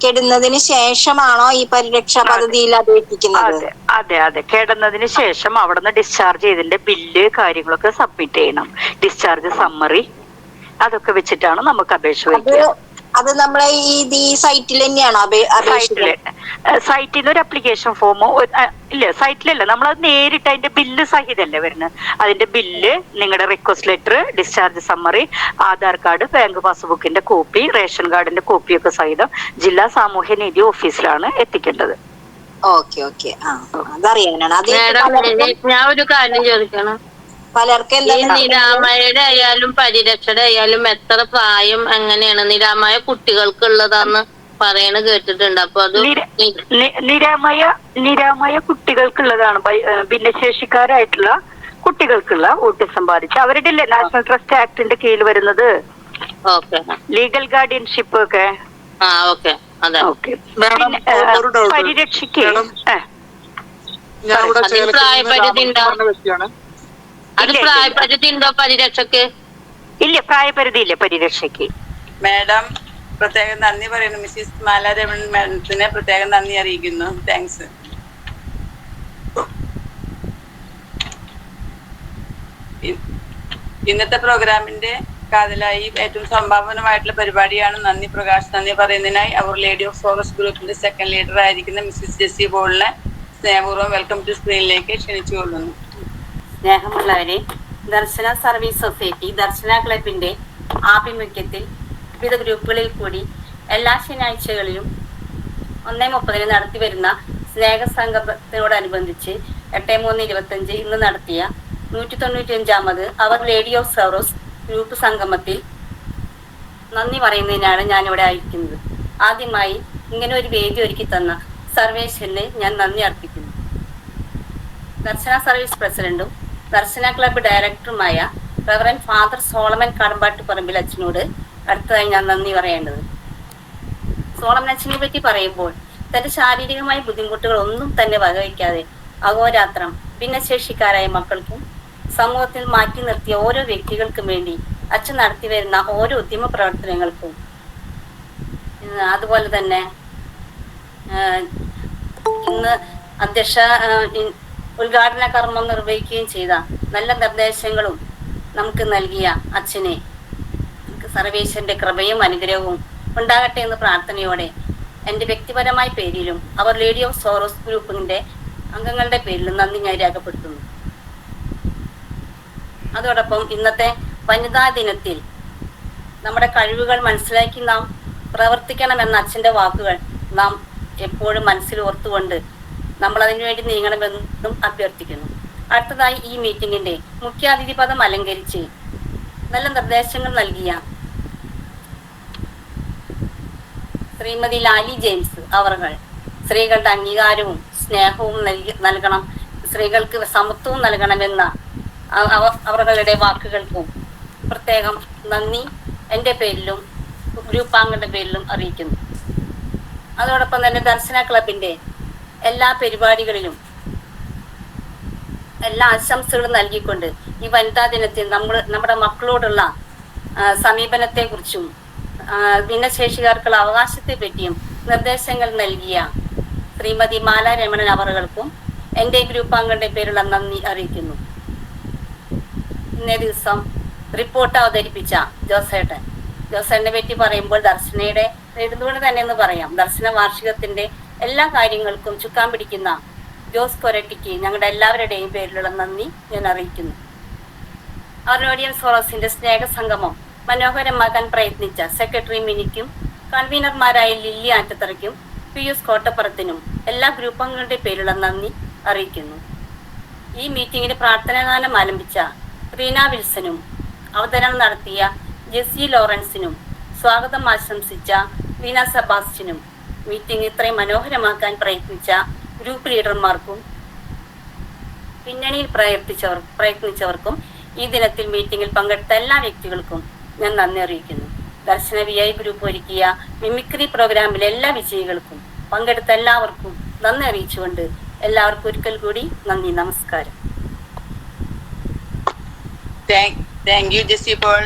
കിടന്നതിന് ശേഷമാണോ ഈ പരിരക്ഷാ പദ്ധതിയിൽ അപേക്ഷിക്കുന്നത്?
അതെ, കിടന്നതിന് ശേഷം അവിടുന്ന് ഡിസ്ചാർജ് ചെയ്തതിന്റെ ബില്ല് കാര്യങ്ങളൊക്കെ സബ്മിറ്റ് ചെയ്യണം. ഡിസ്ചാർജ് സമ്മറി അതൊക്കെ വെച്ചിട്ടാണ് നമുക്ക് അപേക്ഷ വയ്ക്കുക.
അത് നമ്മളെ ഈ സൈറ്റിൽ തന്നെയാണോ?
സൈറ്റിൽ നിന്ന് ഒരു അപ്ലിക്കേഷൻ ഫോമോ ഇല്ല, സൈറ്റിലല്ല, നമ്മളത് നേരിട്ട് അതിന്റെ ബില്ല് സഹിതല്ലേ വരുന്നത്. അതിന്റെ ബില്ല്, നിങ്ങളുടെ request letter, discharge summary, Aadhaar card, bank പാസ്ബുക്കിന്റെ കോപ്പി, റേഷൻ കാർഡിന്റെ കോപ്പിയൊക്കെ സഹിതം ജില്ലാ സാമൂഹ്യനീതി ഓഫീസിലാണ് എത്തിക്കേണ്ടത്.
അതറിയാനാണ്.
ഞാൻ ഒരു കാര്യം ചോദിക്കണം. ഈ നിരാമയുടെ ആയാലും പരിരക്ഷയുടെ ആയാലും എത്ര പ്രായം എങ്ങനെയാണ്? നിരാമായ കുട്ടികൾക്കുള്ളതാന്ന് പറയണ കേട്ടിട്ടുണ്ട്. അപ്പൊ അത്
നിരാമായ കുട്ടികൾക്കുള്ളതാണ്. ഭിന്നശേഷിക്കാരായിട്ടുള്ള കുട്ടികൾക്കുള്ള ഓട്ടിസം ബാധിച്ച അവരുടെ നാഷണൽ ട്രസ്റ്റ് ആക്ടിന്റെ കീഴിൽ വരുന്നത്. ലീഗൽ ഗാർഡിയൻഷിപ്പ് ഒക്കെ. പരിരക്ഷയ്ക്ക്
പ്രായപരിധി ഉണ്ടോ? അത് പ്രായപരിധി ഉണ്ടോ പരിരക്ഷക്ക്?
ഇല്ല, പ്രായപരിധി ഇല്ല പരിരക്ഷയ്ക്ക്.
മാഡം പ്രത്യേകം നന്ദി പറയുന്നു. മിസ്സിസ് മാലാരമൺ മാഡത്തിന് പ്രത്യേകം നന്ദി അറിയിക്കുന്നു. താങ്ക്സ്. ഇന്നത്തെ പ്രോഗ്രാമിന്റെ കാതലായി ഏറ്റവും സംഭാവനമായിട്ടുള്ള പരിപാടിയാണ് നന്ദി പ്രകാശ്. നന്ദി പറയുന്നതിനായി അവർ ലേഡി ഓഫ് ഫോറസ്റ്റ് ഗ്രൂപ്പിന്റെ സെക്കൻഡ് ലീഡർ ആയിരിക്കുന്ന മിസ്സിസ് ജെസ്സി ബോളിനെ സ്നേഹപൂർവ്വം വെൽക്കം ടു സ്ക്രീനിലേക്ക് ക്ഷണിച്ചുകൊള്ളുന്നു.
സ്നേഹമുള്ളവരെ, ദർശന സർവീസ് സൊസൈറ്റി ദർശന ക്ലബിന്റെ ആഭിമുഖ്യത്തിൽ വിവിധ ഗ്രൂപ്പുകളിൽ കൂടി എല്ലാ ശനിയാഴ്ചകളിലും 1:30 നടത്തി വരുന്ന സ്നേഹസംഗമത്തിനോടനുബന്ധിച്ച് 8/3/25 ഇന്ന് നടത്തിയ 195ാമത് അവർ ലേഡി ഓഫ് സോറോസ് ഗ്രൂപ്പ് സംഗമത്തിൽ നന്ദി പറയുന്നതിനാണ് ഞാനിവിടെ ആയിരിക്കുന്നത്. ആദ്യമായി ഇങ്ങനെ ഒരു വേദി ഒരുക്കി തന്ന സർവേശ്വരന് ഞാൻ നന്ദി അർപ്പിക്കുന്നു. ദർശന സർവീസ് പ്രസിഡന്റും ദർശന ക്ലബ്ബ് ഡയറക്ടറുമായ റവറന്റ് ഫാദർ സോളമൻ കടമ്പാട്ടുപറമ്പിൽ അച്ഛനോട് അടുത്തതായി ഞാൻ നന്ദി പറയേണ്ടത്. സോളമൻ അച്ഛനെ പറ്റി പറയുമ്പോൾ തന്റെ ശാരീരികമായ ബുദ്ധിമുട്ടുകൾ ഒന്നും തന്നെ വകവയ്ക്കാതെ അഹോരാത്രം ഭിന്നശേഷിക്കാരായ മക്കൾക്കും സമൂഹത്തിൽ മാറ്റി നിർത്തിയ ഓരോ വ്യക്തികൾക്കും വേണ്ടി അച്ഛൻ നടത്തി വരുന്ന ഓരോ ഉദ്യമ പ്രവർത്തനങ്ങൾക്കും, അതുപോലെ തന്നെ ഇന്ന് ഉദ്ഘാടന കർമ്മം നിർവഹിക്കുകയും ചെയ്ത നല്ല നിർദ്ദേശങ്ങളും നമുക്ക് നൽകിയ അച്ഛനെ സർവേശ്വരന്റെ കൃപയും അനുഗ്രഹവും ഉണ്ടാകട്ടെ എന്ന് പ്രാർത്ഥനയോടെ എൻ്റെ വ്യക്തിപരമായ പേരിലും അവർ ലേഡി ഓഫ് സോറോസ് ഗ്രൂപ്പിന്റെ അംഗങ്ങളുടെ പേരിലും നന്ദി ഞാൻ രേഖപ്പെടുത്തുന്നു. അതോടൊപ്പം ഇന്നത്തെ വനിതാ ദിനത്തിൽ നമ്മുടെ കഴിവുകൾ മനസ്സിലാക്കി നാം പ്രവർത്തിക്കണമെന്ന അച്ഛൻ്റെ വാക്കുകൾ നാം എപ്പോഴും മനസ്സിൽ ഓർത്തുകൊണ്ട് നമ്മൾ അതിനുവേണ്ടി നീങ്ങണമെന്നും അഭ്യർത്ഥിക്കുന്നു. അടുത്തതായി ഈ മീറ്റിംഗിന്റെ മുഖ്യാതിഥി പദം അലങ്കരിച്ച് നല്ല നിർദ്ദേശങ്ങൾ നൽകിയ ശ്രീമതി ലാലി ജെയിംസ് അവർകൾ സ്ത്രീകളുടെ അംഗീകാരവും സ്നേഹവും നൽകണം, സ്ത്രീകൾക്ക് സമത്വവും നൽകണമെന്ന അവരുടെ വാക്കുകൾക്കും പ്രത്യേകം നന്ദി എൻ്റെ പേരിലും ഗ്രൂപ്പാംഗങ്ങളുടെ പേരിലും അറിയിക്കുന്നു. അതോടൊപ്പം തന്നെ ദർശന ക്ലബിന്റെ എല്ലാ പരിപാടികളിലും എല്ലാ ആശംസകളും നൽകിക്കൊണ്ട് ഈ വനിതാ ദിനത്തിൽ നമ്മുടെ മക്കളോടുള്ള സമീപനത്തെക്കുറിച്ചും ഭിന്നശേഷിക്കാർക്കുള്ള അവകാശത്തെ പറ്റിയും നിർദ്ദേശങ്ങൾ നൽകിയ ശ്രീമതി മാല രമണൻ അവറുകൾക്കും എൻ്റെ ഗ്രൂപ്പാംഗങ്ങളുടെ പേരുള്ള നന്ദി അറിയിക്കുന്നു. ഇന്നേ ദിവസം റിപ്പോർട്ട് അവതരിപ്പിച്ച ജോസേട്ടനെ പറ്റി പറയുമ്പോൾ ദർശനയുടെ എഴുതുകൊണ്ട് തന്നെ എന്ന് പറയാം. ദർശന വാർഷികത്തിന്റെ എല്ലാ കാര്യങ്ങൾക്കും ചുക്കാൻ പിടിക്കുന്ന ജോസ് കൊരട്ടിക്ക് ഞങ്ങളുടെ എല്ലാവരുടെയും പേരിലുള്ള നന്ദി ഞാൻ അറിയിക്കുന്നു. അർലോഡിയൻ സോറോസിന്റെ സ്നേഹസംഗമം മനോഹരമാക്കാൻ പ്രയത്നിച്ച സെക്രട്ടറി മിനിക്കും കൺവീനർമാരായ ലില്ലി ആറ്റത്തറയ്ക്കും പിയൂസ് കോട്ടപ്പുറത്തിനും എല്ലാ ഗ്രൂപ്പുകളുടെ പേരിലുള്ള നന്ദി അറിയിക്കുന്നു. ഈ മീറ്റിംഗിന് പ്രാർത്ഥനാഗാനം ആലപിച്ച റീന വിൽസനും അവതരണം നടത്തിയ ജെസ്സി ലോറൻസിനും സ്വാഗതം ആശംസിച്ച വീണ സെബാസ്റ്റ്യനും മീറ്റിംഗ് ഇത്രയും മനോഹരമാക്കാൻ പ്രയത്നിച്ച ഗ്രൂപ്പ് ലീഡർമാർക്കും പിന്നണിയിൽ പ്രയത്നിച്ചവർക്കും ഈ ദിനത്തിൽ മീറ്റിംഗിൽ പങ്കെടുത്ത എല്ലാ വ്യക്തികൾക്കും ഞാൻ നന്ദി അറിയിക്കുന്നു. ദർശന VI ഗ്രൂപ്പ് ഒരുക്കിയ മിമിക്രി പ്രോഗ്രാമിലെ എല്ലാ വിജയികൾക്കും പങ്കെടുത്ത എല്ലാവർക്കും നന്ദി അറിയിച്ചുകൊണ്ട് എല്ലാവർക്കും ഒരിക്കൽ കൂടി നന്ദി, നമസ്കാരം.
Thank you Jessy Paul.